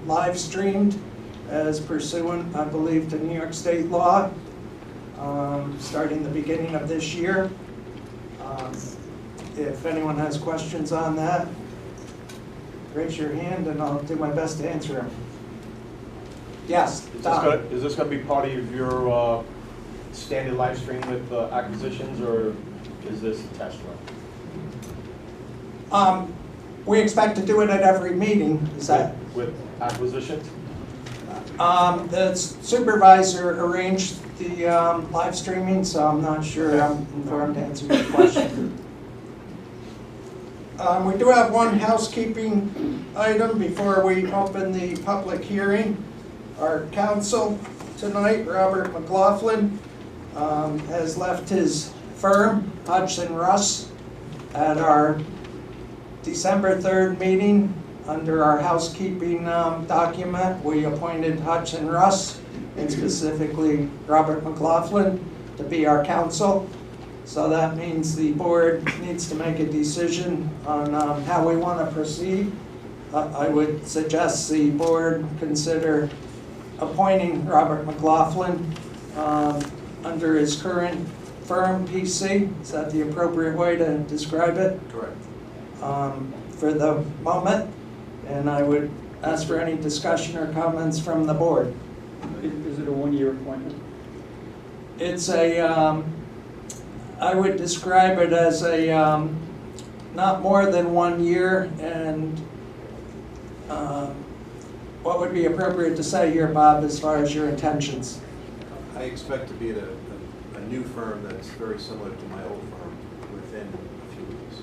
live streamed as pursuant, I believe, to New York State law, starting the beginning of this year. If anyone has questions on that, raise your hand and I'll do my best to answer them. Yes, Don. Is this going to be part of your standard live stream with acquisitions, or is this a test run? We expect to do it at every meeting. Is that with acquisitions? The supervisor arranged the live streaming, so I'm not sure I'm informed to answer your question. We do have one housekeeping item before we open the public hearing. Our counsel tonight, Robert McLaughlin, has left his firm, Hudson Russ, at our December 3rd meeting. Under our housekeeping document, we appointed Hudson Russ, and specifically Robert McLaughlin, to be our counsel. So that means the board needs to make a decision on how we want to proceed. I would suggest the board consider appointing Robert McLaughlin under his current firm, PC. Is that the appropriate way to describe it? Correct. For the moment, and I would ask for any discussion or comments from the board. Is it a one-year appointment? It's a, I would describe it as a not more than 1 year, and what would be appropriate to say here, Bob, as far as your intentions? I expect to be at a new firm that's very similar to my old firm within a few weeks.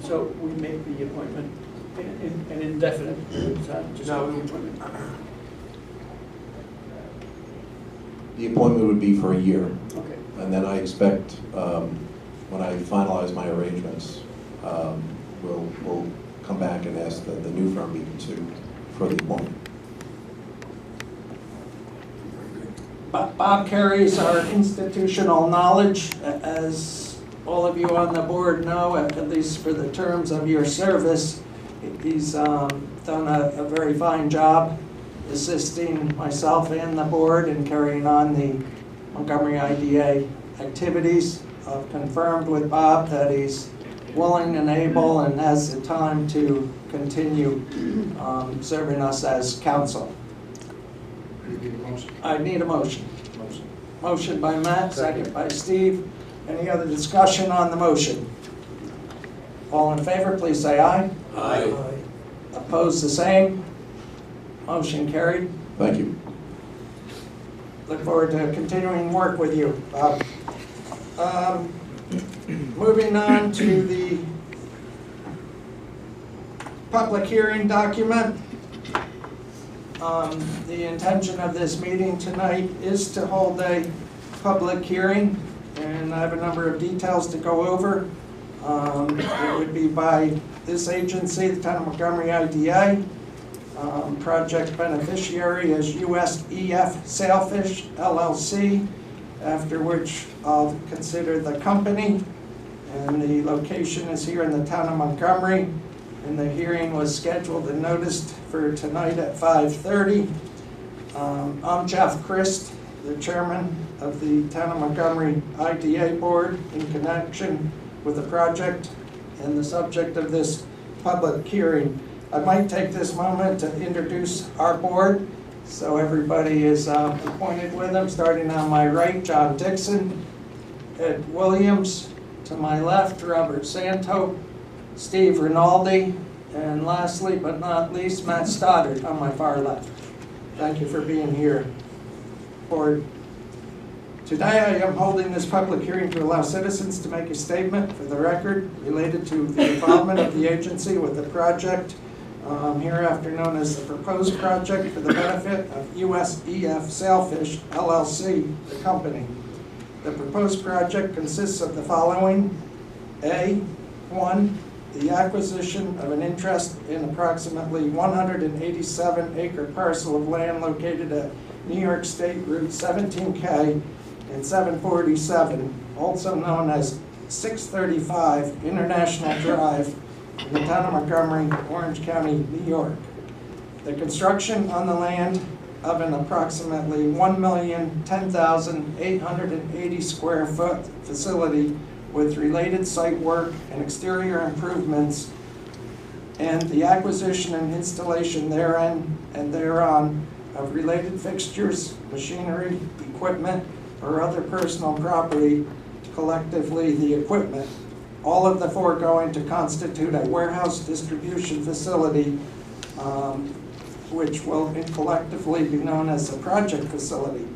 So we make the appointment an indefinite period of time? Just No, the appointment. The appointment would be for a year, Okay. and then I expect, when I finalize my arrangements, we'll come back and ask that the new firm be considered for the appointment. Bob carries our institutional knowledge, as all of you on the board know, at least for the terms of your service. He's done a very fine job assisting myself and the board in carrying on the Montgomery IDA activities. I've confirmed with Bob that he's willing and able and has the time to continue serving us as counsel. I need a motion. Motion by Matt, second by Steve. Any other discussion on the motion? All in favor, please say aye. Aye. Opposed, the same. Motion carried. Thank you. Look forward to continuing work with you, Bob. Moving on to the public hearing document. The intention of this meeting tonight is to hold a public hearing, and I have a number of details to go over. It would be by this agency, the Town of Montgomery IDA. Project beneficiary is USEF Sailfish LLC, after which I'll consider the company. And the location is here in the Town of Montgomery. And the hearing was scheduled and noticed for tonight at 5:30. I'm Jeff Christ, the chairman of the Town of Montgomery IDA Board, in connection with the project and the subject of this public hearing. I might take this moment to introduce our board so everybody is acquainted with them. Starting on my right, John Dixon, Ed Williams, to my left, Robert Santo, Steve Rinaldi, and lastly but not least, Matt Stoddard on my far left. Thank you for being here, board. Today I am holding this public hearing to allow citizens to make a statement for the record related to the involvement of the agency with the project, hereafter known as the proposed project, for the benefit of USEF Sailfish LLC, the company. The proposed project consists of the following. A, 1, the acquisition of an interest in approximately 187-acre parcel of land located at New York State Route 17K and 747, also known as 635 International Drive, in the Town of Montgomery, Orange County, New York. The construction on the land of an approximately 1,010,880 square foot facility with related site work and exterior improvements, and the acquisition and installation therein and thereon of related fixtures, machinery, equipment, or other personal property, collectively the equipment, all of the foregoing to constitute a warehouse distribution facility, which will collectively be known as a project facility.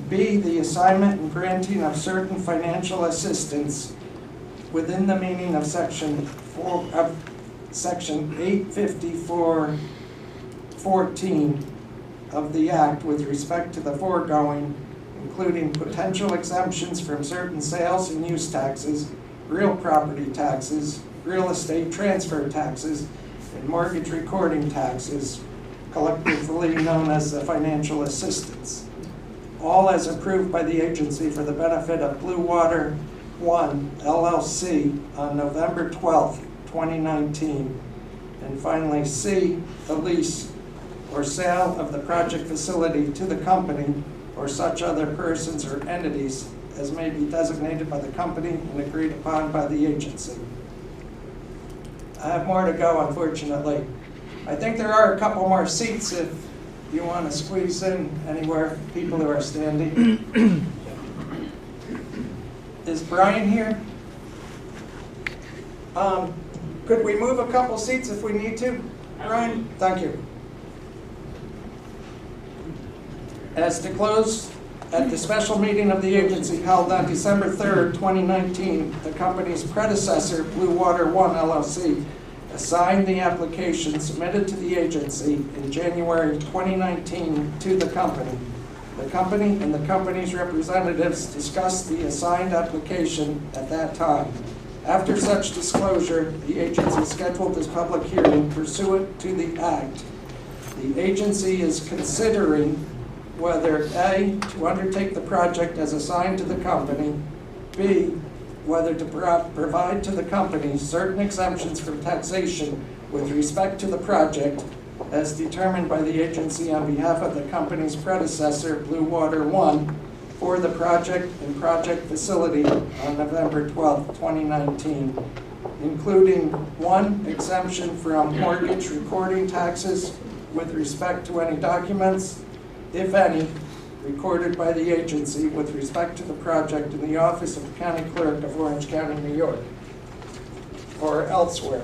B, the assignment and granting of certain financial assistance within the meaning of Section 854-14 of the Act with respect to the foregoing, including potential exemptions from certain sales and use taxes, real property taxes, real estate transfer taxes, and mortgage recording taxes, collectively known as the financial assistance. All as approved by the agency for the benefit of Blue Water 1 LLC on November 12th, 2019. And finally, C, the lease or sale of the project facility to the company or such other persons or entities as may be designated by the company and agreed upon by the agency. I have more to go, unfortunately. I think there are a couple more seats if you want to squeeze in anywhere, people who are standing. Is Brian here? Could we move a couple seats if we need to? Brian, thank you. As to close, at the special meeting of the agency held on December 3rd, 2019, the company's predecessor, Blue Water 1 LLC, assigned the application submitted to the agency in January 2019 to the company. The company and the company's representatives discussed the assigned application at that time. After such disclosure, the agency scheduled this public hearing pursuant to the Act. The agency is considering whether A, to undertake the project as assigned to the company, B, whether to provide to the company certain exemptions from taxation with respect to the project as determined by the agency on behalf of the company's predecessor, Blue Water 1, for the project and project facility on November 12, 2019, including 1, exemption from mortgage recording taxes with respect to any documents, if any, recorded by the agency with respect to the project in the office of the County Clerk of Orange County, New York, or elsewhere.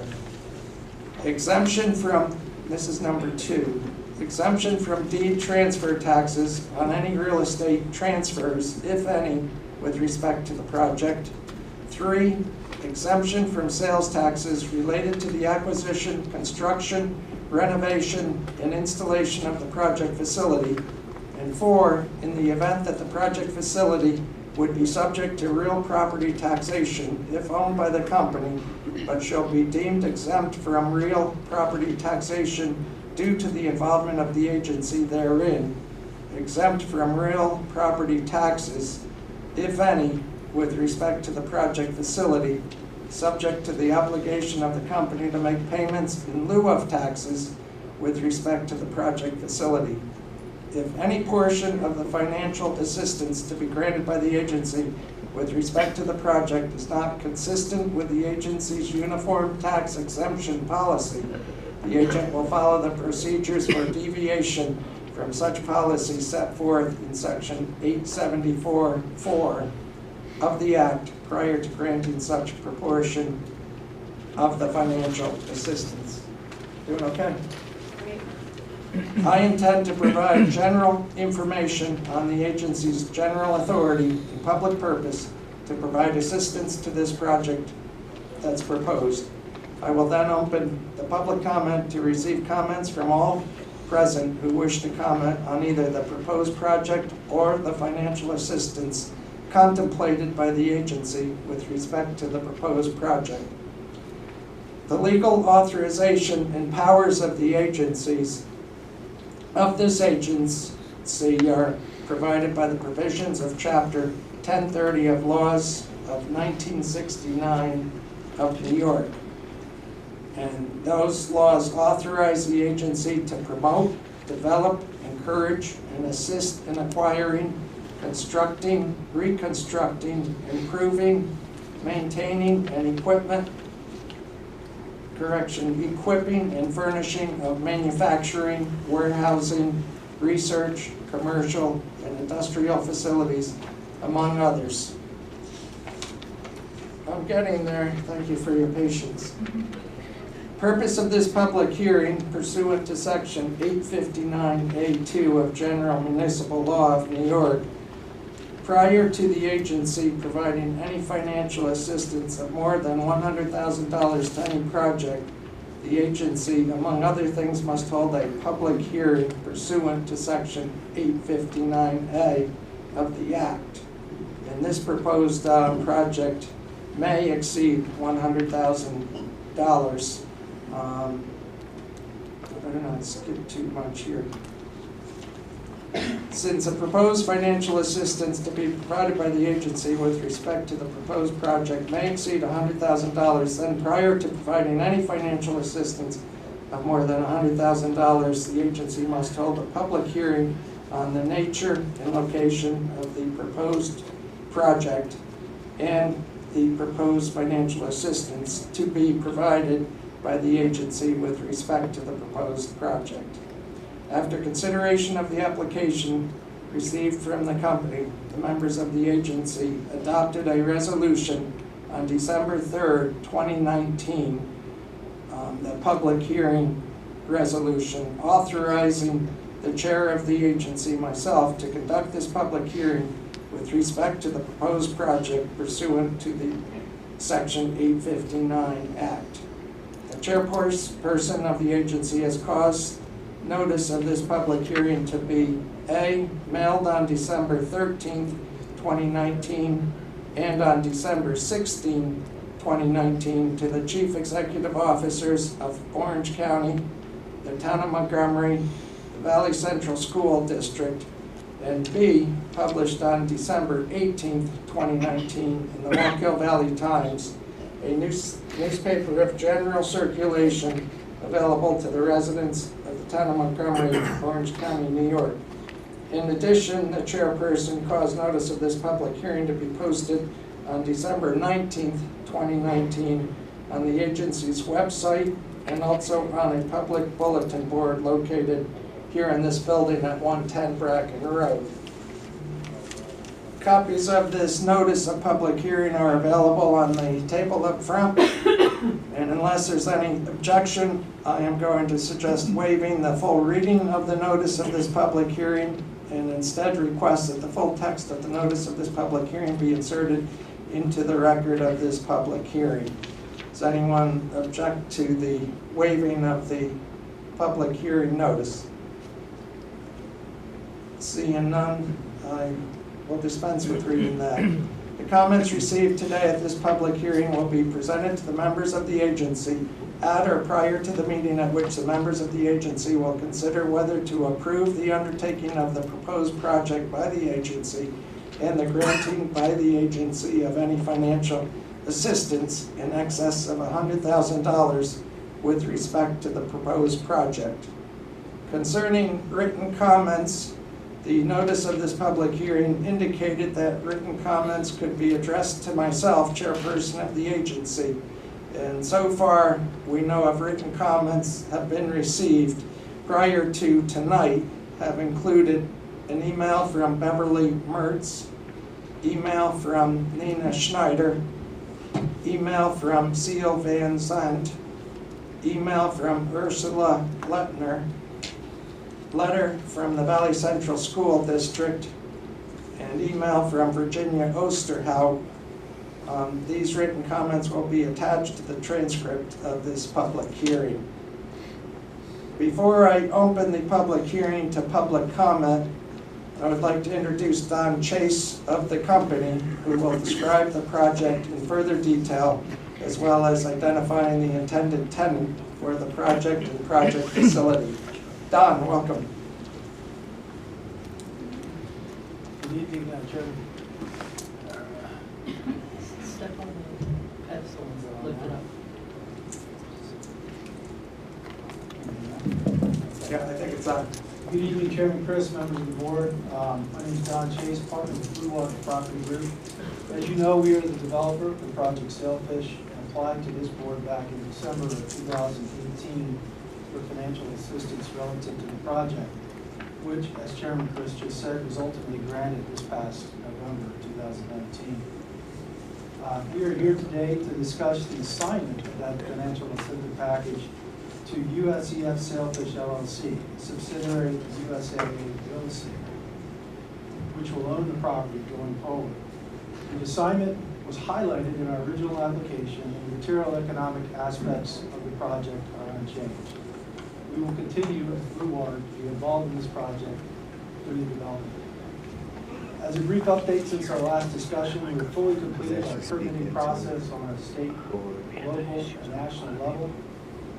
Exemption from, this is number 2, exemption from deed transfer taxes on any real estate transfers, if any, with respect to the project. 3, exemption from sales taxes related to the acquisition, construction, renovation, and installation of the project facility. And 4, in the event that the project facility would be subject to real property taxation if owned by the company, but shall be deemed exempt from real property taxation due to the involvement of the agency therein, exempt from real property taxes, if any, with respect to the project facility, subject to the obligation of the company to make payments in lieu of taxes with respect to the project facility. If any portion of the financial assistance to be granted by the agency with respect to the project is not consistent with the agency's uniform tax exemption policy, the agent will follow the procedures for deviation from such policy set forth in Section 874-4 of the Act prior to granting such proportion of the financial assistance. Doing okay? I intend to provide general information on the agency's general authority and public purpose to provide assistance to this project that's proposed. I will then open the public comment to receive comments from all present who wish to comment on either the proposed project or the financial assistance contemplated by the agency with respect to the proposed project. The legal authorization and powers of the agencies of this agency are provided by the provisions of Chapter 1030 of Laws of 1969 of New York. And those laws authorize the agency to promote, develop, encourage, and assist in acquiring, constructing, reconstructing, improving, maintaining, and equipping and furnishing of manufacturing, warehousing, research, commercial, and industrial facilities, among others. I'm getting there. Thank you for your patience. Purpose of this public hearing pursuant to Section 859A2 of General Municipal Law of New York, prior to the agency providing any financial assistance of more than $100,000 to any project, the agency, among other things, must hold a public hearing pursuant to Section 859A of the Act. And this proposed project may exceed $100,000. I better not skip too much here. Since a proposed financial assistance to be provided by the agency with respect to the proposed project may exceed $100,000, then prior to providing any financial assistance of more than $100,000, the agency must hold a public hearing on the nature and location of the proposed project and the proposed financial assistance to be provided by the agency with respect to the proposed project. After consideration of the application received from the company, the members of the agency adopted a resolution on December 3rd, 2019, the public hearing resolution authorizing the chair of the agency, myself, to conduct this public hearing with respect to the proposed project pursuant to the Section 859 Act. The chairperson of the agency has caused notice of this public hearing to be A, mailed on December 13th, 2019, and on December 16th, 2019, to the chief executive officers of Orange County, the town of Montgomery, the Valley Central School District, and B, published on December 18th, 2019, in the Wallkill Valley Times, a newspaper of general circulation available to the residents of the town of Montgomery, Orange County, New York. In addition, the chairperson caused notice of this public hearing to be posted on December 19th, 2019, on the agency's website and also on a public bulletin board located here in this building at 110 Bracken Road. Copies of this notice of public hearing are available on the table up front. And unless there's any objection, I am going to suggest waiving the full reading of the notice of this public hearing and instead request that the full text of the notice of this public hearing be inserted into the record of this public hearing. Does anyone object to the waiving of the public hearing notice? Seeing none, I will dispense with reading that. The comments received today at this public hearing will be presented to the members of the agency at or prior to the meeting at which the members of the agency will consider whether to approve the undertaking of the proposed project by the agency and the granting by the agency of any financial assistance in excess of $100,000 with respect to the proposed project. Concerning written comments, the notice of this public hearing indicated that written comments could be addressed to myself, chairperson of the agency. And so far, we know of written comments have been received prior to tonight, have included an email from Beverly Mertz, email from Nina Schneider, email from Seal Van Zandt, email from Ursula Lettner, letter from the Valley Central School District, and email from Virginia Osterhout. These written comments will be attached to the transcript of this public hearing. Before I open the public hearing to public comment, I would like to introduce Don Chase of the company, who will describe the project in further detail, as well as identifying the intended tenant for the project and project facility. Don, welcome. Good evening, Chairman. Step on the pedestal and lift it up. Yeah, I think it's on. Good evening, Chairman Chris, members of the board. My name is Don Chase, partner with Blue Water Property Group. As you know, we are the developer of the project Sailfish and applied to this board back in December of 2018 for financial assistance relative to the project, which, as Chairman Chris just said, was ultimately granted this past November of 2019. We are here today to discuss the assignment of that financial incentive package to USEF Sailfish LLC, a subsidiary of USAA Real Estate, which will own the property going forward. The assignment was highlighted in our original application, and the material economic aspects of the project are unchanged. We will continue as Blue Water to be involved in this project through the development. As a brief update since our last discussion, we have fully completed our permitting process on a state, local, and national level,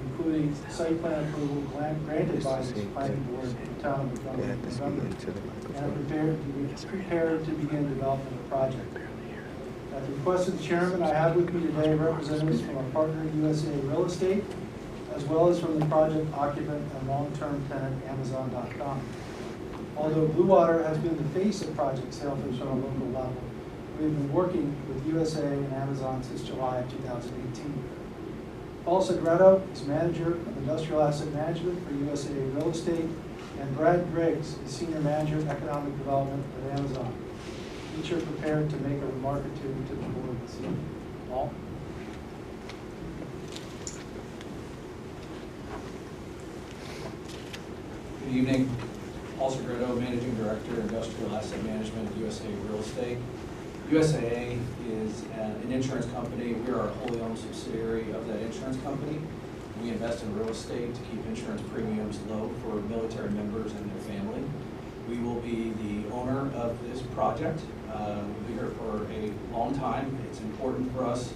including site plan approval granted by the planning board in the town of Montgomery in November, and are prepared to begin development of the project. At the request of the chairman, I have with me today representatives from our partner USA Real Estate, as well as from the project occupant and long-term tenant Amazon.com. Although Blue Water has been the face of Project Sailfish on a local level, we have been working with USA and Amazon since July of 2018. Paul Segreto is Manager of Industrial Asset Management for USA Real Estate, and Brad Griggs is Senior Manager of Economic Development at Amazon. Each are prepared to make a remark or two to the board this evening. Paul? Good evening. Paul Segreto, Managing Director, Industrial Asset Management at USA Real Estate. USAA is an insurance company. We are a wholly owned subsidiary of that insurance company. We invest in real estate to keep insurance premiums low for military members and their family. We will be the owner of this project. We'll be here for a long time. It's important for us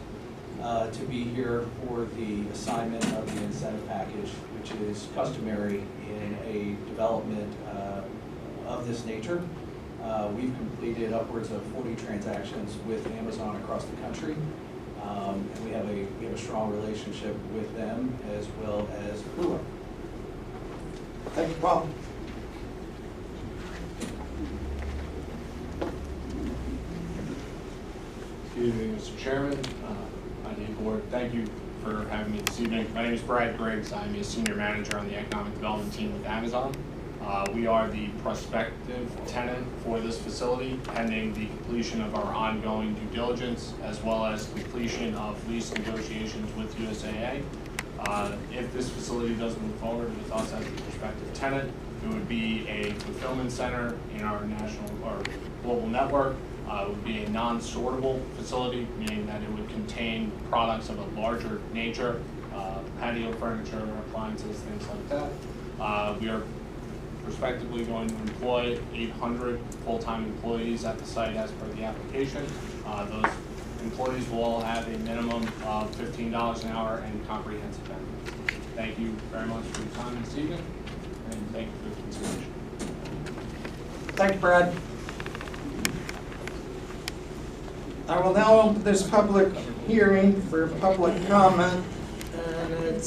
to be here for the assignment of the incentive package, which is customary in a development of this nature. We've completed upwards of 40 transactions with Amazon across the country, and we have a strong relationship with them as well as Blue Water. Thank you, Paul. Good evening, Mr. Chairman, board. Thank you for having me this evening. My name is Brad Griggs. I'm a senior manager on the economic development team with Amazon. We are the prospective tenant for this facility, pending the completion of our ongoing due diligence, as well as completion of lease negotiations with USAA. If this facility does move forward with us as the prospective tenant, it would be a fulfillment center in our national or global network. It would be a non-sortable facility, meaning that it would contain products of a larger nature, patio furniture, appliances, things like that. We are prospectively going to employ 800 full-time employees at the site as per the application. Those employees will all have a minimum of $15 an hour and comprehensive benefits. Thank you very much for your time this evening, and thank you for the consideration. Thank you, Brad. I will now open this public hearing for public comment, and I'm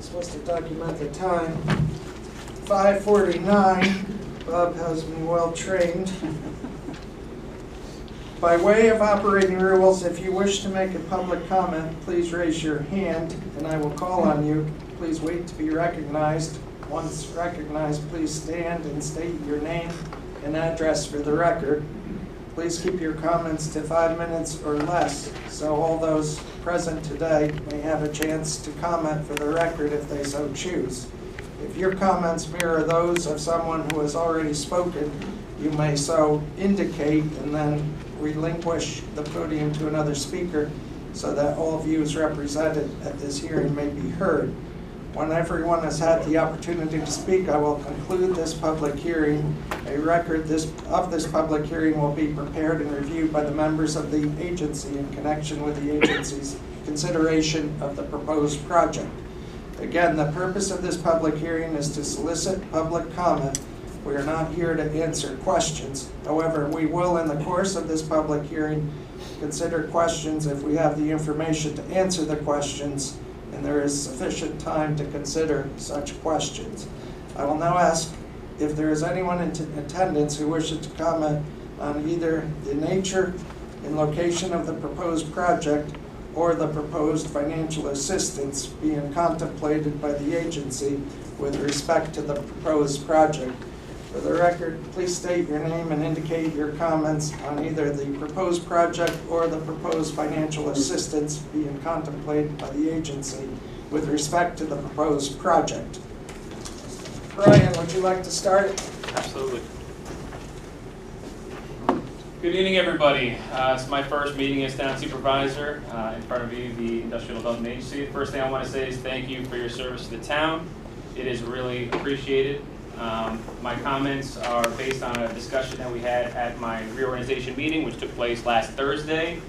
supposed to document the time. 5:49. Bob has been well trained. By way of operating rules, if you wish to make a public comment, please raise your hand and I will call on you. Please wait to be recognized. Once recognized, please stand and state your name and address for the record. Please keep your comments to 5 minutes or less, so all those present today may have a chance to comment for the record if they so choose. If your comments mirror those of someone who has already spoken, you may so indicate and then relinquish the podium to another speaker so that all views represented at this hearing may be heard. When everyone has had the opportunity to speak, I will conclude this public hearing. A record of this public hearing will be prepared and reviewed by the members of the agency in connection with the agency's consideration of the proposed project. Again, the purpose of this public hearing is to solicit public comment. We are not here to answer questions. However, we will, in the course of this public hearing, consider questions if we have the information to answer the questions and there is sufficient time to consider such questions. I will now ask if there is anyone in attendance who wishes to comment on either the nature and location of the proposed project or the proposed financial assistance being contemplated by the agency with respect to the proposed project. For the record, please state your name and indicate your comments on either the proposed project or the proposed financial assistance being contemplated by the agency with respect to the proposed project. Brian, would you like to start? Absolutely. Good evening, everybody. It's my first meeting as town supervisor in front of you, the Industrial Development Agency. The first thing I want to say is thank you for your service to the town. It is really appreciated. My comments are based on a discussion that we had at my reorganization meeting, which took place last Thursday.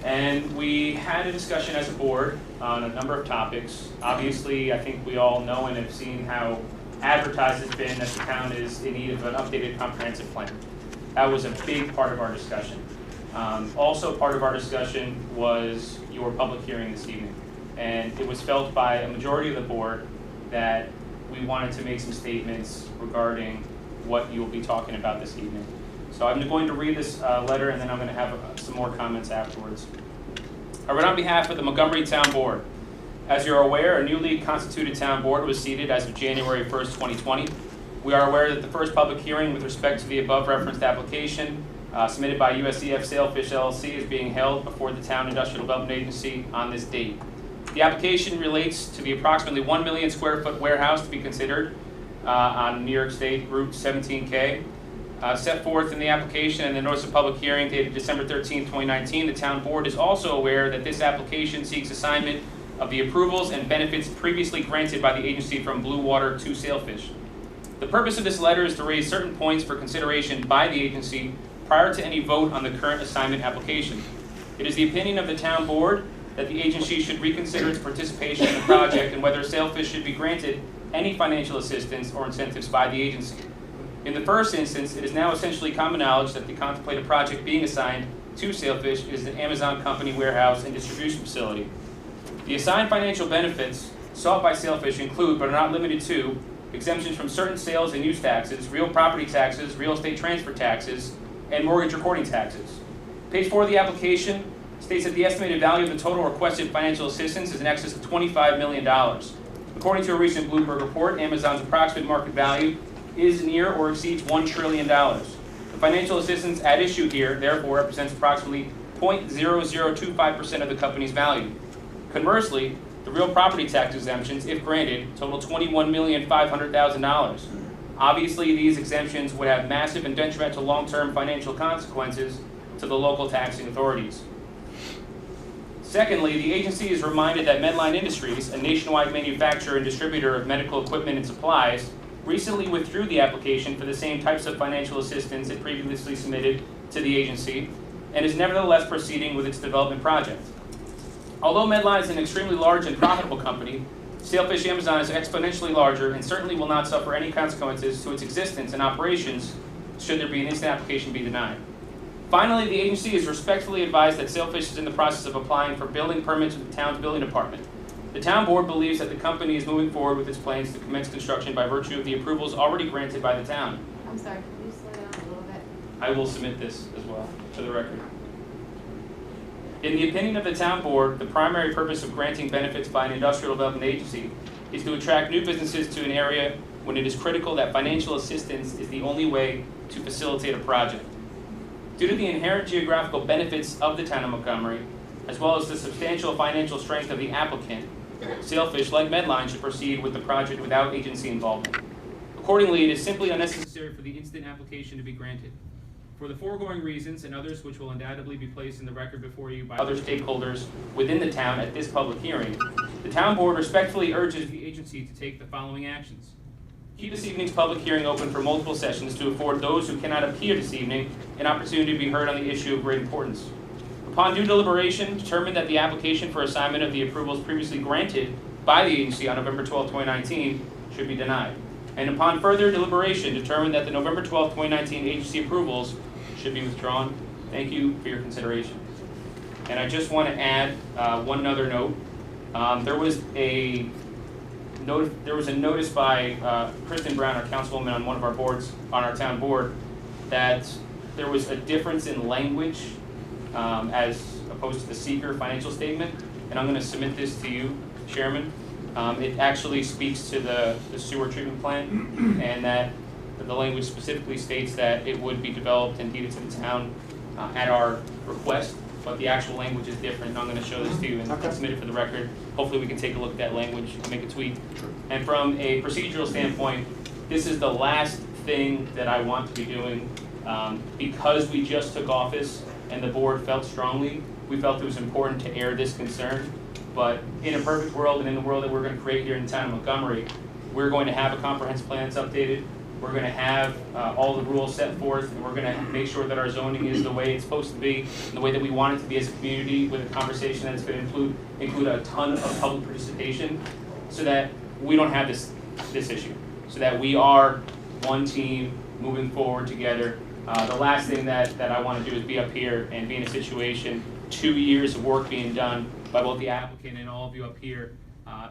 And we had a discussion as a board on a number of topics. Obviously, I think we all know and have seen how advertised it's been that the town is in need of an updated comprehensive plan. That was a big part of our discussion. Also part of our discussion was your public hearing this evening. And it was felt by a majority of the board that we wanted to make some statements regarding what you'll be talking about this evening. So I'm going to read this letter and then I'm going to have some more comments afterwards. I write on behalf of the Montgomery Town Board. As you're aware, a newly constituted town board was seated as of January 1st, 2020. We are aware that the first public hearing with respect to the above referenced application submitted by USEF Sailfish LLC is being held before the Town Industrial Development Agency on this date. The application relates to the approximately 1 million square foot warehouse to be considered on New York State Route 17K. Set forth in the application and the notice of public hearing dated December 13, 2019, the town board is also aware that this application seeks assignment of the approvals and benefits previously granted by the agency from Blue Water to Sailfish. The purpose of this letter is to raise certain points for consideration by the agency prior to any vote on the current assignment application. It is the opinion of the town board that the agency should reconsider its participation in the project and whether Sailfish should be granted any financial assistance or incentives by the agency. In the first instance, it is now essentially common knowledge that the contemplated project being assigned to Sailfish is an Amazon company warehouse and distribution facility. The assigned financial benefits sought by Sailfish include, but are not limited to, exemptions from certain sales and use taxes, real property taxes, real estate transfer taxes, and mortgage recording taxes. Page 4 of the application states that the estimated value of the total requested financial assistance is in excess of $25 million. According to a recent Bloomberg report, Amazon's approximate market value is near or exceeds $1 trillion. The financial assistance at issue here, therefore, represents approximately 0.0025% of the company's value. Conversely, the real property tax exemptions, if granted, total $21,500,000. Obviously, these exemptions would have massive and detrimental long-term financial consequences to the local taxing authorities. Secondly, the agency is reminded that Medline Industries, a nationwide manufacturer and distributor of medical equipment and supplies, recently withdrew the application for the same types of financial assistance it previously submitted to the agency and is nevertheless proceeding with its development project. Although Medline is an extremely large and profitable company, Sailfish Amazon is exponentially larger and certainly will not suffer any consequences to its existence and operations should there be an instant application be denied. Finally, the agency is respectfully advised that Sailfish is in the process of applying for building permits with the town's building department. The town board believes that the company is moving forward with its plans to commence construction by virtue of the approvals already granted by the town. I'm sorry, can you slow down a little bit? I will submit this as well, for the record. In the opinion of the town board, the primary purpose of granting benefits by an industrial development agency is to attract new businesses to an area when it is critical that financial assistance is the only way to facilitate a project. Due to the inherent geographical benefits of the town of Montgomery, as well as the substantial financial strength of the applicant, Sailfish, like Medline, should proceed with the project without agency involvement. Accordingly, it is simply unnecessary for the instant application to be granted. For the foregoing reasons and others which will undoubtedly be placed in the record before you by other stakeholders within the town at this public hearing, the town board respectfully urges the agency to take the following actions. Keep this evening's public hearing open for multiple sessions to afford those who cannot appear this evening an opportunity to be heard on the issue of great importance. Upon due deliberation, determine that the application for assignment of the approvals previously granted by the agency on November 12, 2019 should be denied. And upon further deliberation, determine that the November 12, 2019 agency approvals should be withdrawn. Thank you for your consideration. And I just want to add one other note. There was a notice by Kristen Brown, our councilwoman on one of our boards, on our town board, that there was a difference in language as opposed to the seeker financial statement, and I'm going to submit this to you, Chairman. It actually speaks to the sewer treatment plant, and that the language specifically states that it would be developed and deeded to the town at our request, but the actual language is different, and I'm going to show this to you and submit it for the record. Hopefully we can take a look at that language and make a tweak. And from a procedural standpoint, this is the last thing that I want to be doing because we just took office and the board felt strongly. We felt it was important to air this concern, but in a perfect world and in the world that we're going to create here in the town of Montgomery, we're going to have a comprehensive plan that's updated. We're going to have all the rules set forth, and we're going to make sure that our zoning is the way it's supposed to be, and the way that we want it to be as a community, with a conversation that's going to include a ton of public participation, so that we don't have this issue, so that we are one team moving forward together. The last thing that I want to do is be up here and be in a situation, 2 years of work being done by both the applicant and all of you up here,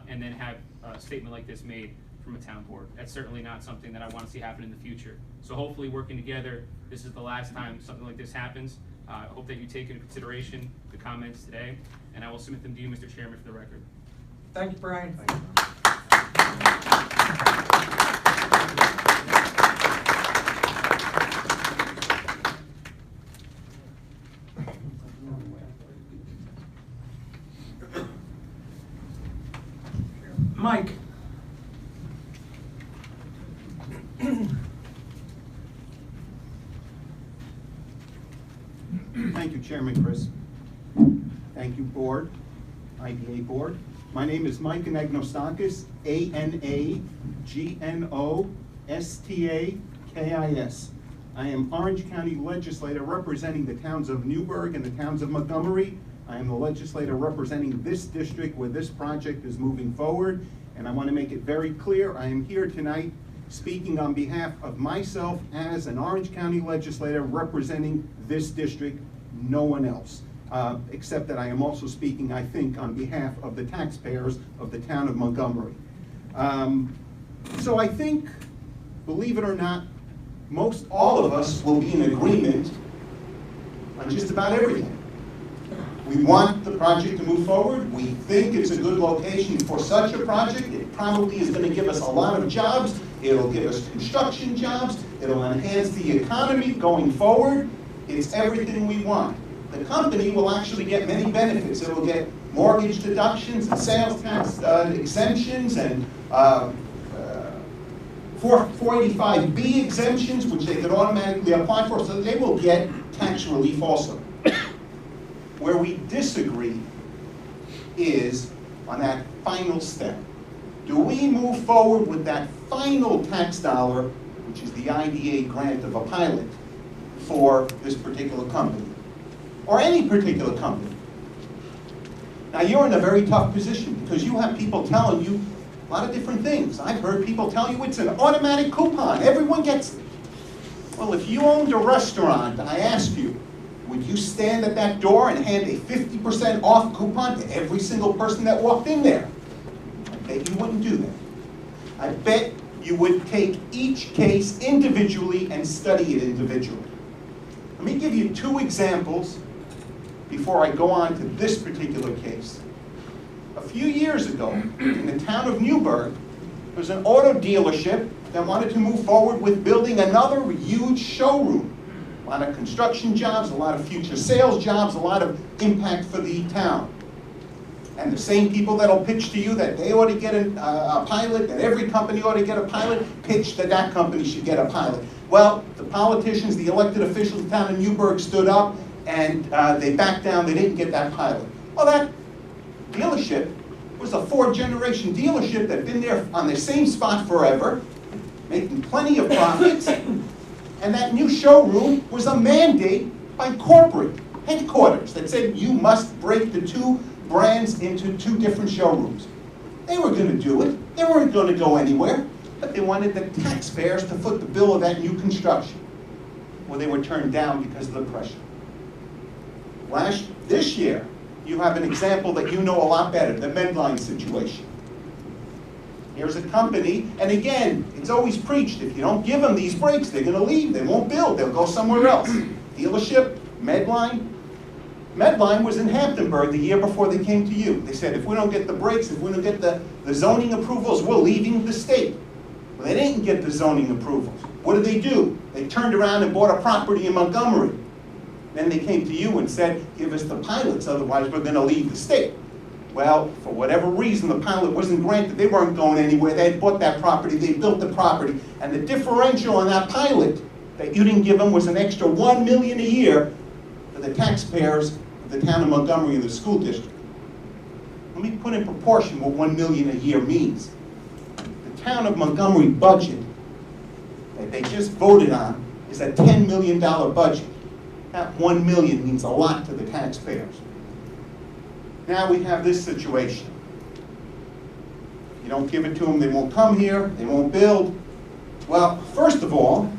and then have a statement like this made from a town board. That's certainly not something that I want to see happen in the future. So hopefully working together, this is the last time something like this happens. I hope that you take into consideration the comments today, and I will submit them to you, Mr. Chairman, for the record. Thank you, Brian. Mike. Thank you, Chairman Chris. Thank you, Board, IDA Board. My name is Mike Anagnostakis, A-N-A-G-N-O-S-T-A-K-I-S. I am Orange County Legislator representing the towns of Newburgh and the towns of Montgomery. I am the legislator representing this district where this project is moving forward, and I want to make it very clear, I am here tonight speaking on behalf of myself as an Orange County legislator representing this district, no one else. Except that I am also speaking, I think, on behalf of the taxpayers of the town of Montgomery. So I think, believe it or not, most all of us will be in agreement on just about everything. We want the project to move forward. We think it's a good location for such a project. It probably is going to give us a lot of jobs. It'll give us construction jobs. It'll enhance the economy going forward. It's everything we want. The company will actually get many benefits. It will get mortgage deductions and sales tax exemptions and 485B exemptions, which they could automatically apply for, so they will get tax relief also. Where we disagree is on that final step. Do we move forward with that final tax dollar, which is the IDA grant of a pilot, for this particular company, or any particular company? Now, you're in a very tough position because you have people telling you a lot of different things. I've heard people tell you it's an automatic coupon. Everyone gets it. Well, if you owned a restaurant, I ask you, would you stand at that door and hand a 50% off coupon to every single person that walked in there? I bet you wouldn't do that. I bet you would take each case individually and study it individually. Let me give you two examples before I go on to this particular case. A few years ago, in the town of Newburgh, there was an auto dealership that wanted to move forward with building another huge showroom. A lot of construction jobs, a lot of future sales jobs, a lot of impact for the town. And the same people that'll pitch to you that they ought to get a pilot, that every company ought to get a pilot, pitch that that company should get a pilot. Well, the politicians, the elected officials of the town of Newburgh stood up and they backed down, they didn't get that pilot. Well, that dealership was a fourth-generation dealership that had been there on the same spot forever, making plenty of profits. And that new showroom was a mandate by corporate headquarters that said you must break the two brands into two different showrooms. They were going to do it. They weren't going to go anywhere, but they wanted the taxpayers to foot the bill of that new construction. Well, they were turned down because of the pressure. This year, you have an example that you know a lot better, the Medline situation. Here's a company, and again, it's always preached, if you don't give them these brakes, they're gonna leave, they won't build, they'll go somewhere else. Dealership, Medline. Medline was in Hamptonburg the year before they came to you. They said, if we don't get the brakes, if we don't get the zoning approvals, we're leaving the state. Well, they didn't get the zoning approvals. What did they do? They turned around and bought a property in Montgomery. Then they came to you and said, give us the pilots, otherwise we're gonna leave the state. Well, for whatever reason, the pilot wasn't granted. They weren't going anywhere. They had bought that property. They built the property. And the differential on that pilot that you didn't give them was an extra $1 million a year for the taxpayers of the town of Montgomery and the school district. Let me put in proportion what $1 million a year means. The town of Montgomery budget that they just voted on is a $10 million budget. That $1 million means a lot to the taxpayers. Now we have this situation. You don't give it to them, they won't come here, they won't build. Well, first of all,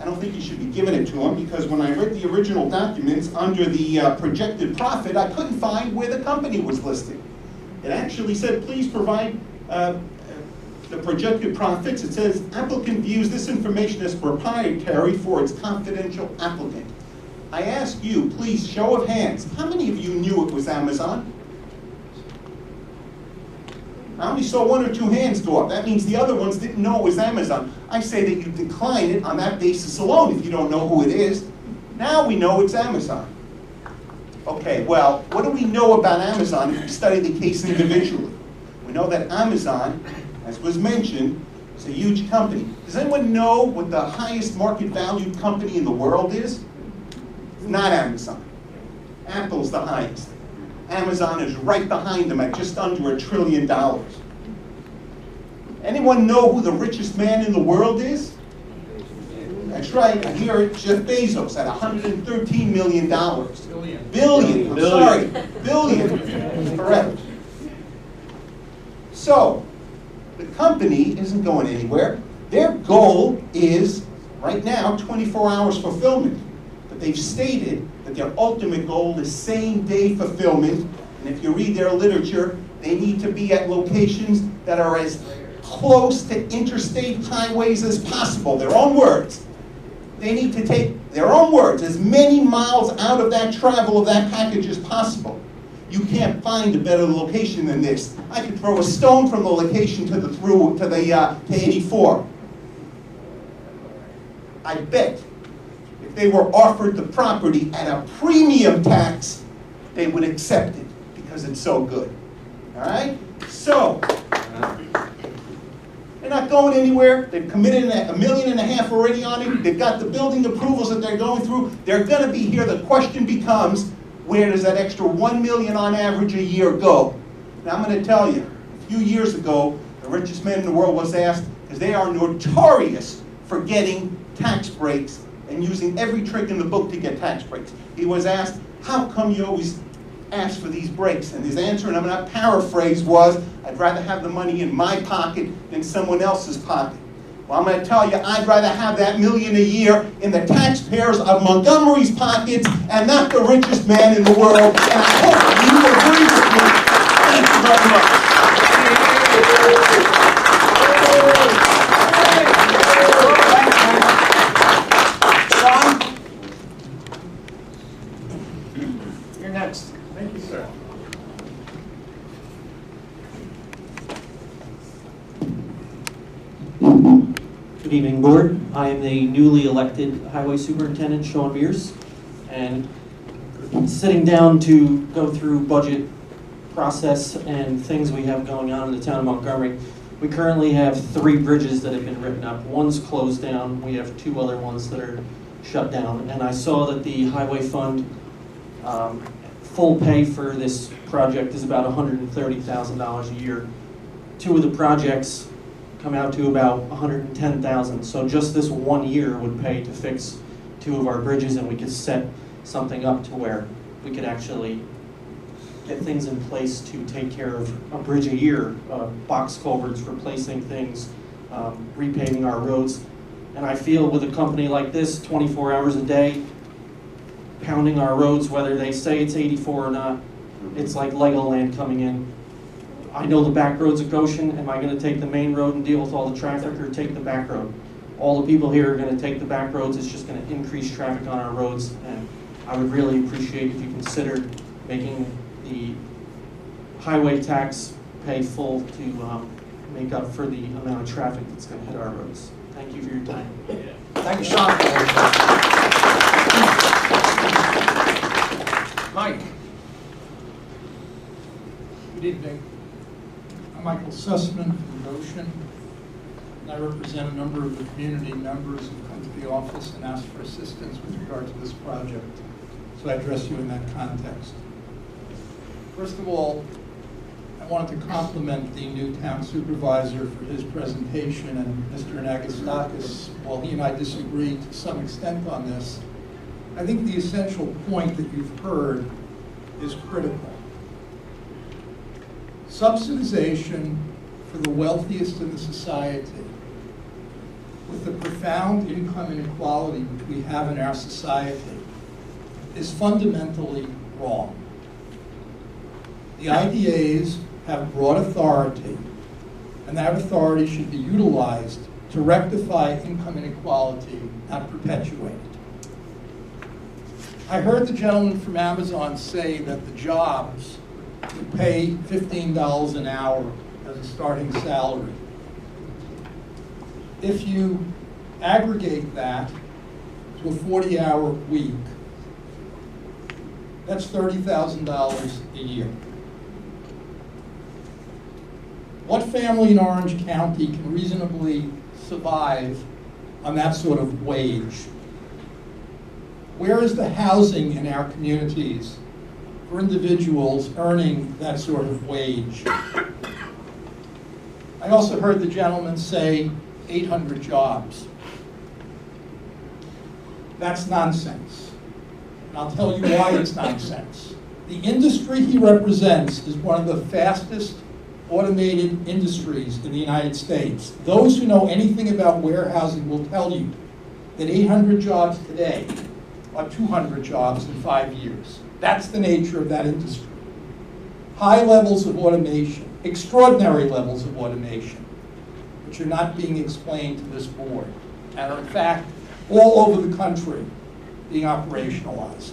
I don't think you should be giving it to them, because when I read the original documents under the projected profit, I couldn't find where the company was listed. It actually said, please provide the projected profits. It says, applicant views this information as proprietary for its confidential applicant. I ask you, please, show of hands, how many of you knew it was Amazon? I only saw 1 or 2 hands go up. That means the other ones didn't know it was Amazon. I say that you decline it on that basis alone if you don't know who it is. Now we know it's Amazon. Okay, well, what do we know about Amazon if we study the case individually? We know that Amazon, as was mentioned, is a huge company. Does anyone know what the highest market valued company in the world is? It's not Amazon. Apple's the highest. Amazon is right behind them at just under $1 trillion. Anyone know who the richest man in the world is? That's right, here it's Jeff Bezos at $113 million. Billion, I'm sorry, billion, correct. So, the company isn't going anywhere. Their goal is, right now, 24 hours fulfillment. But they've stated that their ultimate goal is same-day fulfillment. And if you read their literature, they need to be at locations that are as close to interstate highways as possible. Their own words. They need to take, their own words, as many miles out of that travel of that package as possible. You can't find a better location than this. I could throw a stone from the location to the 84. I bet if they were offered the property at a premium tax, they would accept it because it's so good. All right? So, they're not going anywhere. They've committed $1.5 million already on it. They've got the building approvals that they're going through. They're going to be here. The question becomes, where does that extra $1 million on average a year go? Now I'm going to tell you, a few years ago, the richest man in the world was asked, because they are notorious for getting tax breaks and using every trick in the book to get tax breaks. He was asked, how come you always ask for these breaks? And his answer, and I'm going to paraphrase, was, I'd rather have the money in my pocket than someone else's pocket. Well, I'm going to tell you, I'd rather have that $1 million a year in the taxpayers of Montgomery's pockets and not the richest man in the world. And I hope you agree with me. Thank you very much. Son? You're next. Thank you, sir. Good evening, Board. I am the newly elected Highway Superintendent, Sean Mears, and sitting down to go through budget process and things we have going on in the town of Montgomery. We currently have 3 bridges that have been written up. One's closed down. We have 2 other ones that are shut down. And I saw that the Highway Fund full pay for this project is about $130,000 a year. 2 of the projects come out to about $110,000. So just this 1 year would pay to fix 2 of our bridges, and we could set something up to where we could actually get things in place to take care of a bridge a year, box culverts, replacing things, repaving our roads. And I feel with a company like this, 24 hours a day, pounding our roads, whether they say it's 84 or not. It's like Legoland coming in. I know the back roads of Goshen. Am I going to take the main road and deal with all the traffic, or take the back road? All the people here are going to take the back roads. It's just going to increase traffic on our roads, and I would really appreciate if you considered making the highway tax pay full to make up for the amount of traffic that's going to hit our roads. Thank you for your time. Thank you, Sean. Mike? Good evening. I'm Michael Sussman from Goshen, and I represent a number of the community members who come to the office and ask for assistance with regard to this project. So I address you in that context. First of all, I wanted to compliment the new town supervisor for his presentation, and Mr. Anagostakis, while he and I disagree to some extent on this, I think the essential point that you've heard is critical. Subsidization for the wealthiest in the society, with the profound income inequality which we have in our society, is fundamentally wrong. The IDAs have broad authority, and that authority should be utilized to rectify income inequality, not perpetuate it. I heard the gentleman from Amazon say that the jobs would pay $15 an hour as a starting salary. If you aggregate that to a 40-hour week, that's $30,000 a year. What family in Orange County can reasonably survive on that sort of wage? Where is the housing in our communities for individuals earning that sort of wage? I also heard the gentleman say 800 jobs. That's nonsense. And I'll tell you why it's nonsense. The industry he represents is one of the fastest automated industries in the United States. Those who know anything about warehousing will tell you that 800 jobs today are 200 jobs in 5 years. That's the nature of that industry. High levels of automation, extraordinary levels of automation, which are not being explained to this board, and are in fact all over the country being operationalized.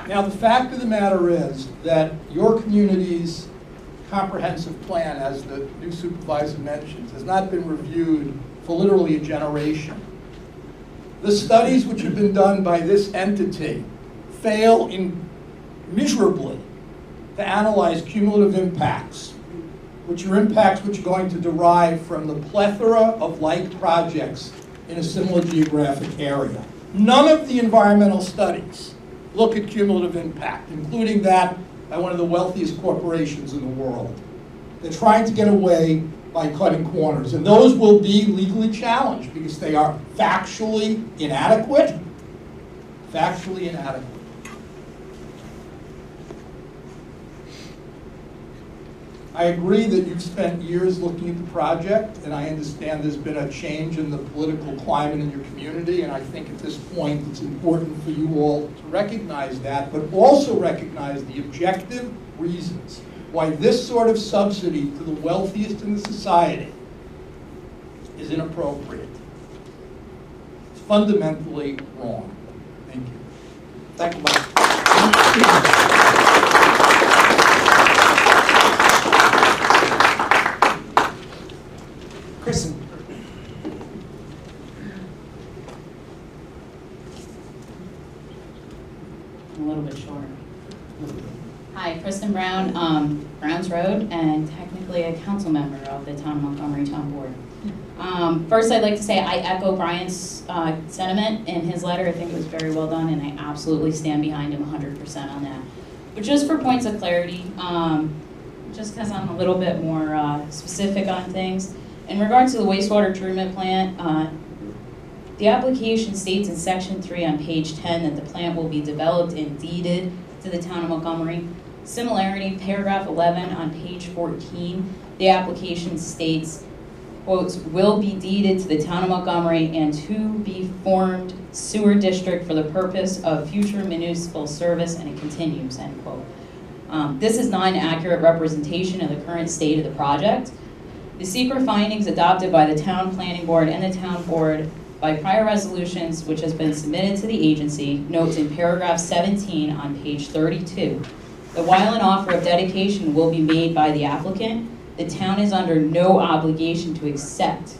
Now, the fact of the matter is that your community's comprehensive plan, as the new supervisor mentions, has not been reviewed for literally a generation. The studies which have been done by this entity fail miserably to analyze cumulative impacts, which are impacts which are going to derive from the plethora of like projects in a similar geographic area. None of the environmental studies look at cumulative impact, including that by one of the wealthiest corporations in the world. They're trying to get away by cutting corners, and those will be legally challenged because they are factually inadequate. Factually inadequate. I agree that you've spent years looking at the project, and I understand there's been a change in the political climate in your community, and I think at this point it's important for you all to recognize that, but also recognize the objective reasons why this sort of subsidy to the wealthiest in the society is inappropriate. It's fundamentally wrong. Thank you. Thank you, Mike. Kristen. A little bit shorter. Hi, Kristen Brown, Browns Road, and technically a council member of the Town of Montgomery Town Board. First, I'd like to say I echo Brian's sentiment in his letter. I think it was very well done, and I absolutely stand behind him 100% on that. But just for points of clarity, just because I'm a little bit more specific on things, in regards to the wastewater treatment plant, the application states in section 3 on page 10 that the plant will be developed and deeded to the Town of Montgomery. Similarity, paragraph 11 on page 14, the application states quotes, will be deeded to the town of Montgomery and to be formed sewer district for the purpose of future municipal service, and it continues, end quote. This is not an accurate representation of the current state of the project. The secret findings adopted by the town planning board and the town board by prior resolutions, which has been submitted to the agency, notes in paragraph 17 on page 32, that while an offer of dedication will be made by the applicant, the town is under no obligation to accept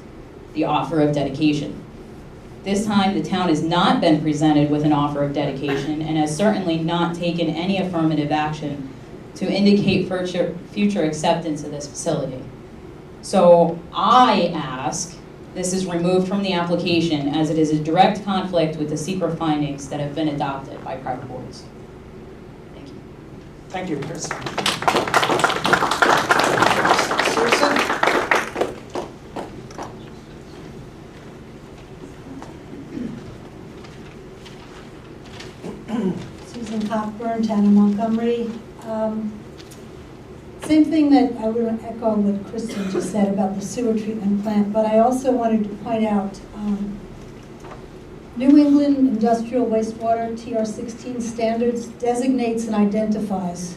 the offer of dedication. This time, the town has not been presented with an offer of dedication and has certainly not taken any affirmative action to indicate future acceptance of this facility. So I ask, this is removed from the application as it is a direct conflict with the secret findings that have been adopted by prior boards. Thank you. Thank you, Chris. Susan Cockburn, Town of Montgomery. Same thing that I would echo what Kristen just said about the sewer treatment plant, but I also wanted to point out New England Industrial Wastewater TR16 standards designates and identifies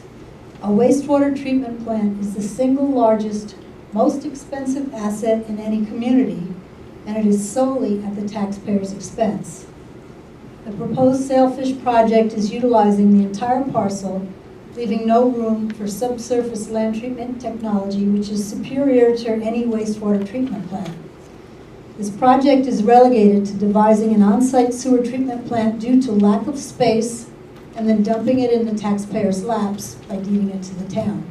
a wastewater treatment plant is the single largest, most expensive asset in any community, and it is solely at the taxpayer's expense. The proposed Sailfish project is utilizing the entire parcel, leaving no room for subsurface land treatment technology, which is superior to any wastewater treatment plant. This project is relegated to devising an on-site sewer treatment plant due to lack of space and then dumping it in the taxpayer's laps by deeding it to the town.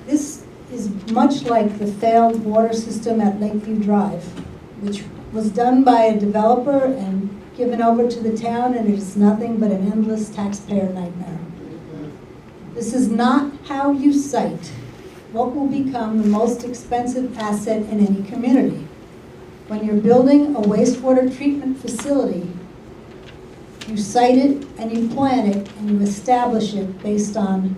This is much like the failed water system at Lakeview Drive, which was done by a developer and given over to the town, and it is nothing but an endless taxpayer nightmare. This is not how you cite what will become the most expensive asset in any community. When you're building a wastewater treatment facility, you cite it and you plan it and you establish it based on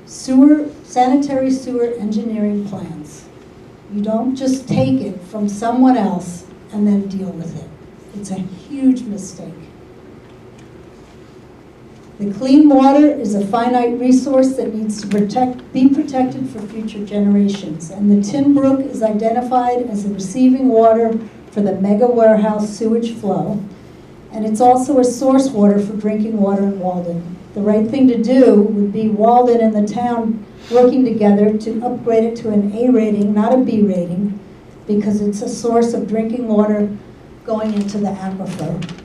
sanitary sewer engineering plans. You don't just take it from someone else and then deal with it. It's a huge mistake. The clean water is a finite resource that needs to be protected for future generations, and the Tin Brook is identified as the receiving water for the mega warehouse sewage flow, and it's also a source water for drinking water in Walden. The right thing to do would be Walden and the town working together to upgrade it to an A rating, not a B rating, because it's a source of drinking water going into the aquifer.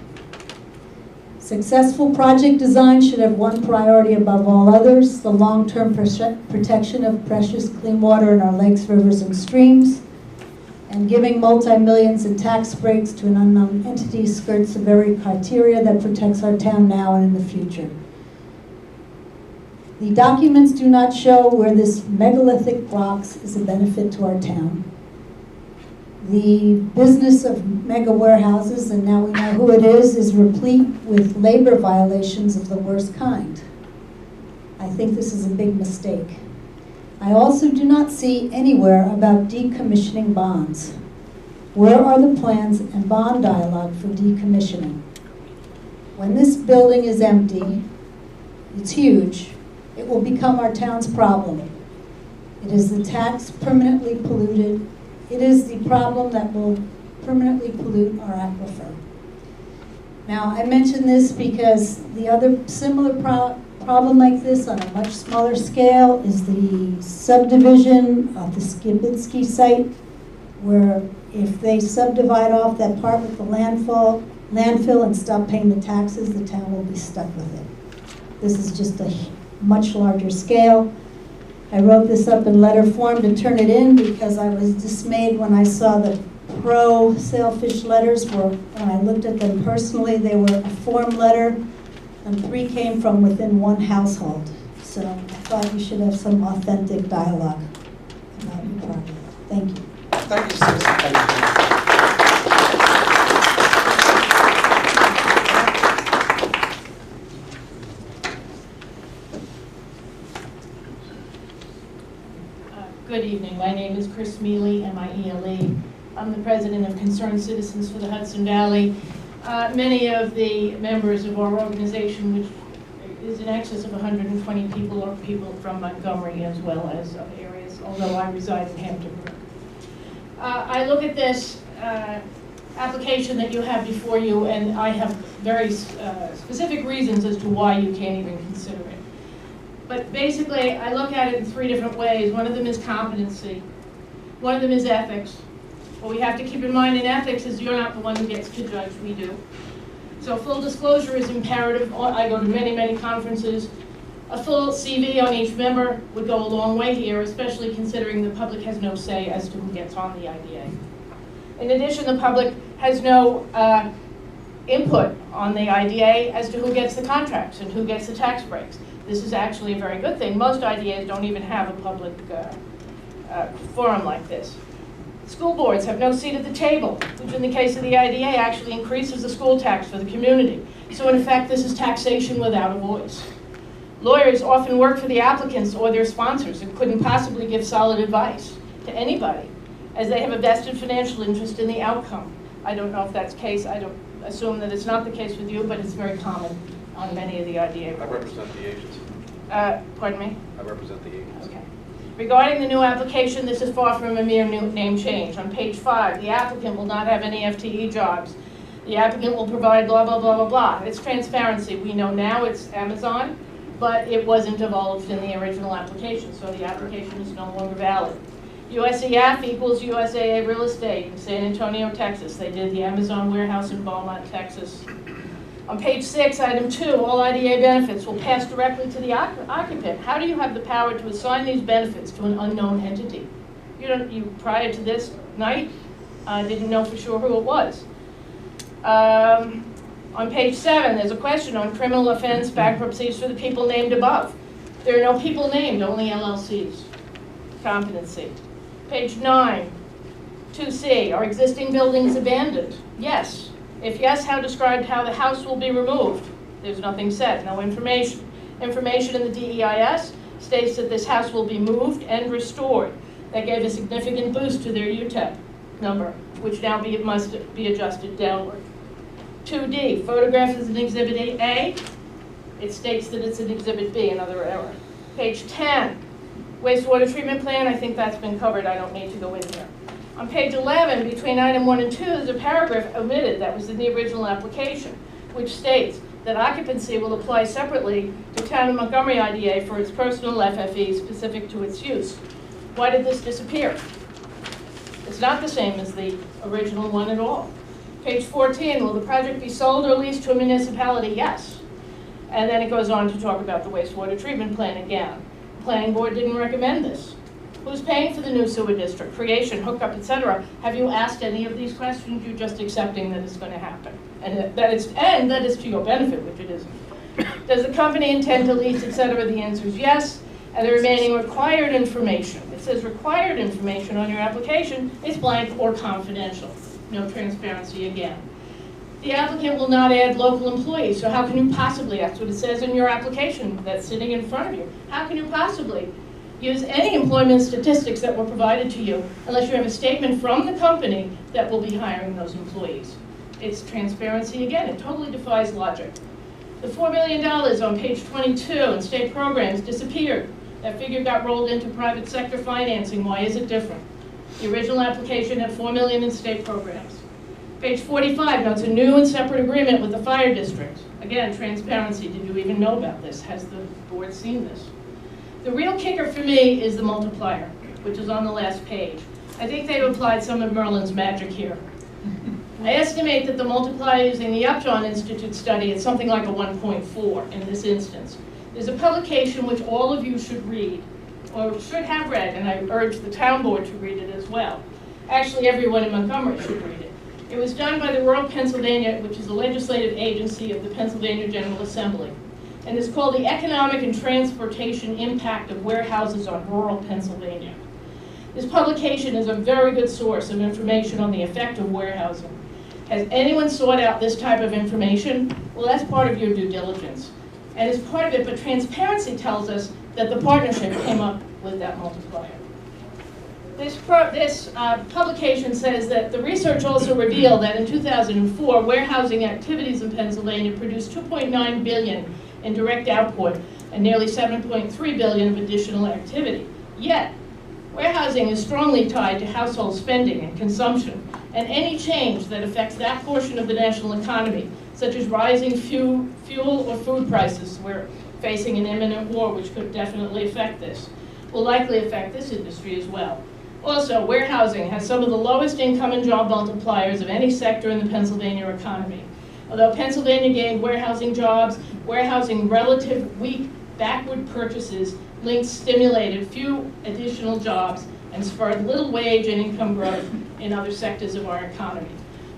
Successful project design should have one priority above all others: the long-term protection of precious clean water in our lakes, rivers, and streams. And giving multi-millions in tax breaks to an unknown entity skirts the very criteria that protects our town now and in the future. The documents do not show where this megalithic box is a benefit to our town. The business of mega warehouses, and now we know who it is replete with labor violations of the worst kind. I think this is a big mistake. I also do not see anywhere about decommissioning bonds. Where are the plans and bond dialogue for decommissioning? When this building is empty, it's huge, it will become our town's problem. It is the tax permanently polluted. It is the problem that will permanently pollute our aquifer. Now, I mention this because the other similar problem like this on a much smaller scale is the subdivision of the Skibitsky site, where if they subdivide off that part with the landfill and stop paying the taxes, the town will be stuck with it. This is just a much larger scale. I wrote this up in letter form to turn it in because I was dismayed when I saw the pro-sailfish letters when I looked at them personally, they were a form letter, and 3 came from within one household. So I thought you should have some authentic dialogue about your problem. Thank you. Thank you, Susan. Thank you. Good evening. My name is Chris Mealy, M-I-E-L-E. I'm the president of Concerned Citizens for the Hudson Valley. Many of the members of our organization, which is in excess of 120 people, are people from Montgomery as well as other areas, although I reside in Hampton. I look at this application that you have before you, and I have very specific reasons as to why you can't even consider it. But basically, I look at it in three different ways. One of them is competency. One of them is ethics. What we have to keep in mind in ethics is you're not the one who gets to judge, we do. So full disclosure is imperative. I go to many, many conferences. A full CV on each member would go a long way here, especially considering the public has no say as to who gets on the IDA. In addition, the public has no input on the IDA as to who gets the contracts and who gets the tax breaks. This is actually a very good thing. Most IDAs don't even have a public forum like this. School boards have no seat at the table, which in the case of the IDA actually increases the school tax for the community. So in effect, this is taxation without a voice. Lawyers often work for the applicants or their sponsors and couldn't possibly give solid advice to anybody, as they have a vested financial interest in the outcome. I don't know if that's the case. I don't assume that it's not the case with you, but it's very common on many of the IDA boards. I represent the agency. Pardon me? I represent the agency. Okay. Regarding the new application, this is far from a mere new name change. On page 5, the applicant will not have any FTE jobs. The applicant will provide blah, blah, blah, blah, blah. It's transparency. We know now it's Amazon, but it wasn't divulged in the original application, so the application is no longer valid. USEF equals USAA Real Estate in San Antonio, Texas. They did the Amazon warehouse in Beaumont, Texas. On page 6, item 2, all IDA benefits will pass directly to the occupant. How do you have the power to assign these benefits to an unknown entity? You prior to this night, didn't know for sure who it was. On page 7, there's a question on criminal offense bankruptcies for the people named above. There are no people named, only LLCs. Competency. Page 9, 2C, are existing buildings abandoned? Yes. If yes, how described how the house will be removed? There's nothing said, no information. Information in the DEIS states that this house will be moved and restored. That gave a significant boost to their UTEP number, which now must be adjusted downward. 2D, photograph is an Exhibit A. It states that it's an Exhibit B, another error. Page 10, wastewater treatment plan, I think that's been covered. I don't need to go in here. On page 11, between item 1 and 2, there's a paragraph omitted that was in the original application, which states that occupancy will apply separately to Town of Montgomery IDA for its personal FFE specific to its use. Why did this disappear? It's not the same as the original one at all. Page 14, will the project be sold or leased to a municipality? Yes. And then it goes on to talk about the wastewater treatment plan again. The planning board didn't recommend this. Who's paying for the new sewer district, creation, hookup, etc.? Have you asked any of these questions? You're just accepting that it's going to happen, and that it's to your benefit, which it isn't. Does the company intend to lease, etc.? The answer is yes. And the remaining required information. It says required information on your application is blank or confidential. No transparency again. The applicant will not add local employees, so how can you possibly, that's what it says in your application that's sitting in front of you, how can you possibly use any employment statistics that were provided to you unless you have a statement from the company that will be hiring those employees? It's transparency again. It totally defies logic. The $4 million on page 22 in state programs disappeared. That figure got rolled into private sector financing. Why is it different? The original application had $4 million in state programs. Page 45 notes a new and separate agreement with the fire district. Again, transparency. Did you even know about this? Has the board seen this? The real kicker for me is the multiplier, which is on the last page. I think they've applied some of Merlin's magic here. I estimate that the multiplier using the Upjohn Institute study is something like a 1.4 in this instance. There's a publication which all of you should read, or should have read, and I urge the town board to read it as well. Actually, everyone in Montgomery should read it. It was done by the Rural Pennsylvania, which is a legislative agency of the Pennsylvania General Assembly. And it's called The Economic and Transportation Impact of Warehouses on Rural Pennsylvania. This publication is a very good source of information on the effect of warehousing. Has anyone sought out this type of information? Well, that's part of your due diligence. And it's part of it, but transparency tells us that the partnership came up with that multiplier. This publication says that the research also revealed that in 2004, warehousing activities in Pennsylvania produced $2.9 billion in direct output and nearly $7.3 billion of additional activity. Yet, warehousing is strongly tied to household spending and consumption, and any change that affects that portion of the national economy, such as rising fuel or food prices, we're facing an imminent war which could definitely affect this, will likely affect this industry as well. Also, warehousing has some of the lowest income and job multipliers of any sector in the Pennsylvania economy. Although Pennsylvania gained warehousing jobs, warehousing relative weak backward purchases links stimulated few additional jobs and spurred little wage and income growth in other sectors of our economy.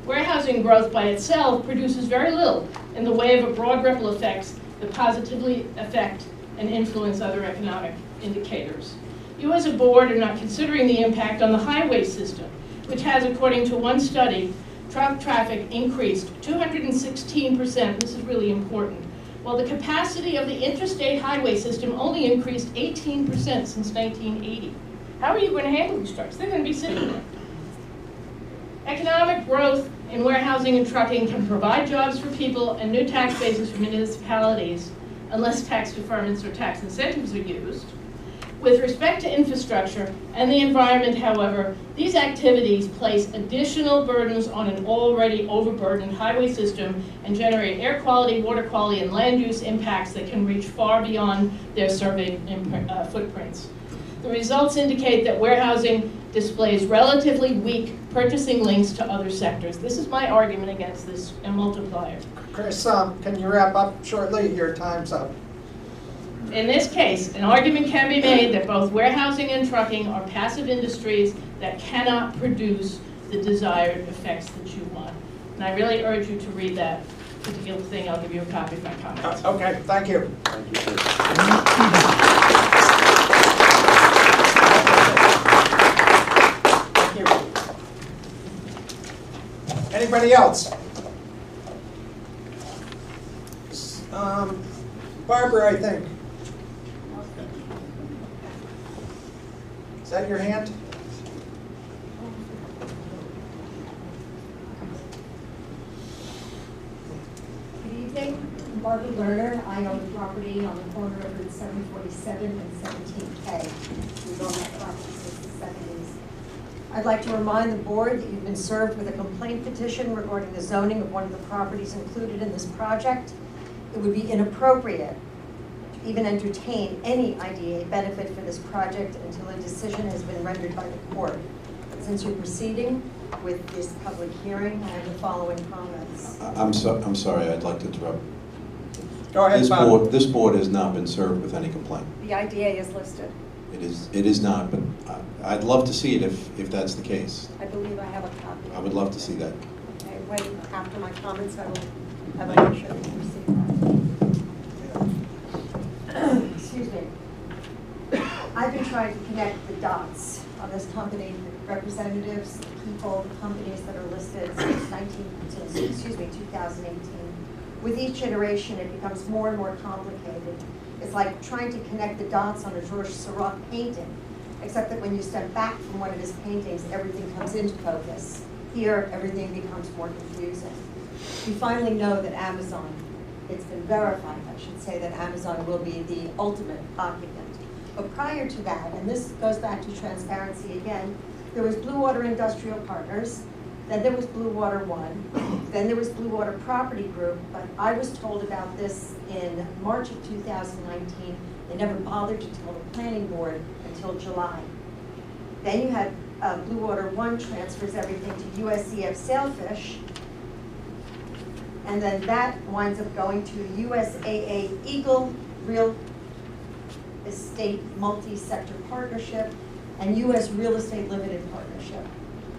Warehousing growth by itself produces very little in the way of broad ripple effects that positively affect and influence other economic indicators. You as a board are not considering the impact on the highway system, which has, according to one study, truck traffic increased 216%, this is really important, while the capacity of the interstate highway system only increased 18% since 1980. How are you going to handle these trucks? They're going to be sitting there. Economic growth in warehousing and trucking can provide jobs for people and new tax bases for municipalities unless tax deferments or tax incentives are used. With respect to infrastructure and the environment, however, these activities place additional burdens on an already overburdened highway system and generate air quality, water quality, and land use impacts that can reach far beyond their surveyed footprints. The results indicate that warehousing displays relatively weak purchasing links to other sectors. This is my argument against this multiplier. Chris, can you wrap up shortly? Your time's up. In this case, an argument can be made that both warehousing and trucking are passive industries that cannot produce the desired effects that you want. And I really urge you to read that particular thing. I'll give you a copy of my comments. Okay, thank you. Thank you, Chris. Thank you. Anybody else? Barbara, I think. Is that your hand? Good evening, I'm Barbara Lerner. I own the property on the corner of Route 747 and 17K. We've owned that property since the 70s. I'd like to remind the board that you've been served with a complaint petition regarding the zoning of one of the properties included in this project. It would be inappropriate to even entertain any IDA benefit for this project until a decision has been rendered by the court. Since you're proceeding with this public hearing, I have the following comments. I'm sorry, I'd like to interrupt. Go ahead, Bob. This board has not been served with any complaint. The IDA is listed. It is not, but I'd love to see it if that's the case. I believe I have a copy. I would love to see that. Okay, wait, after my comments, I will have a picture of you receive that. Excuse me. I've been trying to connect the dots on this company, the representatives, the people, the companies that are listed since 2018. With each iteration, it becomes more and more complicated. It's like trying to connect the dots on a Georges Seurat painting, except that when you step back from one of his paintings, everything comes into focus. Here, everything becomes more confusing. We finally know that Amazon, it's been verified, I should say, that Amazon will be the ultimate occupant. But prior to that, and this goes back to transparency again, there was Blue Water Industrial Partners, then there was Blue Water One, then there was Blue Water Property Group, but I was told about this in March of 2019. They never bothered to tell the planning board until July. Then you had Blue Water One transfers everything to USCF Sailfish, and then that winds up going to USAA Eagle Real Estate Multi-Sector Partnership and US Real Estate Limited Partnership.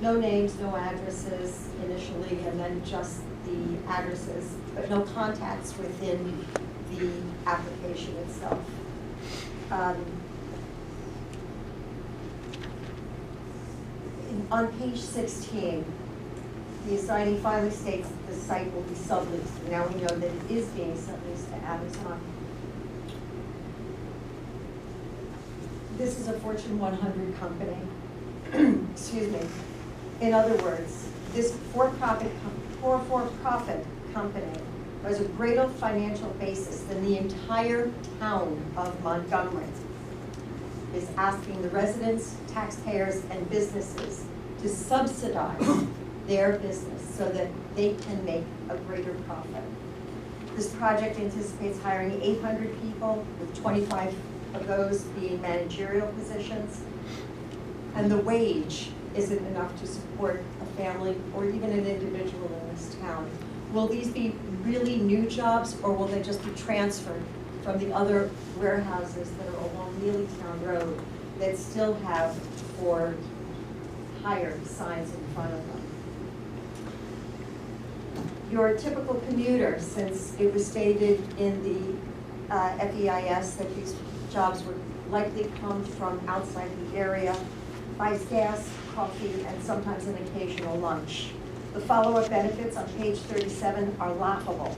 No names, no addresses initially, and then just the addresses, but no contacts within the application itself. On page 16, the assignee finally states that the site will be subleased. Now we know that it is being subleased to Amazon. This is a Fortune 100 company. Excuse me. In other words, this for-profit company has a greater financial basis than the entire town of Montgomery is asking the residents, taxpayers, and businesses to subsidize their business so that they can make a greater profit. This project anticipates hiring 800 people, with 25 of those being managerial positions. And the wage isn't enough to support a family or even an individual in this town. Will these be really new jobs, or will they just be transferred from the other warehouses that are along Neelytown Road that still have for hire signs in front of them? Your typical commuter, since it was stated in the FEIS that these jobs would likely come from outside the area, buys gas, coffee, and sometimes an occasional lunch. The follow-up benefits on page 37 are laughable.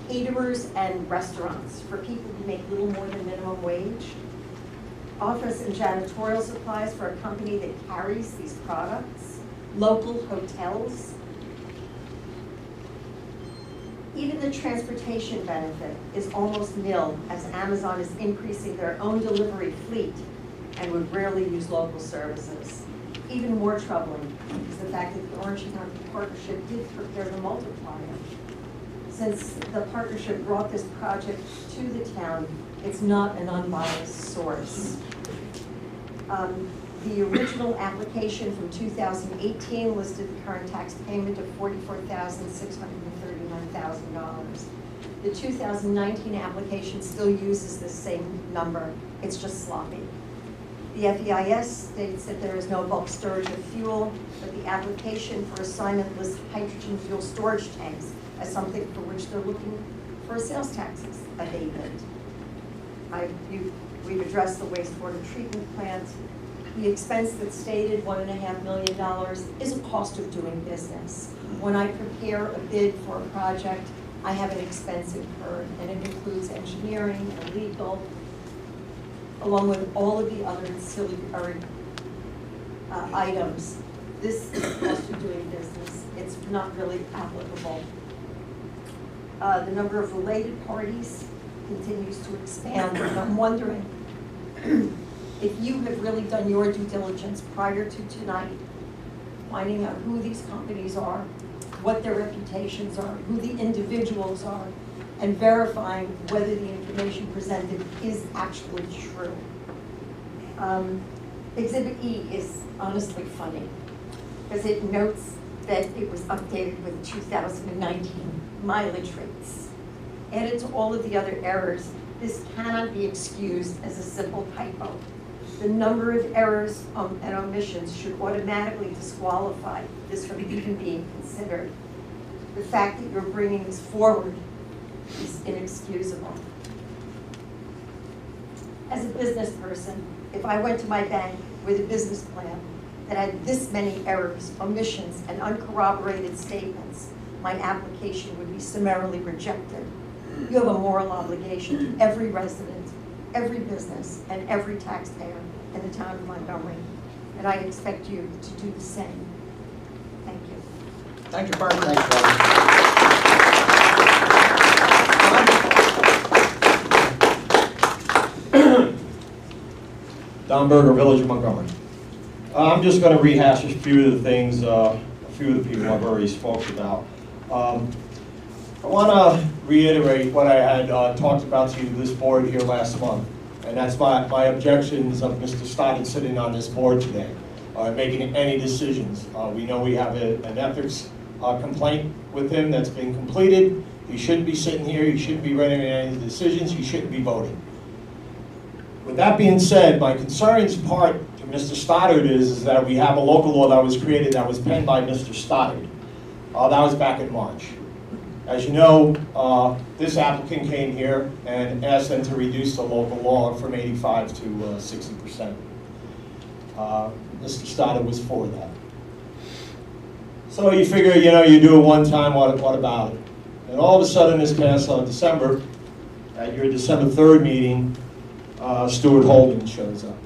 Caterers and restaurants for people who make little more than minimum wage. Office and janitorial supplies for a company that carries these products. Local hotels. Even the transportation benefit is almost nil, as Amazon is increasing their own delivery fleet and would rarely use local services. Even more troubling is the fact that the Orange County Partnership did prepare the multiplier. Since the partnership brought this project to the town, it's not an unbiased source. The original application from 2018 listed the current tax payment of $44,639,000. The 2019 application still uses the same number. It's just sloppy. The FEIS states that there is no bulk storage of fuel, but the application for assignment lists hydrogen fuel storage tanks as something for which they're looking for a sales tax abatement. We've addressed the wastewater treatment plant. The expense that's stated, $1.5 million, is a cost of doing business. When I prepare a bid for a project, I have an expense incurred, and it includes engineering and legal, along with all of the other ancillary items. This is a cost of doing business. It's not really applicable. The number of related parties continues to expand, and I'm wondering if you have really done your due diligence prior to tonight, finding out who these companies are, what their reputations are, who the individuals are, and verifying whether the information presented is actually true. Exhibit E is honestly funny, because it notes that it was updated with 2019 mileage rates. Added to all of the other errors, this cannot be excused as a simple typo. The number of errors and omissions should automatically disqualify this from even being considered. The fact that you're bringing this forward is inexcusable. As a business person, if I went to my bank with a business plan that had this many errors, omissions, and uncorroborated statements, my application would be summarily rejected. You have a moral obligation to every resident, every business, and every taxpayer in the town of Montgomery, and I expect you to do the same. Thank you. Thank you, Barbara. Thanks, Barbara. Don Berger, Village of Montgomery. I'm just going to rehash a few of the things a few of the people I've already spoke about. I want to reiterate what I had talked about to you, this board here last month, and that's my objections of Mr. Stoddard sitting on this board today, making any decisions. We know we have an ethics complaint with him that's been completed. He shouldn't be sitting here. He shouldn't be rendering any decisions. He shouldn't be voting. With that being said, my concerns part to Mr. Stoddard is that we have a local law that was created that was penned by Mr. Stoddard. That was back in March. As you know, this applicant came here and asked them to reduce the local law from 85 to 60%. Mr. Stoddard was for that. So you figure, you do it one time, what about it? And all of a sudden this past December, at your December 3rd meeting, Stuart Holden shows up.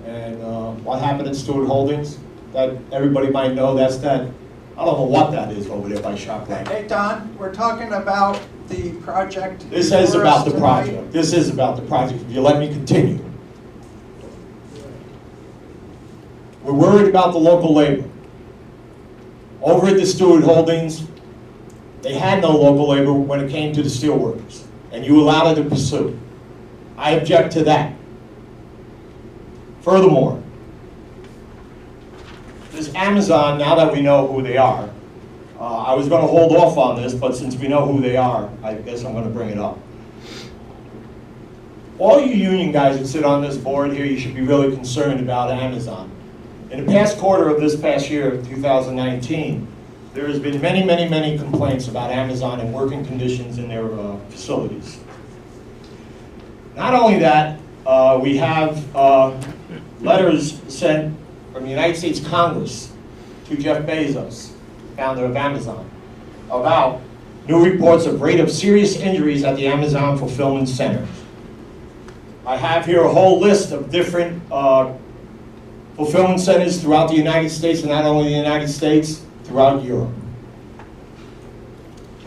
And what happened at Stewart Holdings, that everybody might know, that's that, I don't know what that is over there by ShopRite. Hey, Don, we're talking about the project. This is before about us the tonight. project. This is about the project. If you let me continue. We're worried about the local labor. Over at the Stewart Holdings, they had no local labor when it came to the steelworkers, and you allowed it to pursue. I object to that. Furthermore, this Amazon, now that we know who they are, I was going to hold off on this, but since we know who they are, I guess I'm going to bring it up. All you union guys that sit on this board here, you should be really concerned about Amazon. In the past quarter of this past year, 2019, there has been many, many, many complaints about Amazon and working conditions in their facilities. Not only that, we have letters sent from the United States Congress to Jeff Bezos, founder of Amazon, about new reports of rate of serious injuries at the Amazon fulfillment centers. I have here a whole list of different fulfillment centers throughout the United States, and not only the United States, throughout Europe.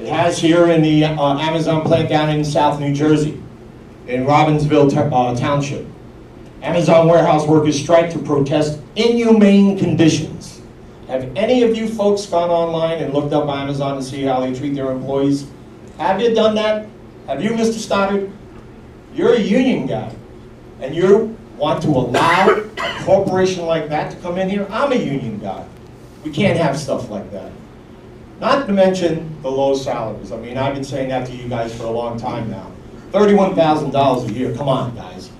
It has here in the Amazon plant down in South New Jersey, in Robbinsville Township. Amazon warehouse workers strike to protest inhumane conditions. Have any of you folks gone online and looked up Amazon and see how they treat their employees? Have you done that? Have you, Mr. Stoddard? You're a union guy, and you want to allow a corporation like that to come in here? I'm a union guy. We can't have stuff like that. Not to mention the low salaries. I mean, I've been saying that to you guys for a long time now. $31,000 a year, come on, guys.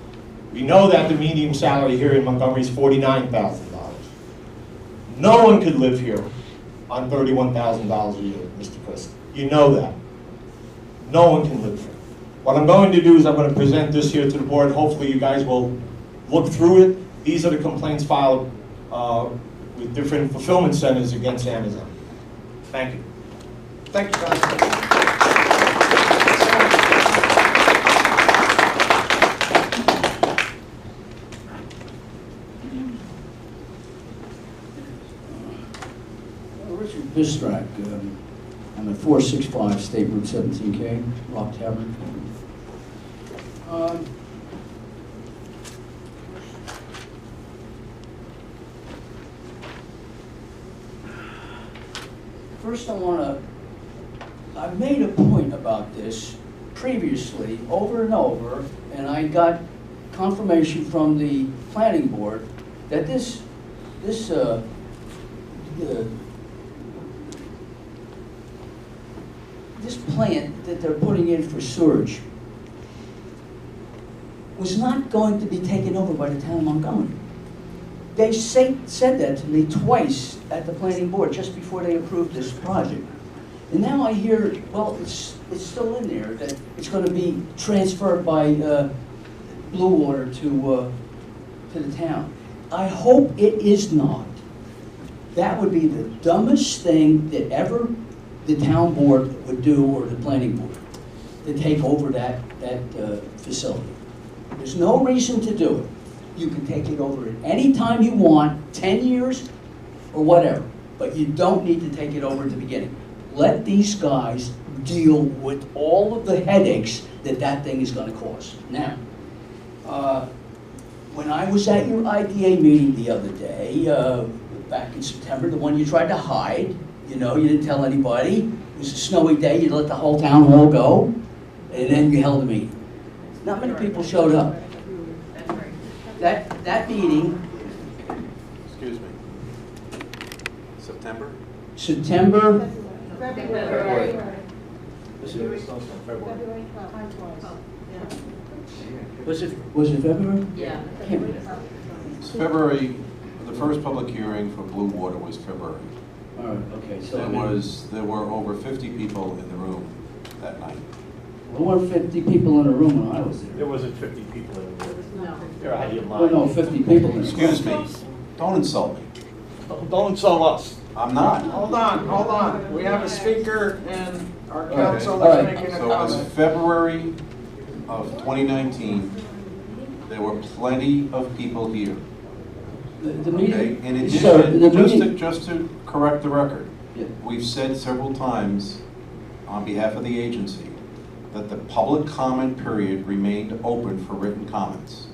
We know that the median salary here in Montgomery is $49,000. No one could live here on $31,000 a year, Mr. Chris. You know that. No one can live here. What I'm going to do is I'm going to present this here to the board. Hopefully you guys will look through it. These are the complaints filed with different fulfillment centers against Amazon. Thank you. Thank you, Don. Richard Bistrak, I'm at 465 State Route 17K, Rock Tavern. First I made a point about this previously, over and over, and I got confirmation from the planning board that this plant that they're putting in for sewage was not going to be taken over by the town of Montgomery. They said that to me twice at the planning board just before they approved this project. And now I hear, well, it's still in there, that it's going to be transferred by Blue Water to the town. I hope it is not. That would be the dumbest thing that ever the town board would do, or the planning board, to take over that facility. There's no reason to do it. You can take it over at any time you want, 10 years or whatever, but you don't need to take it over at the beginning. Let these guys deal with all of the headaches that thing is going to cause. Now, when I was at your IDA meeting the other day, back in September, the one you tried to hide, you know, you didn't tell anybody. It was a snowy day, you let the whole town hall go, and then you held a meeting. Not many people showed up. That meeting... Excuse me. September? September... February. Was it February? Yeah. It's February, the first public hearing for Blue Water was February. All right, okay, so... There were over 50 people in the room that night. There were 50 people in the room when I was there. There wasn't 50 people in the room. No. You're out of your Well, mind. no, 50 people in the room. Excuse me, don't insult me. Don't insult us. I'm not. Hold on. We have a speaker and our Okay. council All is right. making a So it was comment. February of 2019. There were plenty of people here. The Okay, meeting. in Sir, addition, the meeting. just to correct the record, Yeah. we've said several times on behalf of the agency that the public comment period remained open for written comments.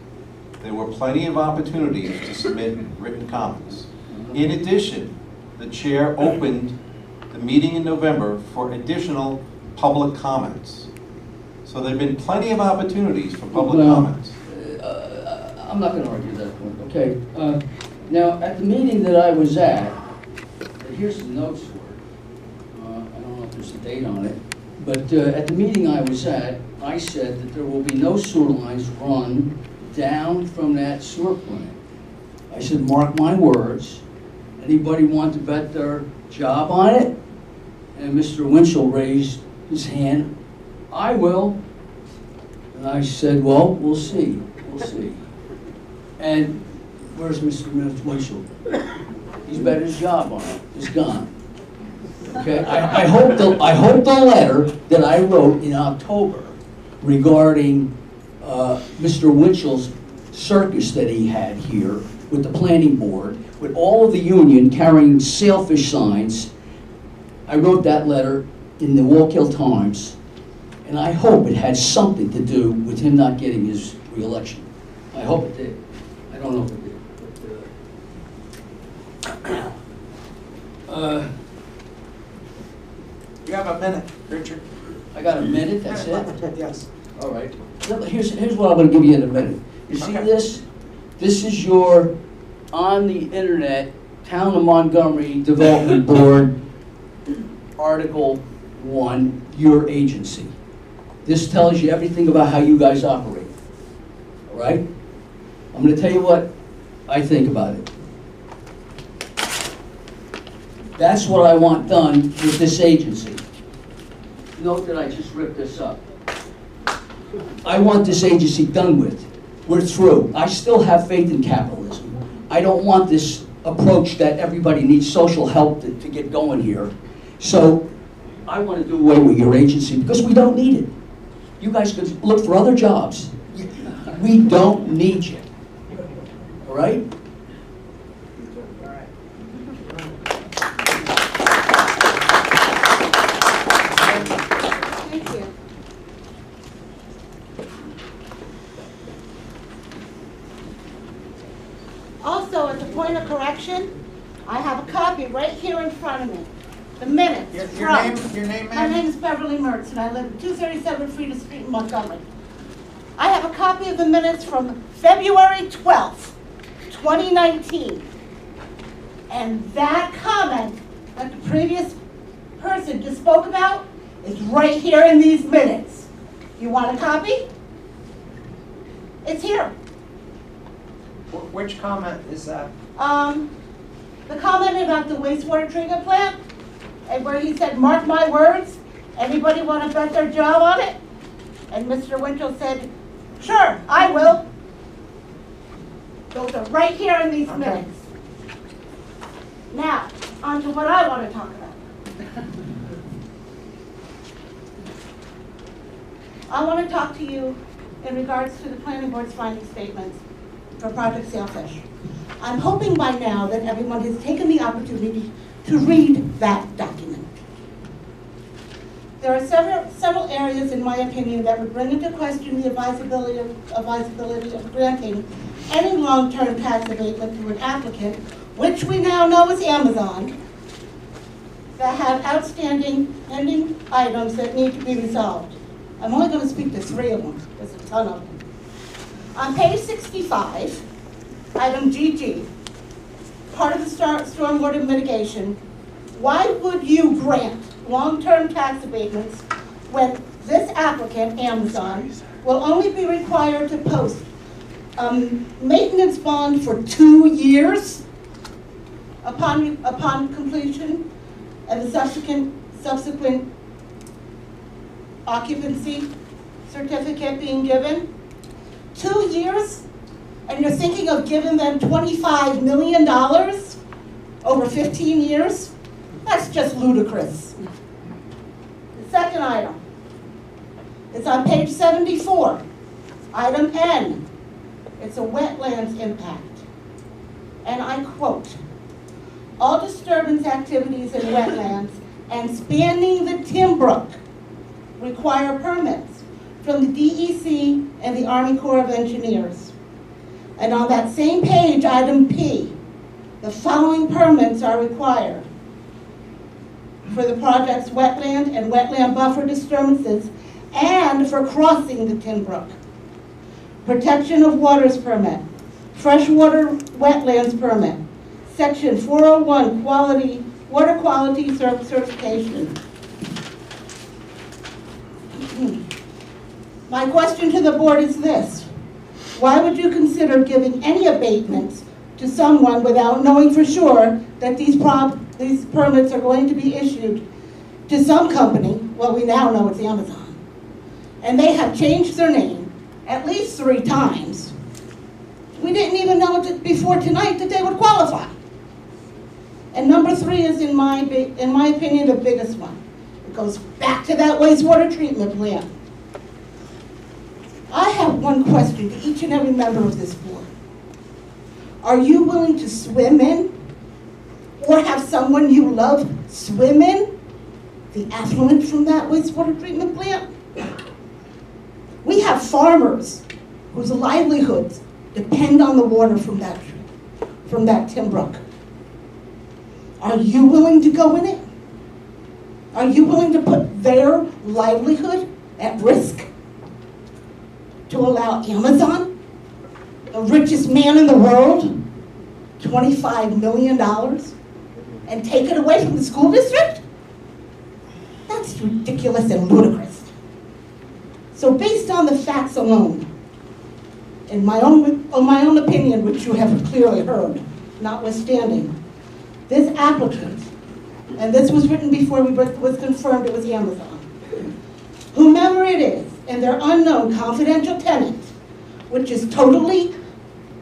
There were plenty of opportunities to submit written comments. In addition, the chair opened the meeting in November for additional public comments. So there've been plenty of opportunities for public Well, comments. I'm not gonna argue that point, okay? Now, at the meeting that I was at, and here's the notes for it. I don't know if there's a date on it, but at the meeting I was at, I said that there will be no sewer lines run down from that sewer plant. I said, mark my words, anybody want to bet their job on it? And Mr. Winchell raised his hand, I will. And I said, well, we'll see, we'll see. And where's Mr. Winchell? He's bet his job on it, it's gone. Okay, I hope the letter that I wrote in October regarding Mr. Winchell's circus that he had here with the planning board, with all of the union carrying sailfish signs, I wrote that letter in the Wallkill Times, and I hope it had something to do with him not getting his reelection. I hope it did. I don't know if it did. But, You have a minute, Richard. I got a minute, that's it? Yes. All right. Here's what I'm gonna give you in a minute. You see this? This is your, on the internet, Town of Montgomery Development Board, Article 1, your agency. This tells you everything about how you guys operate. All right? I'm gonna tell you what I think about it. That's what I want done with this agency. Note that I just ripped this up. I want this agency done with. We're through. I still have faith in capitalism. I don't want this approach that everybody needs social help to get going here. So I want to do away with your agency because we don't need it. You guys could look for other jobs. We don't need you. All right? Thank you. Also, as a point of correction, I have a copy right here in front of me. The minutes Your from... name, My ma'am? name is Beverly Mertz, and I live at 237 Freda Street in Montgomery. I have a copy of the minutes from February 12th, 2019. And that comment that the previous person just spoke about is right here in these minutes. You want a copy? It's here. Which comment is that? The comment about the wastewater treatment plant, and where he said, mark my words, anybody want to bet their job on it? And Mr. Winchell said, sure, I will. Those are right here in these minutes. Now, on to what I want to talk about. I want to talk to you in regards to the planning board's finding statements for Project Sailfish. I'm hoping by now that everyone has taken the opportunity to read that document. There are several areas, in my opinion, that would bring into question the advisability of granting any long-term tax abatement to an applicant, which we now know is Amazon, that have outstanding pending items that need to be resolved. I'm only going to speak to 3 of them. There's a ton of them. On page 65, item GG, part of the stormwater mitigation, why would you grant long-term tax abatements when this applicant, Amazon, will only be required to post maintenance bond for 2 years upon completion and the subsequent occupancy certificate being given? 2 years? And you're thinking of giving them $25 million over 15 years? That's just ludicrous. The second item is on page 74, item N. It's a wetlands impact. and I quote, "All disturbance activities in wetlands and spanning the Timbrook require permits from the DEC and the Army Corps of Engineers." And on that same page, item P, the following permits are required for the project's wetland and wetland buffer disturbances and for crossing the Timbrook. Protection of waters permit, freshwater wetlands permit, section 401 water quality certification. My question to the board is this: why would you consider giving any abatements to someone without knowing for sure that these permits are going to be issued to some company? Well, we now know it's Amazon. And they have changed their name at least 3 times. We didn't even know before tonight that they would qualify. And number 3 is, in my opinion, the biggest one. It goes back to that wastewater treatment plant. I have one question to each and every member of this board. Are you willing to swim in, or have someone you love swim in, the effluent from that wastewater treatment plant? We have farmers whose livelihoods depend on the water from that Timbrook. Are you willing to go in it? Are you willing to put their livelihood at risk to allow Amazon, the richest man in the world, $25 million, and take it away from the school district? That's ridiculous and ludicrous. So based on the facts alone, in my own opinion, which you have clearly heard, notwithstanding, this applicant, and this was written before it was confirmed it was Amazon, whomever it is, and their unknown confidential tenant, which is totally,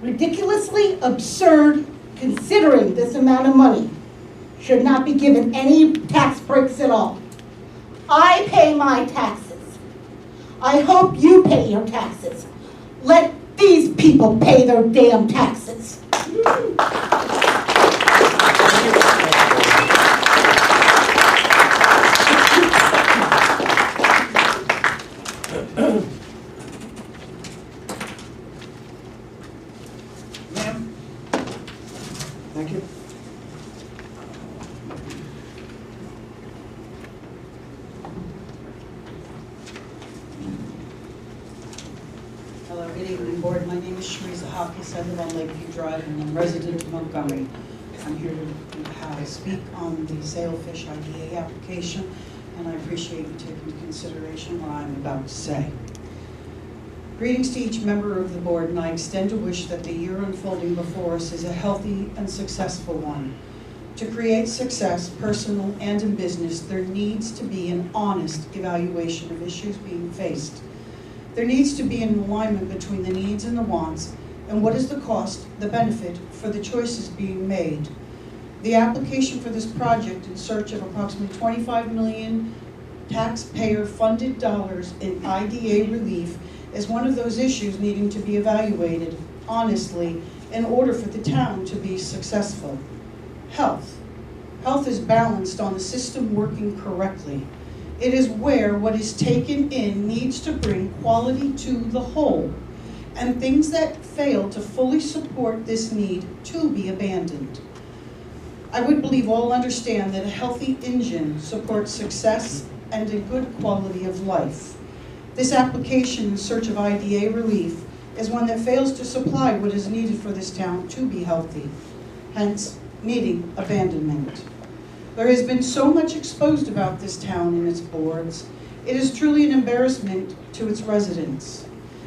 ridiculously absurd considering this amount of money, should not be given any tax breaks at all. I pay my taxes. I hope you pay your taxes. Let these people pay their damn taxes. Ma'am? Thank you. Hello, good evening, board. My name is Shariza Hopkins. I live on Lakeview Drive, and I'm a resident of Montgomery. I'm here to speak on the Sailfish IDA application, and I appreciate you taking into consideration what I'm about to say. Greetings to each member of the board, and I extend a wish that the year unfolding before us is a healthy and successful one. To create success, personal and in business, there needs to be an honest evaluation of issues being faced. There needs to be an alignment between the needs and the wants, and what is the cost, the benefit for the choices being made. The application for this project in search of approximately 25 million taxpayer-funded dollars in IDA relief is one of those issues needing to be evaluated honestly in order for the town to be successful. Health. Health is balanced on the system working correctly. It is where what is taken in needs to bring quality to the whole, and things that fail to fully support this need to be abandoned. I would believe all understand that a healthy engine supports success and a good quality of life. This application in search of IDA relief is one that fails to supply what is needed for this town to be healthy, hence needing abandonment. There has been so much exposed about this town and its boards. It is truly an embarrassment to its residents.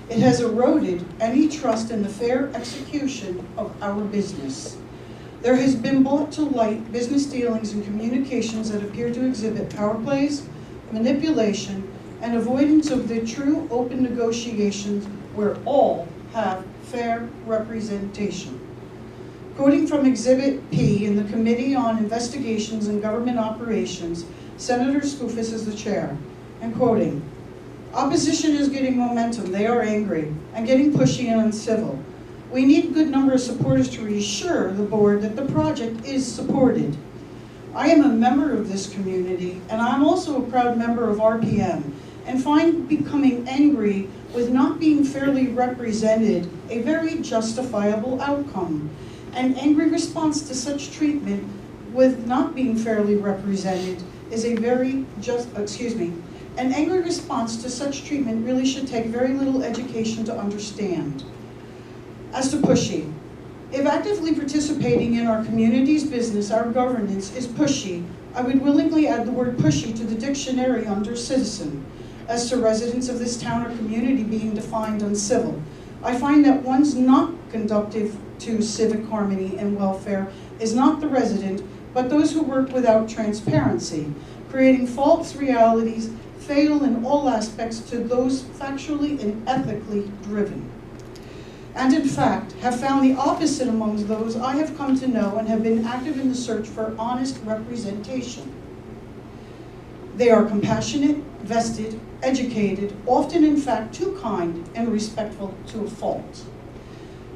It has eroded any trust in the fair execution of our business. There has been brought to light business dealings and communications that appear to exhibit power plays, manipulation, and avoidance of the true open negotiations where all have fair representation. Quoting from Exhibit P in the Committee on Investigations and Government Operations, Senator Skoufis is the chair, and quoting, "Opposition is getting momentum. They are angry and getting pushy and uncivil. We need a good number of supporters to reassure the board that the project is supported. I am a member of this community, and I'm also a proud member of RPM, and find becoming angry with not being fairly represented a very justifiable outcome. An angry response to such treatment with not being fairly represented is a very an angry response to such treatment really should take very little education to understand. As to pushy, if actively participating in our community's business, our governance, is pushy, I would willingly add the word pushy to the dictionary under citizen. As to residents of this town or community being defined uncivil, I find that one's not conducive to civic harmony and welfare is not the resident, but those who work without transparency, creating false realities fatal in all aspects to those factually and ethically driven. And in fact, have found the opposite among those I have come to know and have been active in the search for honest representation. They are compassionate, vested, educated, often in fact too kind and respectful to a fault.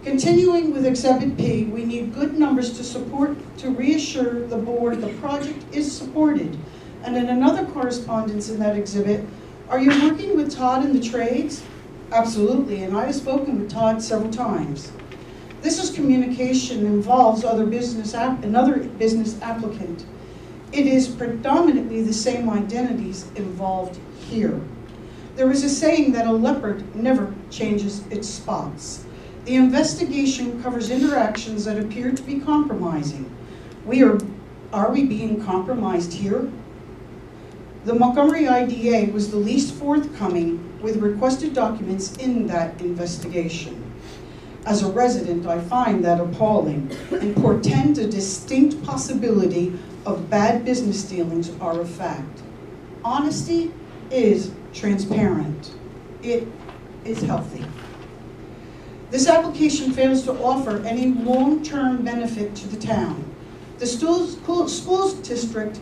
Continuing with Exhibit P, we need good numbers to reassure the board the project is supported. And in another correspondence in that exhibit, are you working with Todd in the trades? Absolutely, and I have spoken with Todd several times. This is communication involves another business applicant. It is predominantly the same identities involved here. There is a saying that a leopard never changes its spots. The investigation covers interactions that appear to be compromising. Are we being compromised here? The Montgomery IDA was the least forthcoming with requested documents in that investigation. As a resident, I find that appalling and portend a distinct possibility of bad business dealings are a fact. Honesty is transparent. It is healthy. This application fails to offer any long-term benefit to the town. The schools district,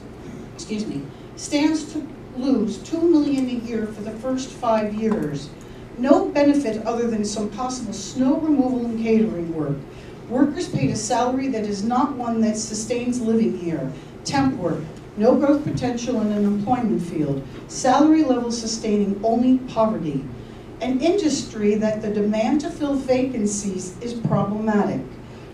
stands to lose $2 million a year for the first 5 years. No benefit other than some possible snow removal and catering work. Workers paid a salary that is not one that sustains living here. Temp work, no growth potential in an employment field. Salary levels sustaining only poverty. An industry that the demand to fill vacancies is problematic.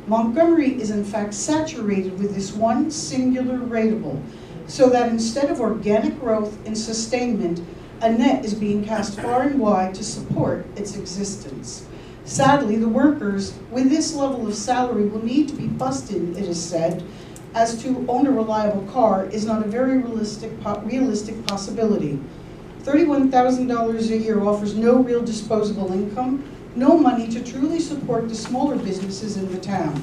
Montgomery is in fact saturated with this one singular rateable, so that instead of organic growth and sustainment, a net is being cast far and wide to support its existence. Sadly, the workers with this level of salary will need to be busted, it is said, as to own a reliable car is not a very realistic possibility. $31,000 a year offers no real disposable income, no money to truly support the smaller businesses in the town.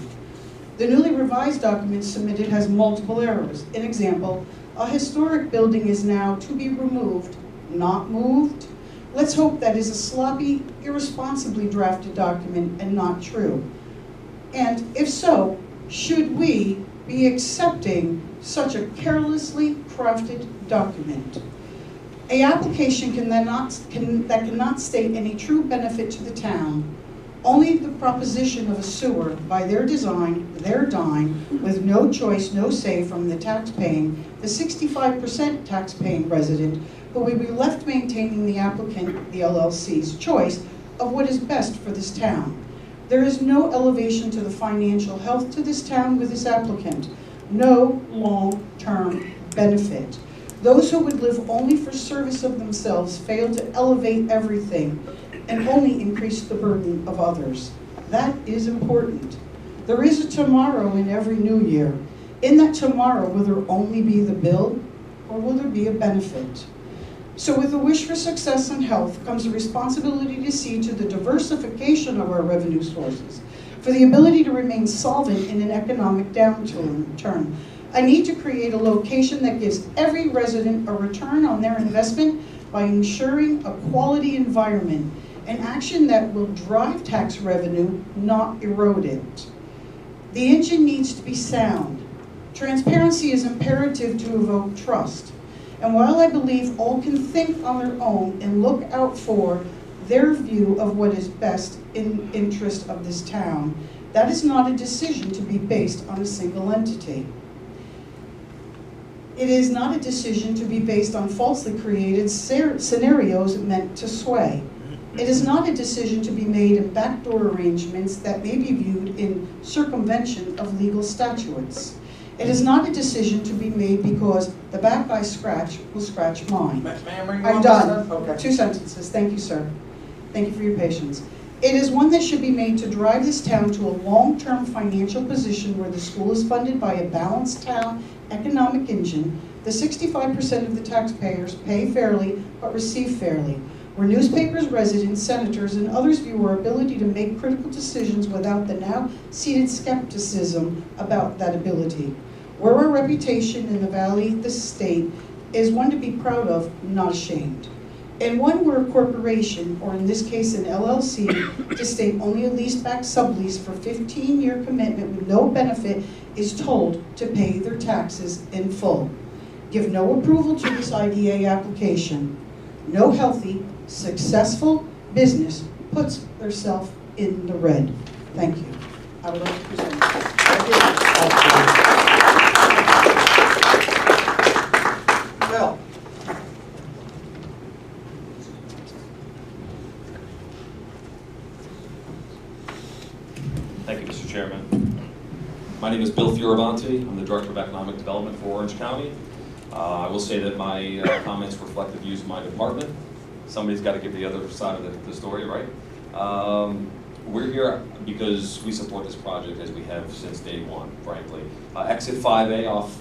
The newly revised document submitted has multiple errors. An example, a historic building is now to be removed, not moved. Let's hope that is a sloppy, irresponsibly drafted document and not true. And if so, should we be accepting such a carelessly crafted document? An application that cannot state any true benefit to the town, only the proposition of a sewer by their design, their dime, with no choice, no say from the taxpaying, the 65% taxpaying resident, who will be left maintaining the applicant, the LLC's choice of what is best for this town. There is no elevation to the financial health to this town with this applicant, no long-term benefit. Those who would live only for service of themselves fail to elevate everything and only increase the burden of others. That is important. There is a tomorrow in every new year. In that tomorrow, will there only be the bill or will there be a benefit? So with the wish for success and health comes the responsibility to see to the diversification of our revenue sources, for the ability to remain solvent in an economic downturn. I need to create a location that gives every resident a return on their investment by ensuring a quality environment, an action that will drive tax revenue, not erode it. The engine needs to be sound. Transparency is imperative to evoke trust. And while I believe all can think on their own and look out for their view of what is best in interest of this town. That is not a decision to be based on a single entity. It is not a decision to be based on falsely created scenarios meant to sway. It is not a decision to be made in backdoor arrangements that may be viewed in circumvention of legal statutes. It is not a decision to be made because the back I scratch will scratch mine. I'm done. Okay. 2 sentences. Thank you, sir. Thank you for your patience. It is one that should be made to drive this town to a long-term financial position where the school is funded by a balanced town economic engine. The 65% of the taxpayers pay fairly but receive fairly. Where newspapers, residents, senators, and others view our ability to make critical decisions without the now seated skepticism about that ability. Where our reputation in the valley, the state, is one to be proud of, not ashamed. And one where a corporation, or in this case an LLC, to state only a leaseback sublease for 15-year commitment with no benefit is told to pay their taxes in full. Give no approval to this IDA application. No healthy, successful business puts themselves in the red. Thank you. I would like to present. Bill. Thank you, Mr. Chairman. My name is Bill Fioravanti. I'm the Director of Economic Development for Orange County. I will say that my comments reflect the views of my department. Somebody's got to give the other side of the story, right? We're here because we support this project as we have since day one, frankly. Exit 5A off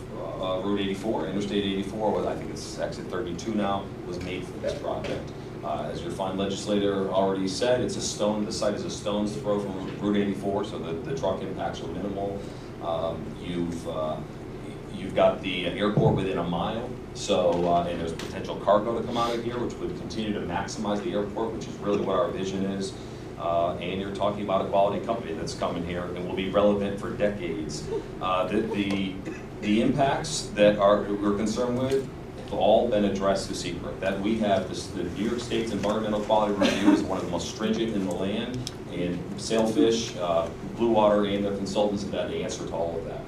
Route 84, Interstate 84, I think it's exit 32 now, was made for this project. As your fine legislator already said, it's a stone, the site is a stone's throw from Route 84, so the truck impacts are minimal. You've got the airport within a mile, so and there's potential cargo to come out of here, which would continue to maximize the airport, which is really what our vision is. And you're talking about a quality company that's coming here and will be relevant for decades. The impacts that we're concerned with have all been addressed this secret. That we have the New York State's Environmental Quality Review is one of the most stringent in the land, and Sailfish, Blue Water, and their consultants have had the answer to all of that.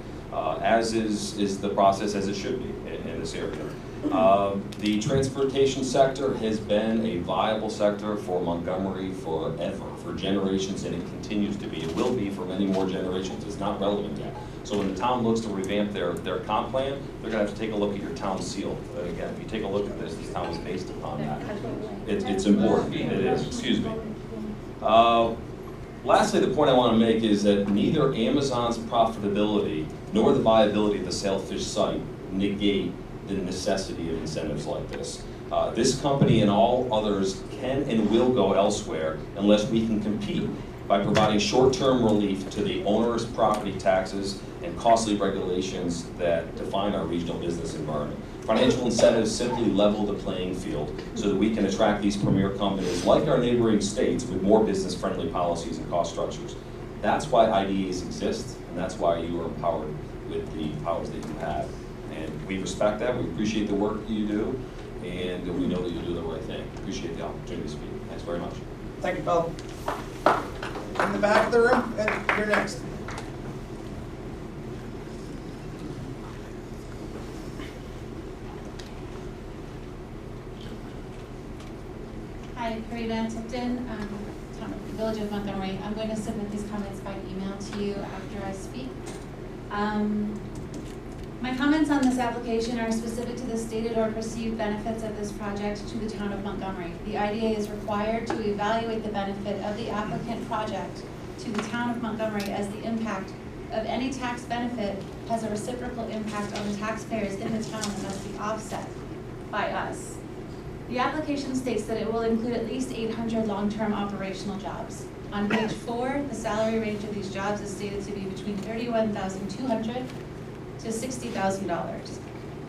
As is the process as it should be in this area. The transportation sector has been a viable sector for Montgomery forever, for generations, and it continues to be. It will be for many more generations. It's not relevant yet. So when the town looks to revamp their comp plan, they're going to have to take a look at your town seal. Again, if you take a look at this town was based upon that. It's important. It is. Excuse me. Lastly, the point I want to make is that neither Amazon's profitability nor the viability of the Sailfish site negate the necessity of incentives like this. This company and all others can and will go elsewhere unless we can compete by providing short-term relief to the onerous property taxes and costly regulations that define our regional business environment. Financial incentives simply level the playing field so that we can attract these premier companies like our neighboring states with more business-friendly policies and cost structures. That's why IDAs exist, and that's why you are empowered with the powers that you have. And we respect that, we appreciate the work you do, and we know that you do the right thing. Appreciate the opportunity to speak. Thanks very much. Thank you, Bill. In the back of the room, you're next. Hi, Karina Tipton, Village of Montgomery. I'm going to submit these comments by email to you after I speak. My comments on this application are specific to the stated or perceived benefits of this project to the town of Montgomery. The IDA is required to evaluate the benefit of the applicant project to the town of Montgomery as the impact of any tax benefit has a reciprocal impact on the taxpayers in the town and must be offset by us. The application states that it will include at least 800 long-term operational jobs. On page 4, the salary range of these jobs is stated to be between $31,200 to $60,000.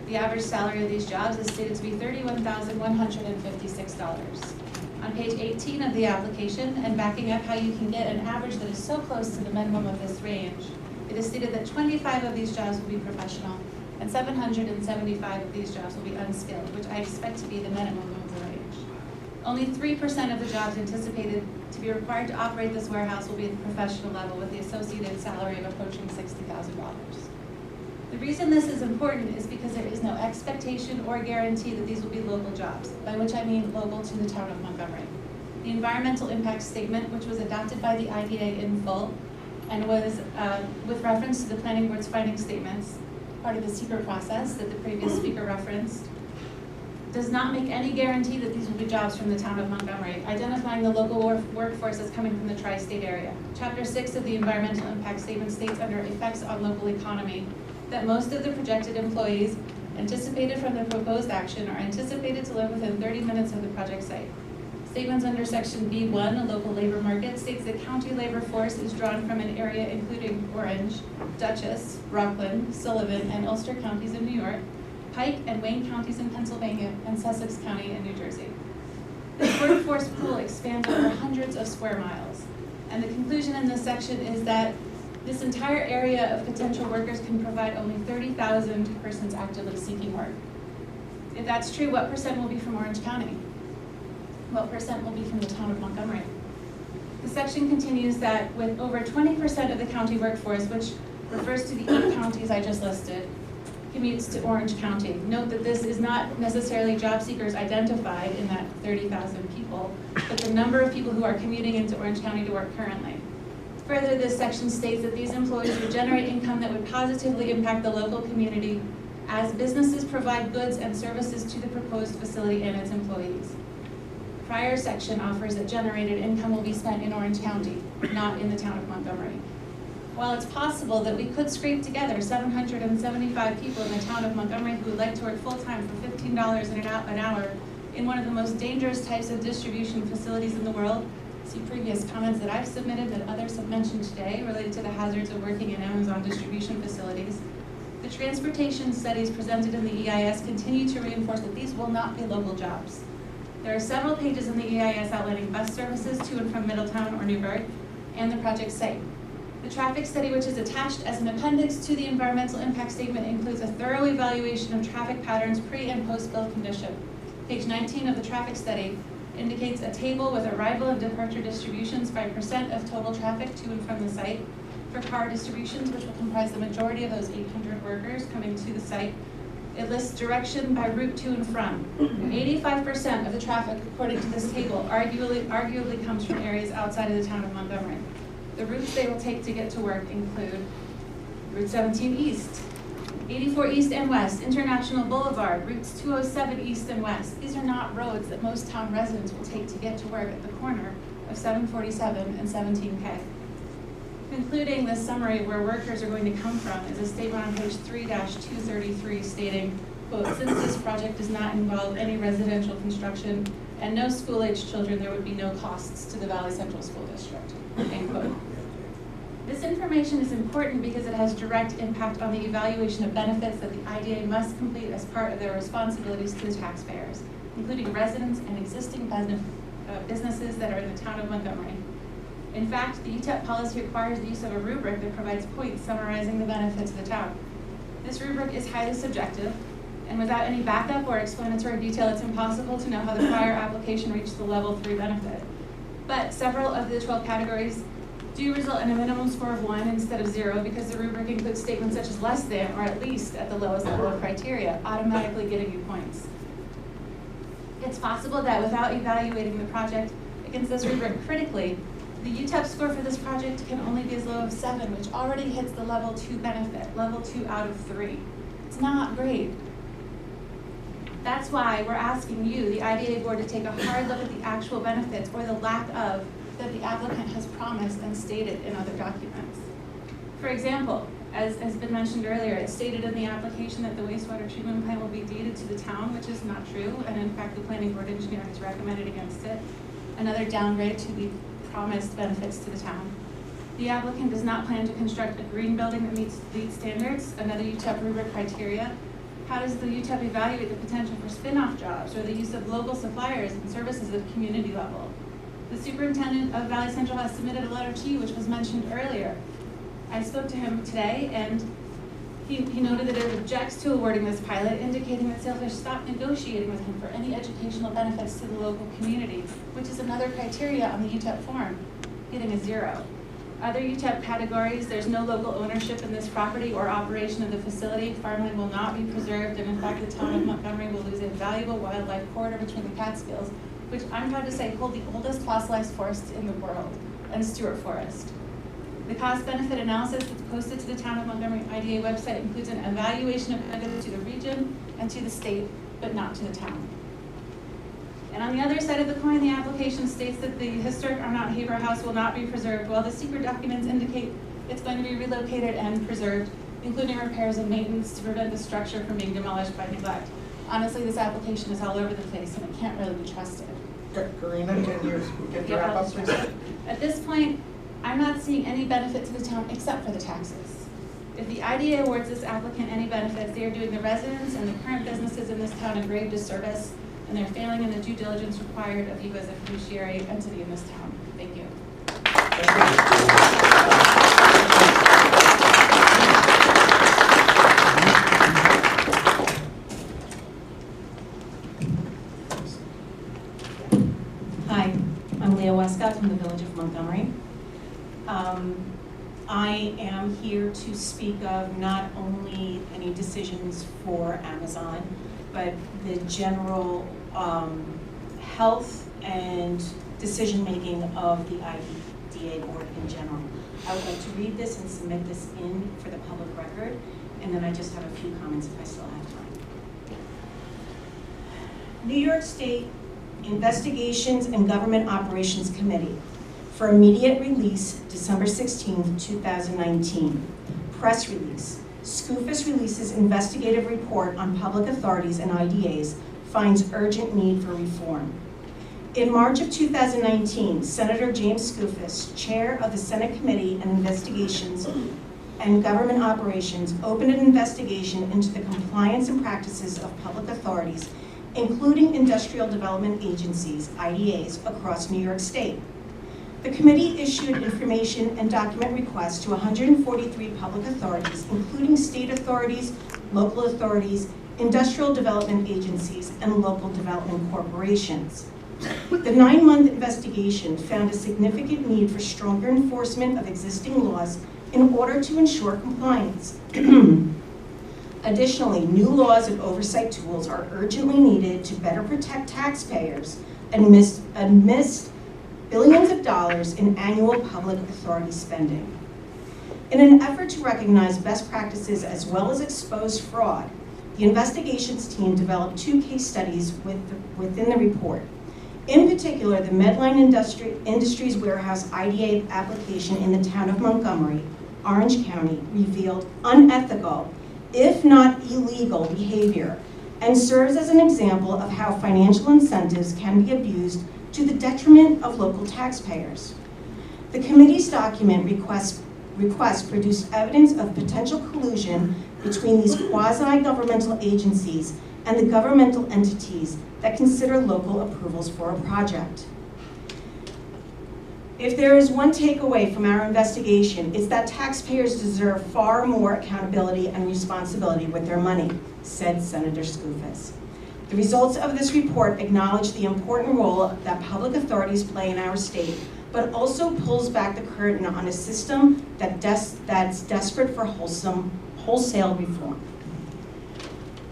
The average salary of these jobs is stated to be $31,156. On page 18 of the application, and backing up how you can get an average that is so close to the minimum of this range, it is stated that 25 of these jobs will be professional, and 775 of these jobs will be unskilled, which I expect to be the minimum of the range. Only 3% of the jobs anticipated to be required to operate this warehouse will be at the professional level with the associated salary of approaching $60,000. The reason this is important is because there is no expectation or guarantee that these will be local jobs, by which I mean local to the town of Montgomery. The environmental impact statement, which was adopted by the IDA in full and was with reference to the planning board's finding statements, part of the secret process that the previous speaker referenced, does not make any guarantee that these will be jobs from the town of Montgomery, identifying the local workforce as coming from the tri-state area. Chapter 6 of the environmental impact statement states under effects on local economy that most of the projected employees anticipated from the proposed action are anticipated to live within 30 minutes of the project site. Statements under section B1, a local labor market, states that county labor force is drawn from an area including Orange, Dutchess, Rockland, Sullivan, and Ulster counties in New York, Pike and Wayne counties in Pennsylvania, and Sussex County in New Jersey. This workforce pool expands over hundreds of square miles. And the conclusion in this section is that this entire area of potential workers can provide only 30,000 persons actively seeking work. If that's true, what percent will be from Orange County? What percent will be from the town of Montgomery? The section continues that with over 20% of the county workforce, which refers to the 8 counties I just listed, commutes to Orange County. Note that this is not necessarily job seekers identified in that 30,000 people, but the number of people who are commuting into Orange County to work currently. Further, this section states that these employees would generate income that would positively impact the local community as businesses provide goods and services to the proposed facility and its employees. Prior section offers that generated income will be spent in Orange County, not in the town of Montgomery. While it's possible that we could scrape together 775 people in the town of Montgomery who would like to work full-time for $15 an hour in one of the most dangerous types of distribution facilities in the world, see previous comments that I've submitted that others have mentioned today related to the hazards of working in Amazon distribution facilities, the transportation studies presented in the EIS continue to reinforce that these will not be local jobs. There are several pages in the EIS outlining bus services to and from Middletown or Newburgh and the project site. The traffic study, which is attached as an appendix to the environmental impact statement, includes a thorough evaluation of traffic patterns pre- and post-build condition. Page 19 of the traffic study indicates a table with arrival and departure distributions by percent of total traffic to and from the site. For car distributions, which will comprise the majority of those 800 workers coming to the site, it lists direction by route to and from. 85% of the traffic, according to this table, arguably comes from areas outside of the town of Montgomery. The routes they will take to get to work include Route 17 East, 84 East and West, International Boulevard, routes 207 East and West. These are not roads that most town residents will take to get to work at the corner of 747 and 17K. Concluding this summary where workers are going to come from is a statement on page 3-233 stating, quote, since this project does not involve any residential construction and no school-aged children, there would be no costs to the Valley Central School District, end quote. This information is important because it has direct impact on the evaluation of benefits that the IDA must complete as part of their responsibilities to the taxpayers, including residents and existing businesses that are in the town of Montgomery. In fact, the UTEP policy requires the use of a rubric that provides points summarizing the benefits of the town. This rubric is highly subjective, and without any backup or explanatory detail, it's impossible to know how the prior application reached the level 3 benefit. But several of the 12 categories do result in a minimum score of 1 instead of 0 because the rubric includes statements such as less than or at least at the lowest level of criteria, automatically getting you points. It's possible that without evaluating the project against this rubric critically, the UTEP score for this project can only be as low as 7, which already hits the level 2 benefit, level 2 out of 3. It's not great. That's why we're asking you, the IDA board, to take a hard look at the actual benefits or the lack of that the applicant has promised and stated in other documents. For example, as has been mentioned earlier, it's stated in the application that the wastewater treatment plant will be deeded to the town, which is not true, and in fact the planning board engineer has recommended against it. Another downgrade to the promised benefits to the town. The applicant does not plan to construct a green building that meets LEED standards, another UTEP rubric criteria. How does the UTEP evaluate the potential for spin-off jobs or the use of local suppliers and services at the community level? The superintendent of Valley Central has submitted a letter to you, which was mentioned earlier. I spoke to him today, and He noted that it objects to awarding this pilot, indicating that Sailfish stopped negotiating with him for any educational benefits to the local community, which is another criteria on the UTEP form, getting a 0. Other UTEP categories, there's no local ownership in this property or operation of the facility. Farmland will not be preserved, and in fact, the town of Montgomery will lose a valuable wildlife corridor between the Catskills, which I'm proud to say hold the oldest fossilized forests in the world, and Stewart Forest. The cost-benefit analysis that's posted to the town of Montgomery IDA website includes an evaluation of benefits to the region and to the state, but not to the town. And on the other side of the coin, the application states that the historic Arnott Haber House will not be preserved, while the secret documents indicate it's going to be relocated and preserved, including repairs and maintenance to prevent the structure from being demolished by neglect. Honestly, this application is all over the place and it can't really be trusted. Karina, can you wrap up please? At this point, I'm not seeing any benefit to the town except for the taxes. If the IDA awards this applicant any benefits, they are doing the residents and the current businesses in this town a grave disservice, and they're failing in the due diligence required of you as a fiduciary entity in this town. Thank you. Hi, I'm Leah Westcott from the Village of Montgomery. I am here to speak of not only any decisions for Amazon, but the general health and decision-making of the IDA board in general. I would like to read this and submit this in for the public record, and then I just have a few comments if I still have time. New York State Investigations and Government Operations Committee for immediate release, December 16th, 2019. Press release. SCOOFUS releases investigative report on public authorities and IDAs, finds urgent need for reform. In March of 2019, Senator James SCOOFUS, chair of the Senate Committee on Investigations and Government Operations, opened an investigation into the compliance and practices of public authorities, including industrial development agencies, IDAs, across New York State. The committee issued information and document requests to 143 public authorities, including state authorities, local authorities, industrial development agencies, and local development corporations. The 9-month investigation found a significant need for stronger enforcement of existing laws in order to ensure compliance. Additionally, new laws and oversight tools are urgently needed to better protect taxpayers amidst billions of dollars in annual public authority spending. In an effort to recognize best practices as well as expose fraud, the investigations team developed 2 case studies within the report. In particular, the Medline Industries Warehouse IDA application in the town of Montgomery, Orange County, revealed unethical, if not illegal, behavior, and serves as an example of how financial incentives can be abused to the detriment of local taxpayers. The committee's document request produced evidence of potential collusion between these quasi-governmental agencies and the governmental entities that consider local approvals for a project. If there is one takeaway from our investigation, it's that taxpayers deserve far more accountability and responsibility with their money, said Senator SCOOFUS. The results of this report acknowledge the important role that public authorities play in our state, but also pulls back the curtain on a system that's desperate for wholesale reform.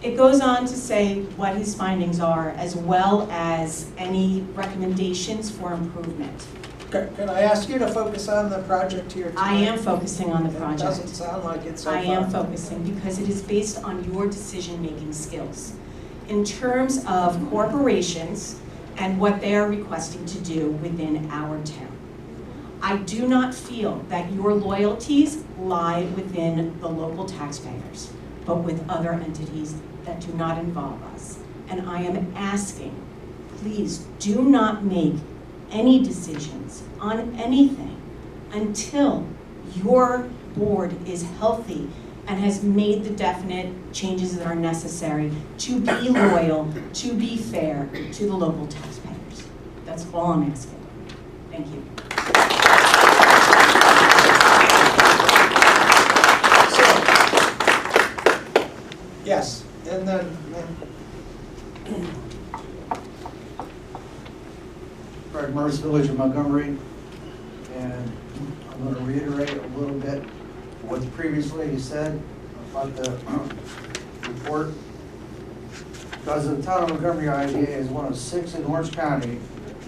It goes on to say what his findings are, as well as any recommendations for improvement. Can I ask you to focus on the project here tonight? I am focusing on the project. It doesn't sound like it so far. I am focusing because it is based on your decision-making skills. In terms of corporations and what they are requesting to do within our town. I do not feel that your loyalties lie within the local taxpayers, but with other entities that do not involve us. And I am asking, please do not make any decisions on anything until your board is healthy and has made the definite changes that are necessary to be loyal, to be fair to the local taxpayers. That's all I'm asking. Thank you. Yes, and then, Greg Merce, Village of Montgomery, and I'm going to reiterate a little bit what the previous lady said about the report. Because the town of Montgomery IDA is one of 6 in Orange County,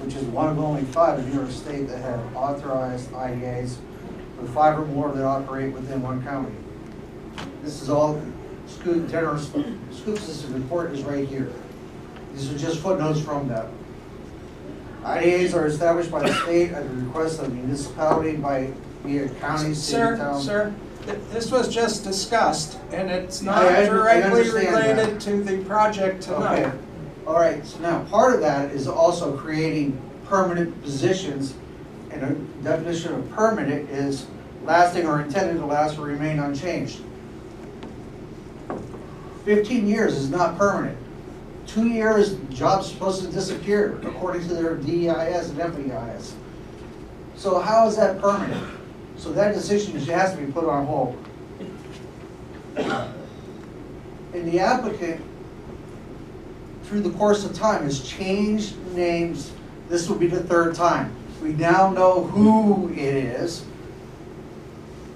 which is one of only 5 in New York State that have authorized IDAs, with 5 or more that operate within one county. This is all, Scoop's report is right here. These are just footnotes from them. IDAs are established by the state at the request of the municipality by via county, city, town. Sir, this was just discussed, and it's not I directly understand related that. to the project tonight. Okay, all right, so now part of that is also creating permanent positions, and a definition of permanent is lasting or intended to last or remain unchanged. 15 years is not permanent. 2 years, job's supposed to disappear according to their DEIS and FEIS. So how is that permanent? So that decision has to be put on hold. And the applicant, through the course of time, has changed names. This will be the 3rd time. We now know who it is,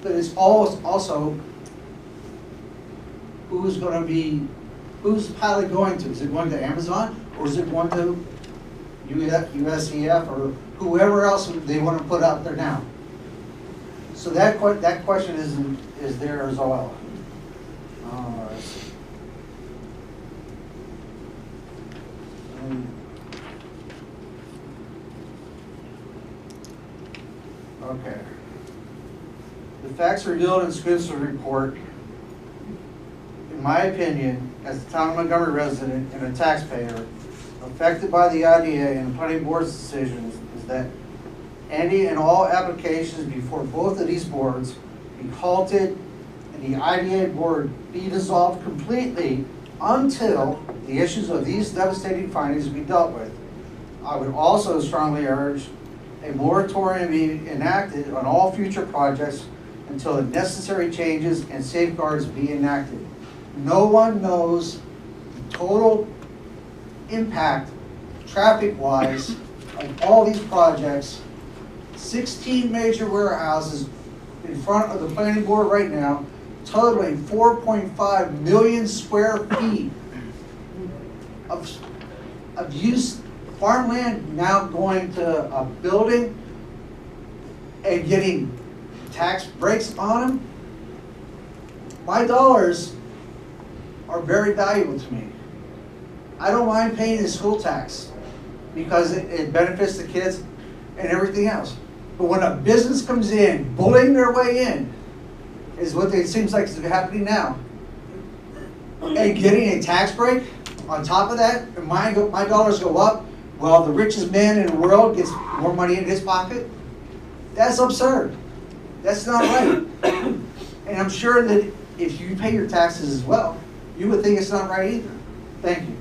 but it's also who's the pilot going to? Is it going to Amazon, or is it going to USEF, or whoever else they want to put out there now? So that question is there as well. Okay. The facts revealed in Scoop's report, in my opinion, as a town of Montgomery resident and a taxpayer affected by the IDA and the planning board's decisions, is that any and all applications before both of these boards be halted and the IDA board be dissolved completely until the issues of these devastating findings be dealt with. I would also strongly urge a moratorium be enacted on all future projects until the necessary changes and safeguards be enacted. No one knows the total impact, traffic-wise, of all these projects. 16 major warehouses in front of the planning board right now, totaling 4.5 million square feet of used farmland now going to a building and getting tax breaks on them. My dollars are very valuable to me. I don't mind paying the school tax because it benefits the kids and everything else. But when a business comes in, bullying their way in, is what it seems like is happening now, and getting a tax break on top of that, and my dollars go up, while the richest man in the world gets more money in his pocket, that's absurd. That's not right. And I'm sure that if you pay your taxes as well, you would think it's not right either. Thank you.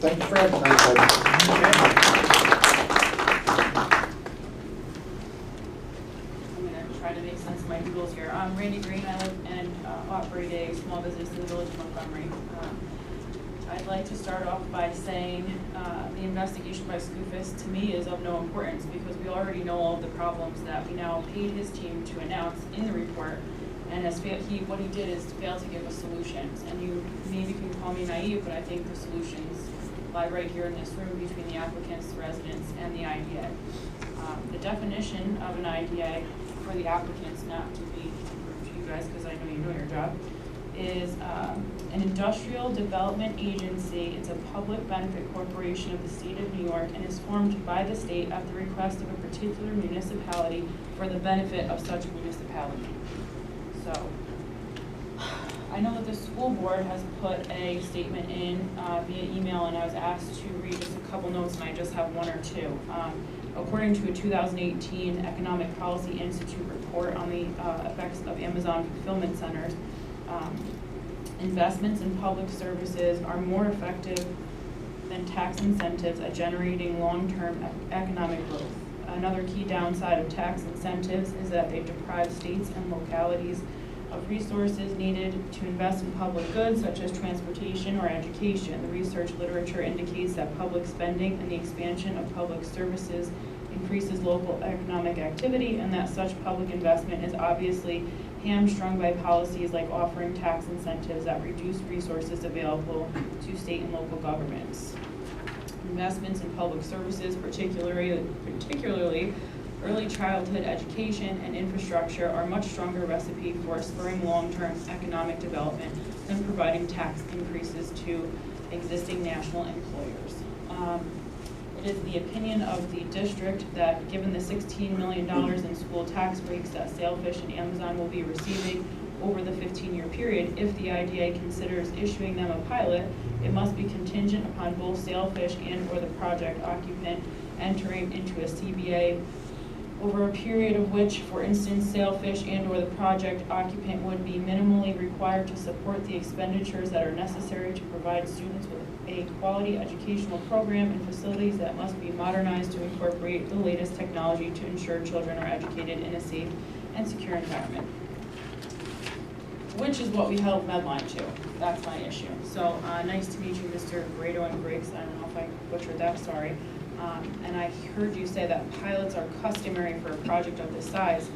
Thank you, Fred. I'm going to try to make sense of my doodles here. I'm Randy Green. I live and operate a small business in the village of Montgomery. I'd like to start off by saying the investigation by Scoofus to me is of no importance because we already know all of the problems that we now paid his team to announce in the report. And what he did is fail to give us solutions. And you maybe can call me naive, but I think the solutions lie right here in this room between the applicants, the residents, and the IDA. The definition of an IDA for the applicants, not to be rude to you guys because I know you know your job, is an industrial development agency. It's a public benefit corporation of the state of New York and is formed by the state at the request of a particular municipality for the benefit of such municipality. So, I know that the school board has put a statement in via email, and I was asked to read just a couple notes, and I just have one or two. According to a 2018 Economic Policy Institute report on the effects of Amazon fulfillment centers, investments in public services are more effective than tax incentives at generating long-term economic growth. Another key downside of tax incentives is that they deprive states and localities of resources needed to invest in public goods such as transportation or education. The research literature indicates that public spending and the expansion of public services increases local economic activity, and that such public investment is obviously hamstrung by policies like offering tax incentives that reduce resources available to state and local governments. Investments in public services, particularly early childhood education and infrastructure, are a much stronger recipe for spurring long-term economic development than providing tax increases to existing national employers. It is the opinion of the district that given the $16 million in school tax breaks that Sailfish and Amazon will be receiving over the 15-year period, if the IDA considers issuing them a pilot, it must be contingent upon both Sailfish and or the project occupant entering into a CBA over a period of which, for instance, Sailfish and or the project occupant would be minimally required to support the expenditures that are necessary to provide students with a quality educational program and facilities that must be modernized to incorporate the latest technology to ensure children are educated in a safe and secure environment. Which is what we held Medline to. That's my issue. So nice to meet you, Mr. Grado and Griggs. I don't know if I butchered that, sorry. And I heard you say that pilots are customary for a project of this size.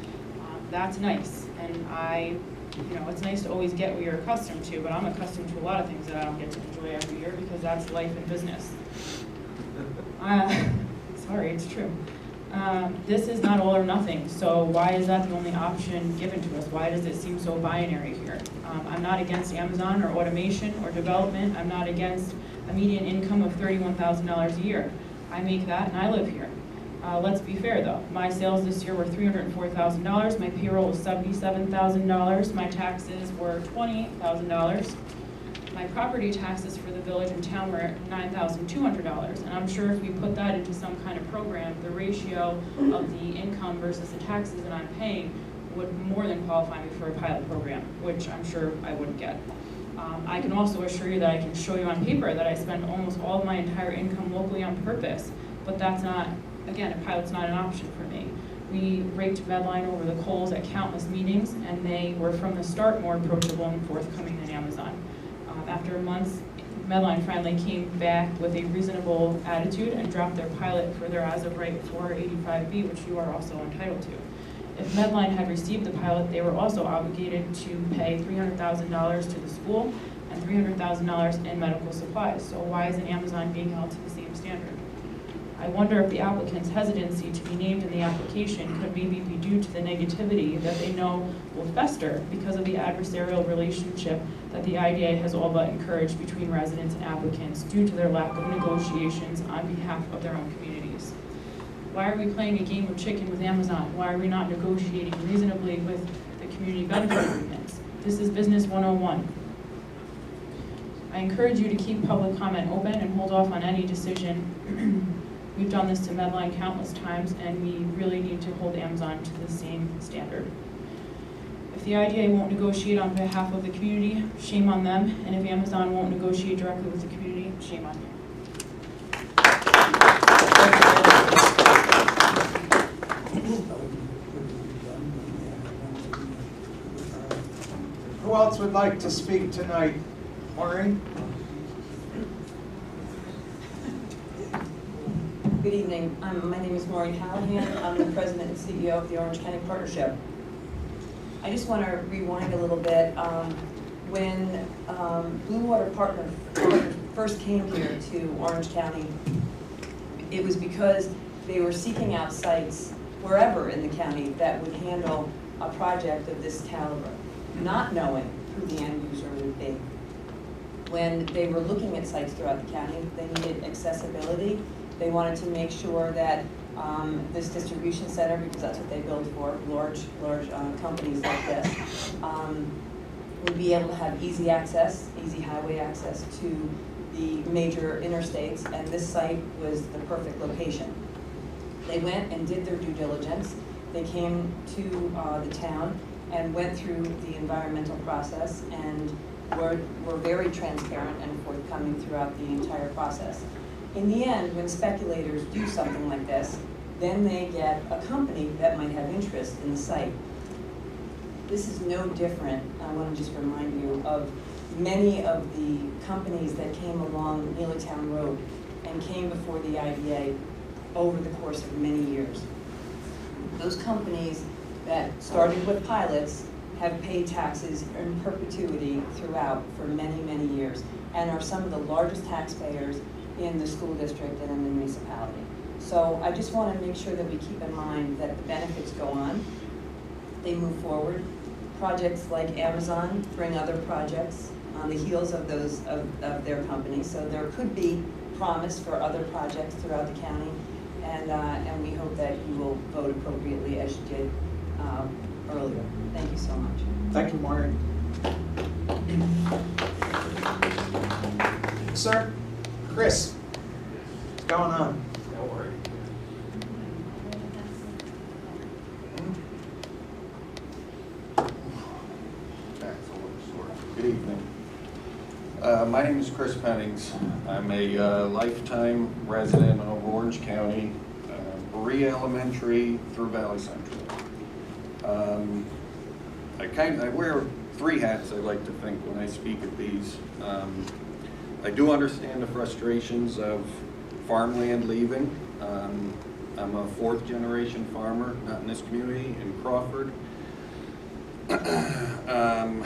That's nice, and it's nice to always get what you're accustomed to, but I'm accustomed to a lot of things that I don't get to enjoy every year because that's life and business. Sorry, it's true. This is not all or nothing, so why is that the only option given to us? Why does it seem so binary here? I'm not against Amazon or automation or development. I'm not against a median income of $31,000 a year. I make that and I live here. Let's be fair though. My sales this year were $304,000. My payroll was $77,000. My taxes were $28,000. My property taxes for the village and town were $9,200. And I'm sure if we put that into some kind of program, the ratio of the income versus the taxes that I'm paying would more than qualify me for a pilot program, which I'm sure I wouldn't get. I can also assure you that I can show you on paper that I spend almost all of my entire income locally on purpose, but that's not, again, a pilot's not an option for me. We raked Medline over the coals at countless meetings, and they were from the start more approachable and forthcoming than Amazon. After months, Medline finally came back with a reasonable attitude and dropped their pilot for their as-of-right 485B, which you are also entitled to. If Medline had received the pilot, they were also obligated to pay $300,000 to the school and $300,000 in medical supplies. So why isn't Amazon being held to the same standard? I wonder if the applicant's hesitancy to be named in the application could maybe be due to the negativity that they know will fester because of the adversarial relationship that the IDA has all but encouraged between residents and applicants due to their lack of negotiations on behalf of their own communities. Why are we playing a game of chicken with Amazon? Why are we not negotiating reasonably with the community benefit agreements? This is business 101. I encourage you to keep public comment open and hold off on any decision. We've done this to Medline countless times, and we really need to hold Amazon to the same standard. If the IDA won't negotiate on behalf of the community, shame on them, and if Amazon won't negotiate directly with the community, shame on you. Who else would like to speak tonight? Maureen? Good evening. My name is Maureen Hallahan. I'm the president and CEO of the Orange County Partnership. I just want to rewind a little bit. When Blue Water Partners first came here to Orange County, it was because they were seeking out sites wherever in the county that would handle a project of this caliber, not knowing who the end user would be. When they were looking at sites throughout the county, they needed accessibility. They wanted to make sure that this distribution center, because that's what they build for, large companies like this, would be able to have easy access, easy highway access to the major interstates, and this site was the perfect location. They went and did their due diligence. They came to the town and went through the environmental process and were very transparent and forthcoming throughout the entire process. In the end, when speculators do something like this, then they get a company that might have interest in the site. This is no different, I want to just remind you, of many of the companies that came along Neelytown Road and came before the IDA over the course of many years. Those companies that started with pilots have paid taxes in perpetuity throughout for many, many years, and are some of the largest taxpayers in the school district and in the municipality. So I just want to make sure that we keep in mind that the benefits go on, they move forward. Projects like Amazon bring other projects on the heels of those of their companies, so there could be promise for other projects throughout the county, and we hope that you will vote appropriately as you did earlier. Thank you so much. Thank you, Maureen. Sir, Chris, what's going on? Don't worry. Good evening. My name is Chris Pennings. I'm a lifetime resident of Orange County, Berea Elementary through Valley Central. I wear three hats, I like to think, when I speak at these. I do understand the frustrations of farmland leaving. I'm a fourth generation farmer, not in this community, in Crawford. I'm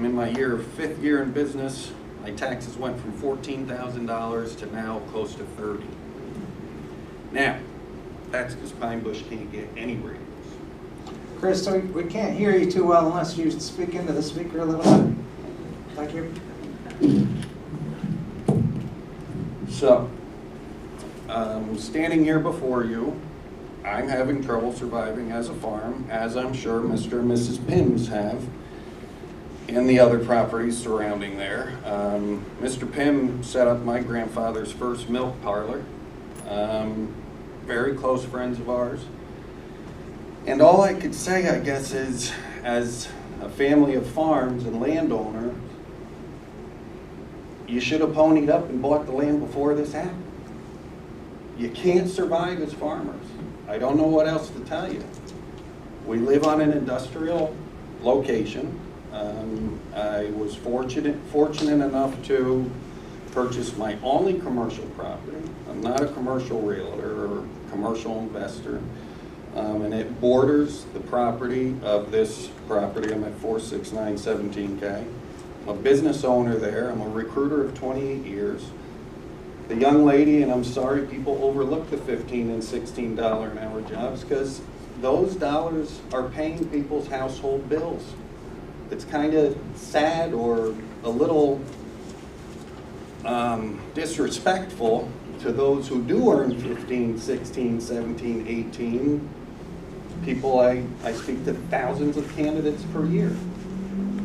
in my fifth year in business. My taxes went from $14,000 to now close to $30,000. Now, that's because Pine Bush can't get any raises. Chris, we can't hear you too well unless you speak into the speaker a little bit. Thank you. So, standing here before you, I'm having trouble surviving as a farm, as I'm sure Mr. and Mrs. Pims have, and the other properties surrounding there. Mr. Pym set up my grandfather's first milk parlor. Very close friends of ours. And all I could say, I guess, is as a family of farms and landowner, you should have ponied up and bought the land before this happened. You can't survive as farmers. I don't know what else to tell you. We live on an industrial location. I was fortunate enough to purchase my only commercial property. I'm not a commercial realtor or commercial investor. And it borders the property of this property. I'm at 469 17K. I'm a business owner there. I'm a recruiter of 28 years. The young lady, and I'm sorry people overlook the $15 and $16 an hour jobs, because those dollars are paying people's household bills. It's kind of sad or a little disrespectful to those who do earn 15, 16, 17, 18. People, I speak to thousands of candidates per year.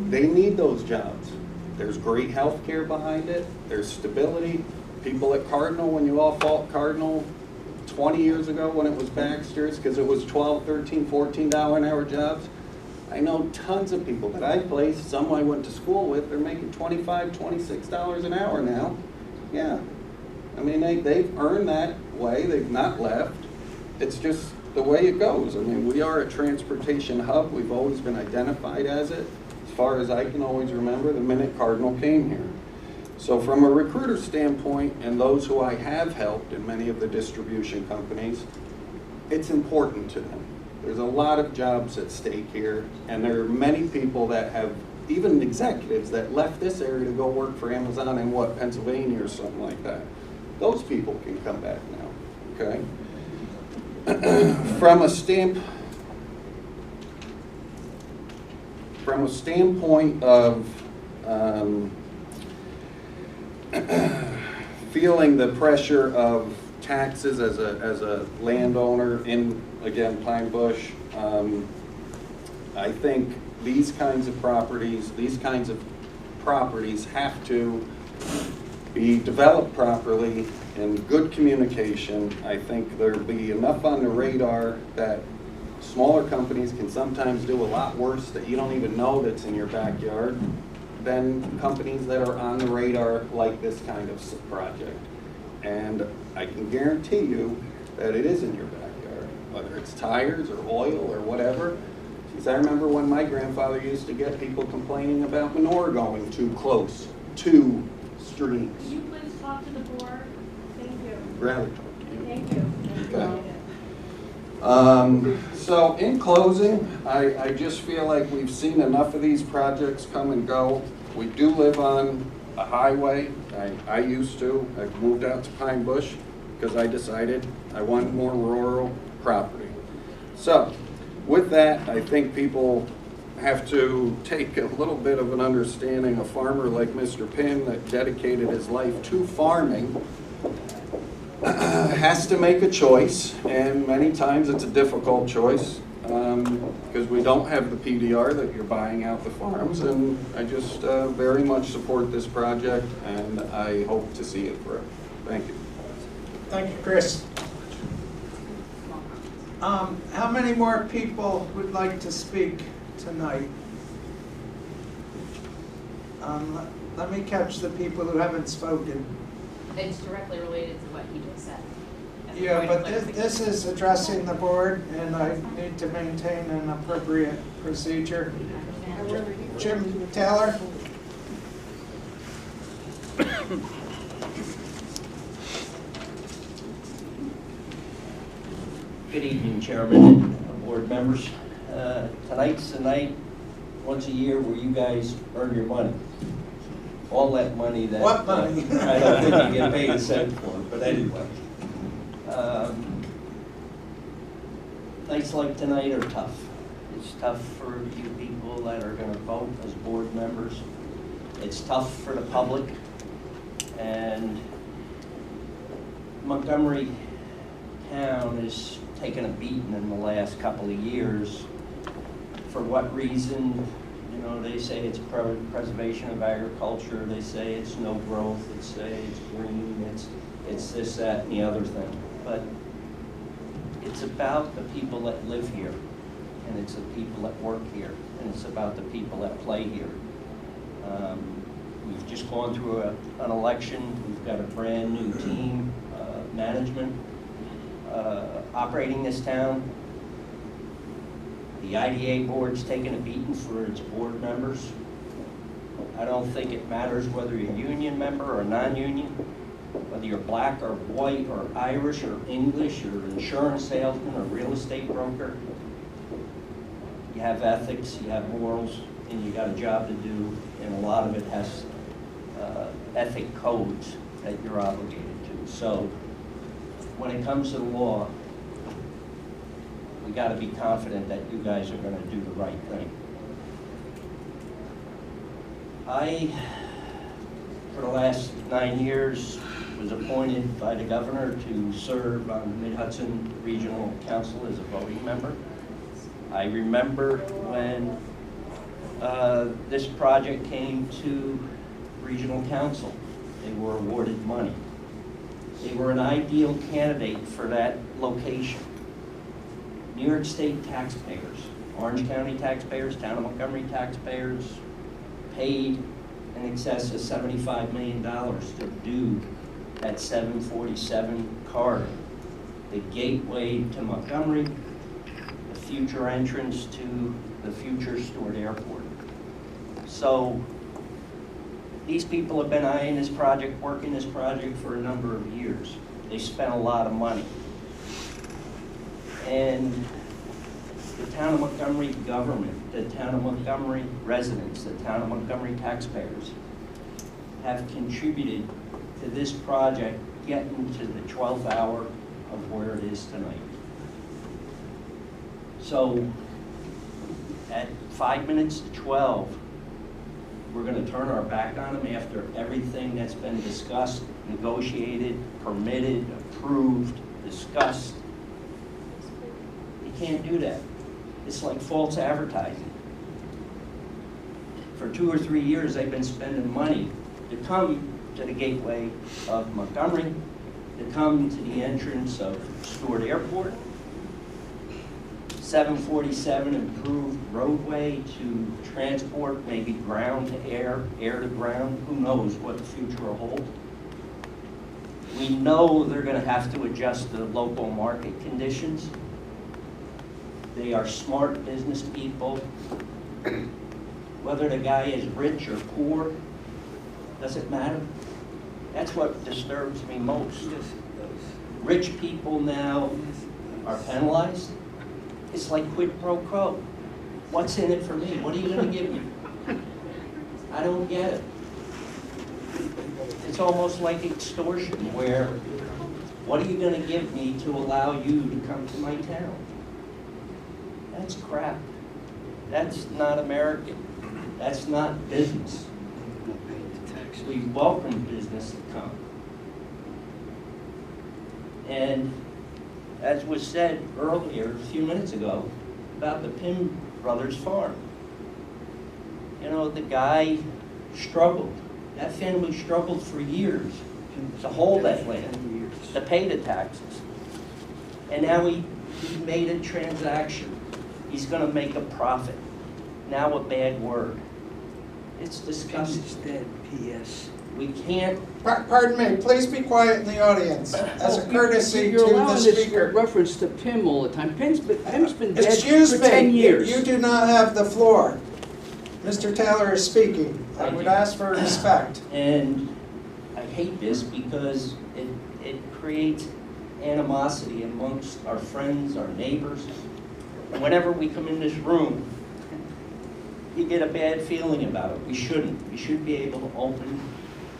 They need those jobs. There's great health care behind it. There's stability. People at Cardinal, when you all fought Cardinal 20 years ago when it was Baxter's, because it was $12, $13, $14 an hour jobs. I know tons of people that I placed, some I went to school with, they're making $25, $26 an hour now. Yeah. I mean, they've earned that way. They've not left. It's just the way it goes. I mean, we are a transportation hub. We've always been identified as it, as far as I can always remember, the minute Cardinal came here. So from a recruiter standpoint, and those who I have helped in many of the distribution companies, it's important to them. There's a lot of jobs at stake here, and there are many people that have, even executives that left this area to go work for Amazon in Pennsylvania or something like that. Those people can come back now, okay? From a standpoint of feeling the pressure of taxes as a landowner in, again, Pine Bush, I think these kinds of properties have to be developed properly in good communication. I think there'll be enough on the radar that smaller companies can sometimes do a lot worse that you don't even know that's in your backyard than companies that are on the radar like this kind of project. And I can guarantee you that it is in your backyard, whether it's tires or oil or whatever. Because I remember when my grandfather used to get people complaining about manure going too close to streams. Could you please talk to the board? Thank you. Rather talk to you. Thank you. So in closing, I just feel like we've seen enough of these projects come and go. We do live on a highway. I used to. I moved out to Pine Bush because I decided I wanted more rural property. So with that, I think people have to take a little bit of an understanding. A farmer like Mr. Pinn that dedicated his life to farming has to make a choice, and many times it's a difficult choice because we don't have the PDR that you're buying out the farms, and I just very much support this project, and I hope to see it through. Thank you. Thank you, Chris. How many more people would like to speak tonight? Let me catch the people who haven't spoken. It's directly related to what he just said. Yeah, but this is addressing the board, and I need to maintain an appropriate procedure. Jim Taylor? Good evening, Chairman and board members. Tonight's the night, once a year, where you guys earn your money. All that money that... What money? I don't think you get paid a cent for it, but anyway. Nights like tonight are tough. It's tough for you people that are gonna vote as board members. It's tough for the public. And Montgomery town has taken a beating in the last couple of years. For what reason? You know, they say it's preservation of agriculture, they say it's no growth, they say it's green, it's this, that, and the other thing. But it's about the people that live here, and it's the people that work here, and it's about the people that play here. We've just gone through an election. We've got a brand new team, management, operating this town. The IDA board's taken a beating for its board members. I don't think it matters whether you're a union member or non-union, whether you're black or white or Irish or English or insurance salesman or real estate broker. You have ethics, you have morals, and you got a job to do, and a lot of it has ethic codes that you're obligated to. So when it comes to the law, we got to be confident that you guys are going to do the right thing. I, for the last 9 years, was appointed by the governor to serve on the Mid-Hudson Regional Council as a voting member. I remember when this project came to Regional Council, they were awarded money. They were an ideal candidate for that location. New York State taxpayers, Orange County taxpayers, Town of Montgomery taxpayers paid in excess of $75 million to do that 747 corridor, the gateway to Montgomery, the future entrance to the future Stewart Airport. So these people have been eyeing this project, working this project for a number of years. They spent a lot of money. And the Town of Montgomery government, the Town of Montgomery residents, the Town of Montgomery taxpayers have contributed to this project getting to the 12th hour of where it is tonight. So at 5 minutes to 12, we're going to turn our back on them after everything that's been discussed, negotiated, permitted, approved, discussed. You can't do that. It's like false advertising. For 2 or 3 years, they've been spending money to come to the gateway of Montgomery, to come to the entrance of Stewart Airport, 747 improved roadway to transport, maybe ground to air, air to ground. Who knows what the future will hold. We know they're going to have to adjust to local market conditions. They are smart business people. Whether the guy is rich or poor, doesn't matter. That's what disturbs me most. Rich people now are penalized. It's like quid pro quo. What's in it for me? What are you gonna give me? I don't get it. It's almost like extortion, where what are you gonna give me to allow you to come to my town? That's crap. That's not American. That's not business. We welcome business to come. And as was said earlier, a few minutes ago, about the Pym Brothers farm. You know, the guy struggled. That family struggled for years to hold that land, to pay the taxes. And now he made a transaction. He's gonna make a profit. Now a bad word. It's disgusting. It's dead, P.S. We can't. Pardon me, please be quiet in the audience, as a courtesy to You're the allowing this speaker. reference to Pym all the time. Pym's been dead Excuse for me, 10 years. you do not have the floor. Mr. Taylor is speaking. I would ask for respect. And I hate this because it creates animosity amongst our friends, our neighbors. And whenever we come in this room, you get a bad feeling about it. We shouldn't. We should be able to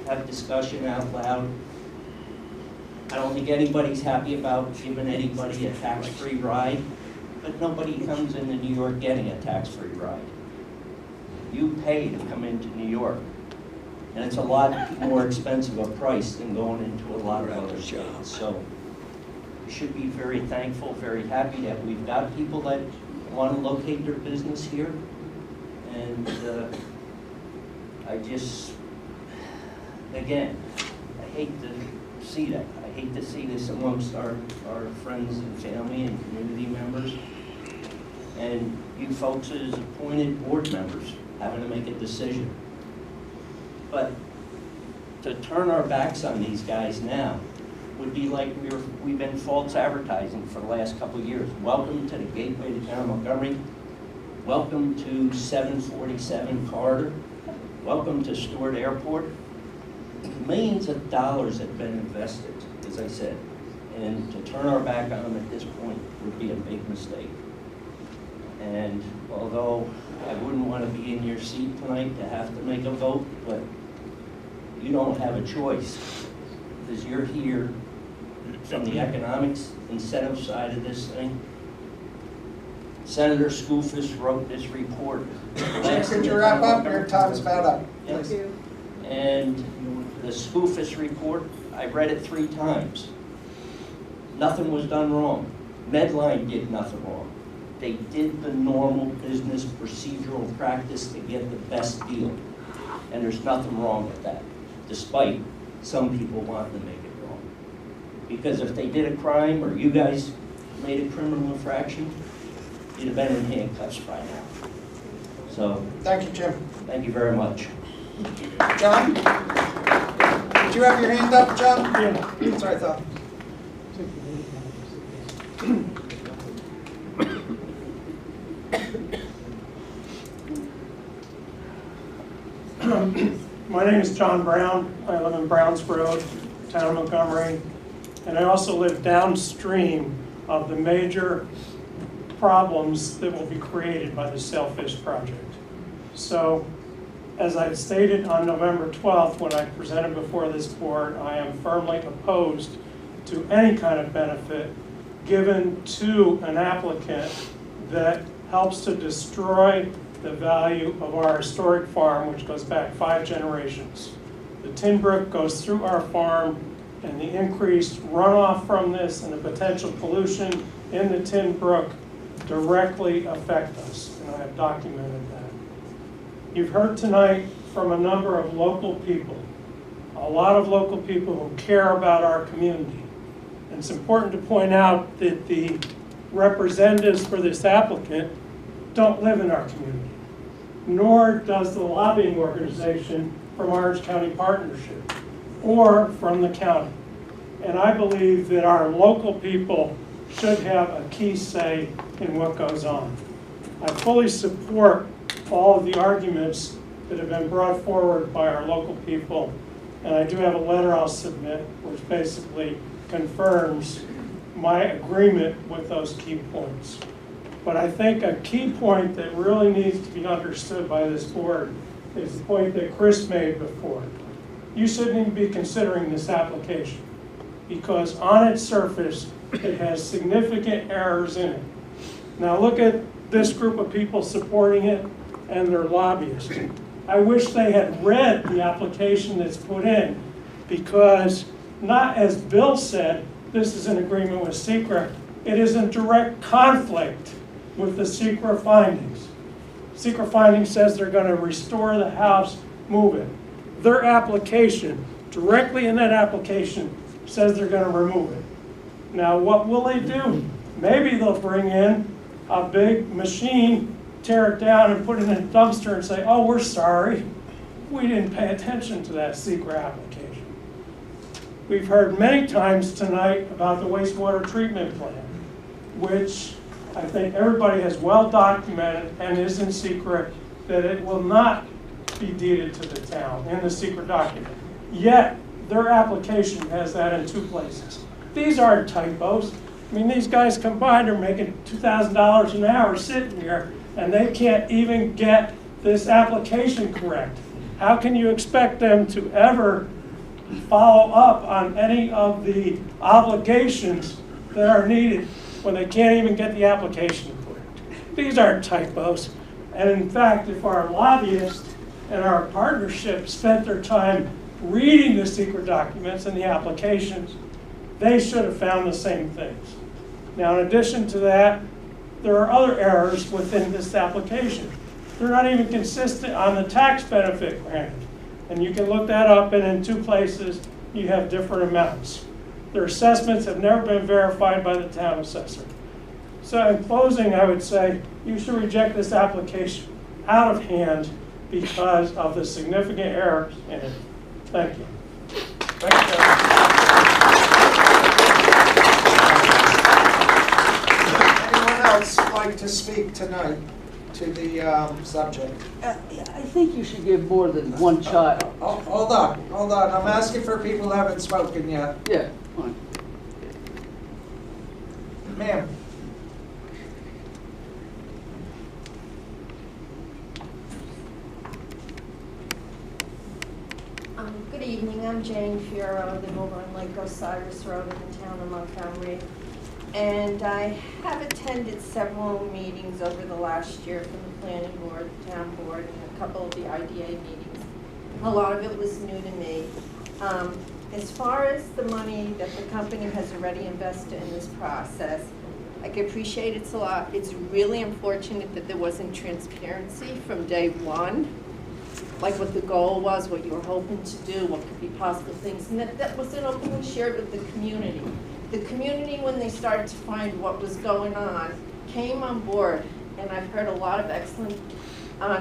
have discussion out loud. I don't think anybody's happy about giving anybody a tax-free ride, but nobody comes into New York getting a tax-free ride. You pay to come into New York, and it's a lot more expensive a price than going into a lot of other states. So we should be very thankful, very happy that we've got people that want to locate their business here. And I just, again, I hate to see that. I hate to see this amongst our friends and family and community members. And you folks as appointed board members having to make a decision. But to turn our backs on these guys now would be like we've been false advertising for the last couple of years. Welcome to the gateway to town of Montgomery. Welcome to 747 corridor. Welcome to Stewart Airport. Millions of dollars have been invested, as I said, and to turn our back on them at this point would be a big mistake. And although I wouldn't want to be in your seat tonight to have to make a vote, but you don't have a choice, because you're here from the economics incentive side of this thing. Senator Skoufis wrote this report. Could you wrap up? Your time's about up. Yes. And the Skoufis report, I read it 3 times. Nothing was done wrong. Medline did nothing wrong. They did the normal business procedural practice to get the best deal. And there's nothing wrong with that, despite some people wanting to make it wrong. Because if they did a crime, or you guys made a criminal infraction, you'd have been in handcuffs by now. So. Thank you, Jim. Thank you very much. John? Did you have your hand up, John? Yeah. That's what I thought. My name is John Brown. I live in Browns Road, town of Montgomery, and I also live downstream of the major problems that will be created by the Sailfish project. So, as I stated on November 12th when I presented before this board, I am firmly opposed to any kind of benefit given to an applicant that helps to destroy the value of our historic farm, which goes back 5 generations. The Tin Brook goes through our farm, and the increased runoff from this and the potential pollution in the Tin Brook directly affect us, and I have documented that. You've heard tonight from a number of local people, a lot of local people who care about our community. And it's important to point out that the representatives for this applicant don't live in our community, nor does the lobbying organization from Orange County Partnership or from the county. And I believe that our local people should have a key say in what goes on. I fully support all of the arguments that have been brought forward by our local people, and I do have a letter I'll submit which basically confirms my agreement with those key points. But I think a key point that really needs to be understood by this board is the point that Chris made before. You shouldn't even be considering this application because on its surface, it has significant errors in it. Now look at this group of people supporting it and their lobbyists. I wish they had read the application that's put in because not as Bill said, this is an agreement with SECRA. It is in direct conflict with the SECRA findings. SECRA findings says they're going to restore the house, move it. Their application, directly in that application, says they're going to remove it. Now what will they do? Maybe they'll bring in a big machine, tear it down and put it in a dumpster and say, oh, we're sorry. We didn't pay attention to that SECRA application. We've heard many times tonight about the wastewater treatment plant, which I think everybody has well documented and is in secret that it will not be deeded to the town in the secret document. Yet, their application has that in 2 places. These aren't typos. I mean, these guys combined are making $2,000 an hour sitting here, and they can't even get this application correct. How can you expect them to ever follow up on any of the obligations that are needed when they can't even get the application correct? These aren't typos. And in fact, if our lobbyists and our partnership spent their time reading the secret documents and the applications, they should have found the same things. Now, in addition to that, there are other errors within this application. They're not even consistent on the tax benefit granted. And you can look that up, and in 2 places, you have different amounts. Their assessments have never been verified by the town assessor. So in closing, I would say you should reject this application out of hand because of the significant errors in it. Thank you. Thank you. Anyone else like to speak tonight to the subject? I think you should give more than one shot. Hold on. I'm asking for people who haven't spoken yet. Yeah, fine. Ma'am. Good evening, I'm Jane Fiero, I live over on Lake Osiris Road in the town of Montgomery. And I have attended several meetings over the last year from the planning board, town board, and a couple of the IDA meetings. A lot of it was new to me. As far as the money that the company has already invested in this process, I can appreciate it's a lot. It's really unfortunate that there wasn't transparency from day one, like what the goal was, what you were hoping to do, what could be possible things, and that wasn't openly shared with the community. The community, when they started to find what was going on, came on board, and I've heard a lot of excellent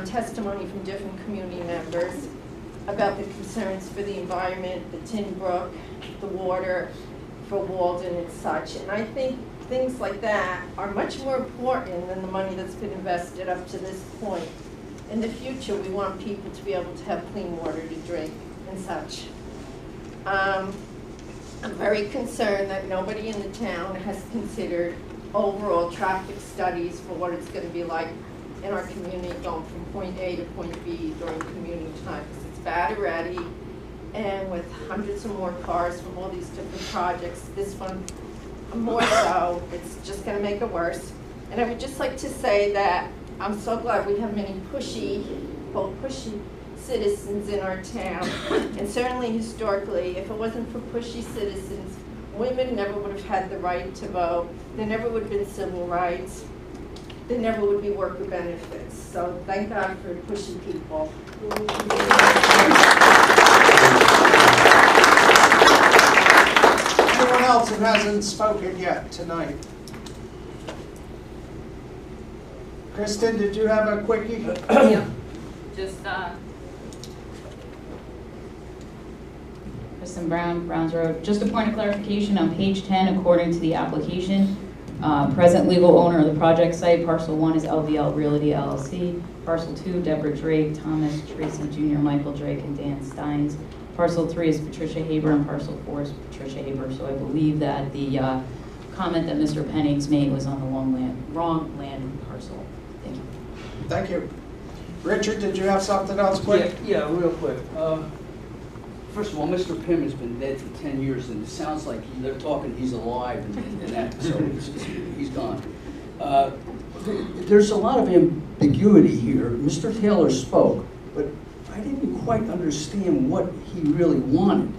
testimony from different community members about the concerns for the environment, the Tin Brook, the water, for Walden and such, and I think things like that are much more important than the money that's been invested up to this point. In the future, we want people to be able to have clean water to drink and such. I'm very concerned that nobody in the town has considered overall traffic studies for what it's going to be like in our community going from point A to point B during commuting time, because it's bad already, and with hundreds of more cars from all these different projects, this one more so, it's just going to make it worse. And I would just like to say that I'm so glad we have many pushy citizens in our town. And certainly historically, if it wasn't for pushy citizens, women never would have had the right to vote. There never would have been civil rights. There never would be worker benefits. So thank God for pushy people. Anyone else who hasn't spoken yet tonight? Kristen, did you have a quickie? Yeah. Just Kristen Brown, Browns Road. Just a point of clarification on page 10, according to the application, Present legal owner of the project site, parcel 1 is LVL Realty LLC. Parcel 2, Deborah Drake, Thomas Tracy Jr., Michael Drake, and Dan Steins. Parcel 3 is Patricia Haber, and parcel 4 is Patricia Haber. So I believe that the comment that Mr. Pennings made was on the wrong land parcel. Thank you. Thank you. Richard, did you have something else quick? Yeah, real quick. First of all, Mr. Pym has been dead for 10 years, and it sounds like they're talking he's alive, and that, so he's gone. There's a lot of ambiguity here. Mr. Taylor spoke, but I didn't quite understand what he really wanted.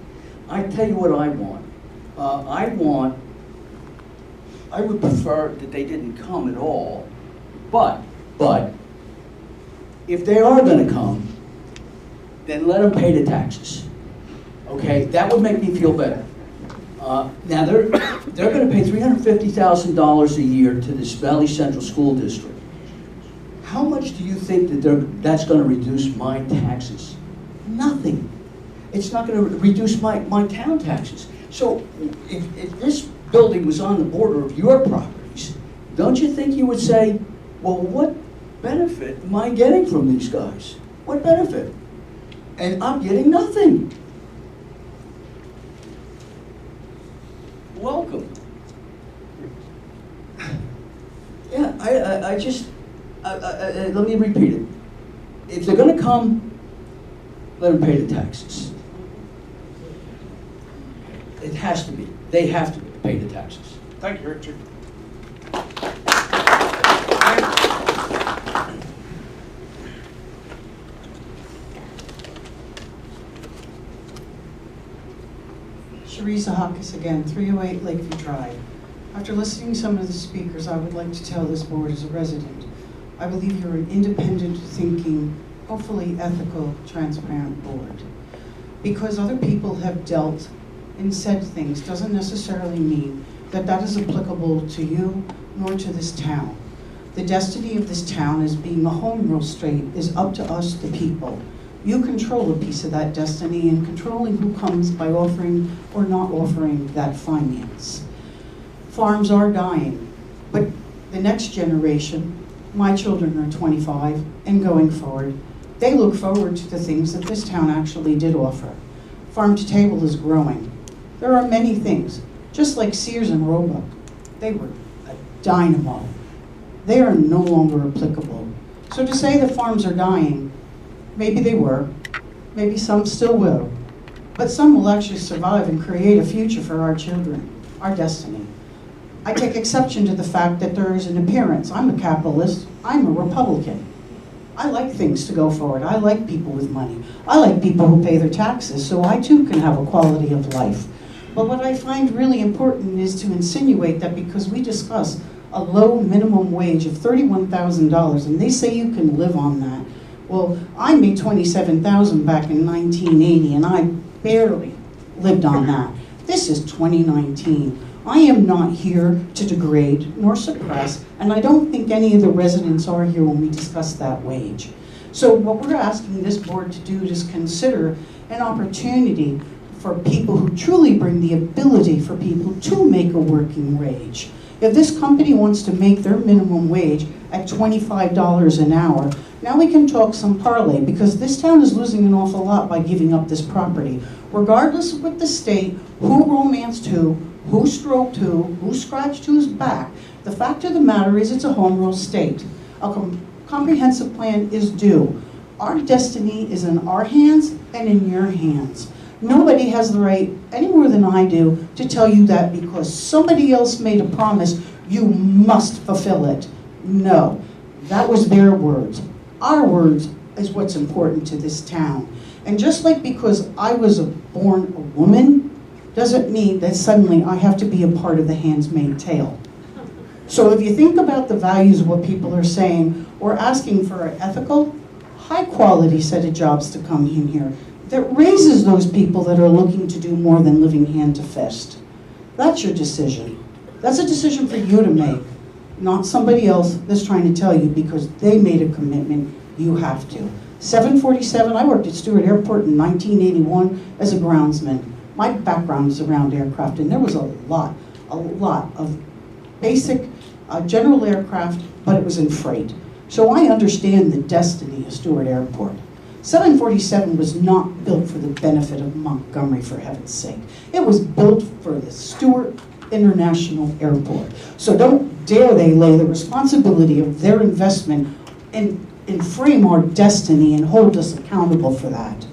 I tell you what I want. I would prefer that they didn't come at all, but if they are going to come, then let them pay the taxes. Okay, that would make me feel better. Now they're going to pay $350,000 a year to this Valley Central School District. How much do you think that that's going to reduce my taxes? Nothing. It's not going to reduce my town taxes. So if this building was on the border of your properties, don't you think you would say, well, what benefit am I getting from these guys? What benefit? And I'm getting nothing. Welcome. Yeah, I just, let me repeat it. If they're going to come, let them pay the taxes. It has to be. They have to pay the taxes. Thank you, Richard. Teresa Hawkins again, 308 Lakeview Drive. After listening to some of the speakers, I would like to tell this board as a resident, I believe you're an independent thinking, hopefully ethical, transparent board. Because other people have dealt and said things doesn't necessarily mean that that is applicable to you nor to this town. The destiny of this town as being a home rule state is up to us, the people. You control a piece of that destiny in controlling who comes by offering or not offering that finance. Farms are dying, but the next generation, my children are 25 and going forward, they look forward to the things that this town actually did offer. Farm to table is growing. There are many things, just like Sears and Roebuck. They were a dynamo. They are no longer applicable. So to say the farms are dying, maybe they were, maybe some still will, but some will actually survive and create a future for our children, our destiny. I take exception to the fact that there is an appearance. I'm a capitalist, I'm a Republican. I like things to go forward. I like people with money. I like people who pay their taxes, so I too can have a quality of life. But what I find really important is to insinuate that because we discuss a low minimum wage of $31,000, and they say you can live on that. Well, I made $27,000 back in 1980, and I barely lived on that. This is 2019. I am not here to degrade nor suppress, and I don't think any of the residents are here when we discuss that wage. So what we're asking this board to do is consider an opportunity for people who truly bring the ability for people to make a working wage. If this company wants to make their minimum wage at $25 an hour, now we can talk some parlay, because this town is losing an awful lot by giving up this property. Regardless of what the state, who romanced who stroked who scratched whose back, the fact of the matter is it's a home rule state. A comprehensive plan is due. Our destiny is in our hands and in your hands. Nobody has the right, any more than I do, to tell you that because somebody else made a promise, you must fulfill it. No, that was their words. Our words is what's important to this town. And just like because I was born a woman, doesn't mean that suddenly I have to be a part of the Handmaid's Tale. So if you think about the values of what people are saying, we're asking for an ethical, high quality set of jobs to come in here that raises those people that are looking to do more than living hand to fist. That's your decision. That's a decision for you to make, not somebody else that's trying to tell you because they made a commitment, you have to. 747, I worked at Stewart Airport in 1981 as a groundsman. My background is around aircraft, and there was a lot of basic general aircraft, but it was in freight. So I understand the destiny of Stewart Airport. 747 was not built for the benefit of Montgomery, for heaven's sake. It was built for the Stewart International Airport. So don't dare they lay the responsibility of their investment and frame our destiny and hold us accountable for that.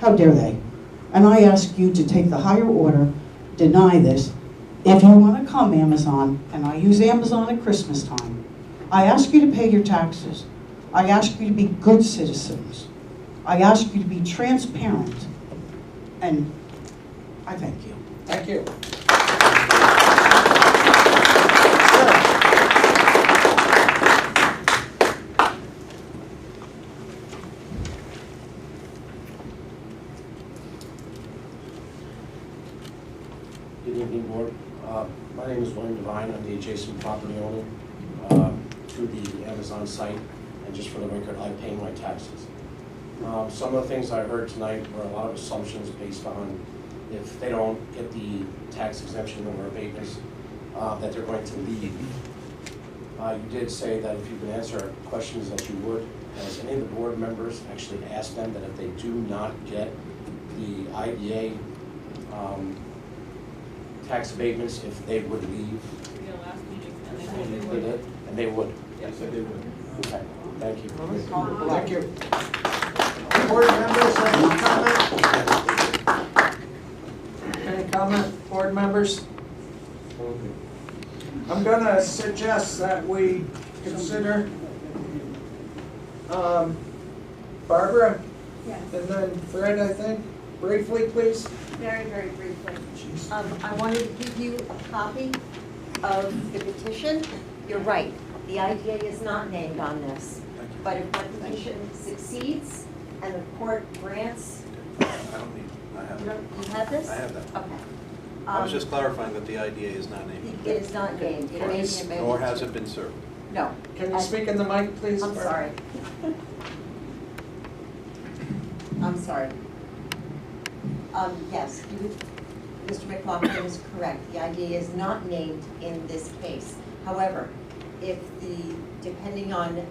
How dare they? And I ask you to take the higher order, deny this. If you want to come, Amazon, and I use Amazon at Christmas time, I ask you to pay your taxes. I ask you to be good citizens. I ask you to be transparent. And I thank you. Thank you. Good evening, Board. My name is William Devine. I'm the adjacent property owner to the Amazon site. And just for the record, I pay my taxes. Some of the things I heard tonight were a lot of assumptions based on if they don't get the tax exemption or abatements, that they're going to leave. You did say that if you could answer questions that you would. Has any of the board members actually asked them that if they do not get the IDA tax abatements, if they would leave? They did? And they would? Yes, they would. Okay, thank you. Thank you. Board members, any comment? Any comment, board members? I'm gonna suggest that we consider Barbara, Yes. and then Fred, I think, briefly, please. Very, very briefly. I wanted to give you a copy of the petition. You're right, the IDA is not named on this. But if my petition succeeds and the court grants, I don't need, I have that. you have this? I have that. Okay. I was just clarifying that the IDA is not named. It is not named. It may be amended. Nor has it been served. No. Can you speak in the mic, please? I'm sorry. I'm sorry. Yes, Mr. McLaughlin is correct. The IDA is not named in this case. However, if depending on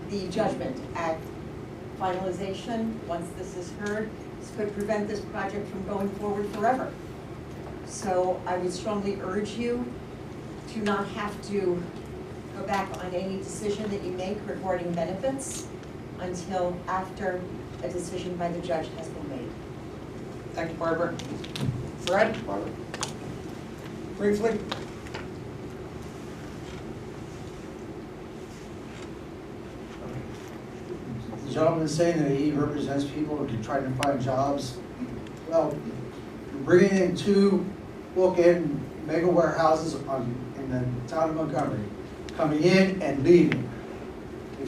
the judgment at finalization, once this is heard, this could prevent this project from going forward forever. So I would strongly urge you to not have to go back on any decision that you make regarding benefits until after a decision by the judge has been made. Thank you, Barbara. Fred? Barbara. Briefly? The gentleman is saying that he represents people who are trying to find jobs. Well, you're bringing in two bookend mega warehouses in the town of Montgomery, coming in and leaving.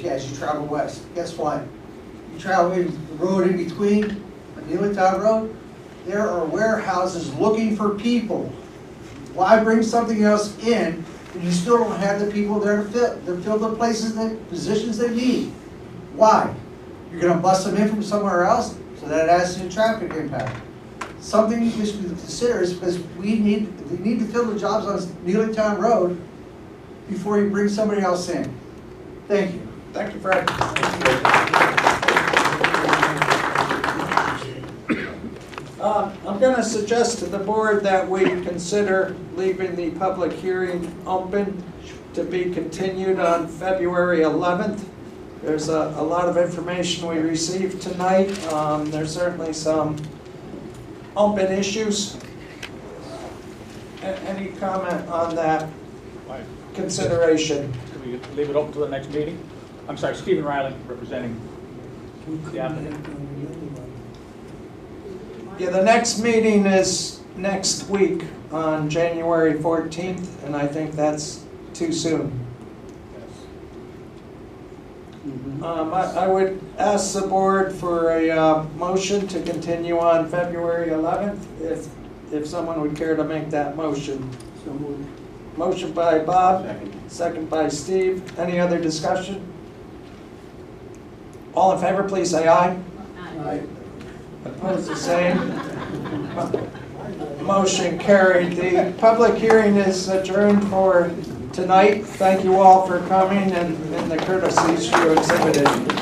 As you travel west, guess what? You travel in the road in between, on the Town Road, there are warehouses looking for people. Why bring something else in when you still don't have the people there to fill the places, positions they need? Why? You're gonna bust them in from somewhere else, so that adds to the traffic impact. Something you should consider is because we need to fill the jobs on Neely Town Road before you bring somebody else in. Thank you. Thank you, Fred. I'm going to suggest to the board that we consider leaving the public hearing open to be continued on February 11th. There's a lot of information we received tonight. There's certainly some open issues. Any comment on that consideration? Can we leave it open to the next meeting? I'm sorry, Stephen Riley, representing the applicant. Yeah, the next meeting is next week on January 14th, and I think that's too soon. I would ask the board for a motion to continue on February 11th, if someone would care to make that motion. So moved. Motion by Bob, second by Steve. Any other discussion? All in favor, please say aye. Aye. Opposed, the same. Motion carried. The public hearing is adjourned for tonight. Thank you all for coming and the courtesies you exhibited.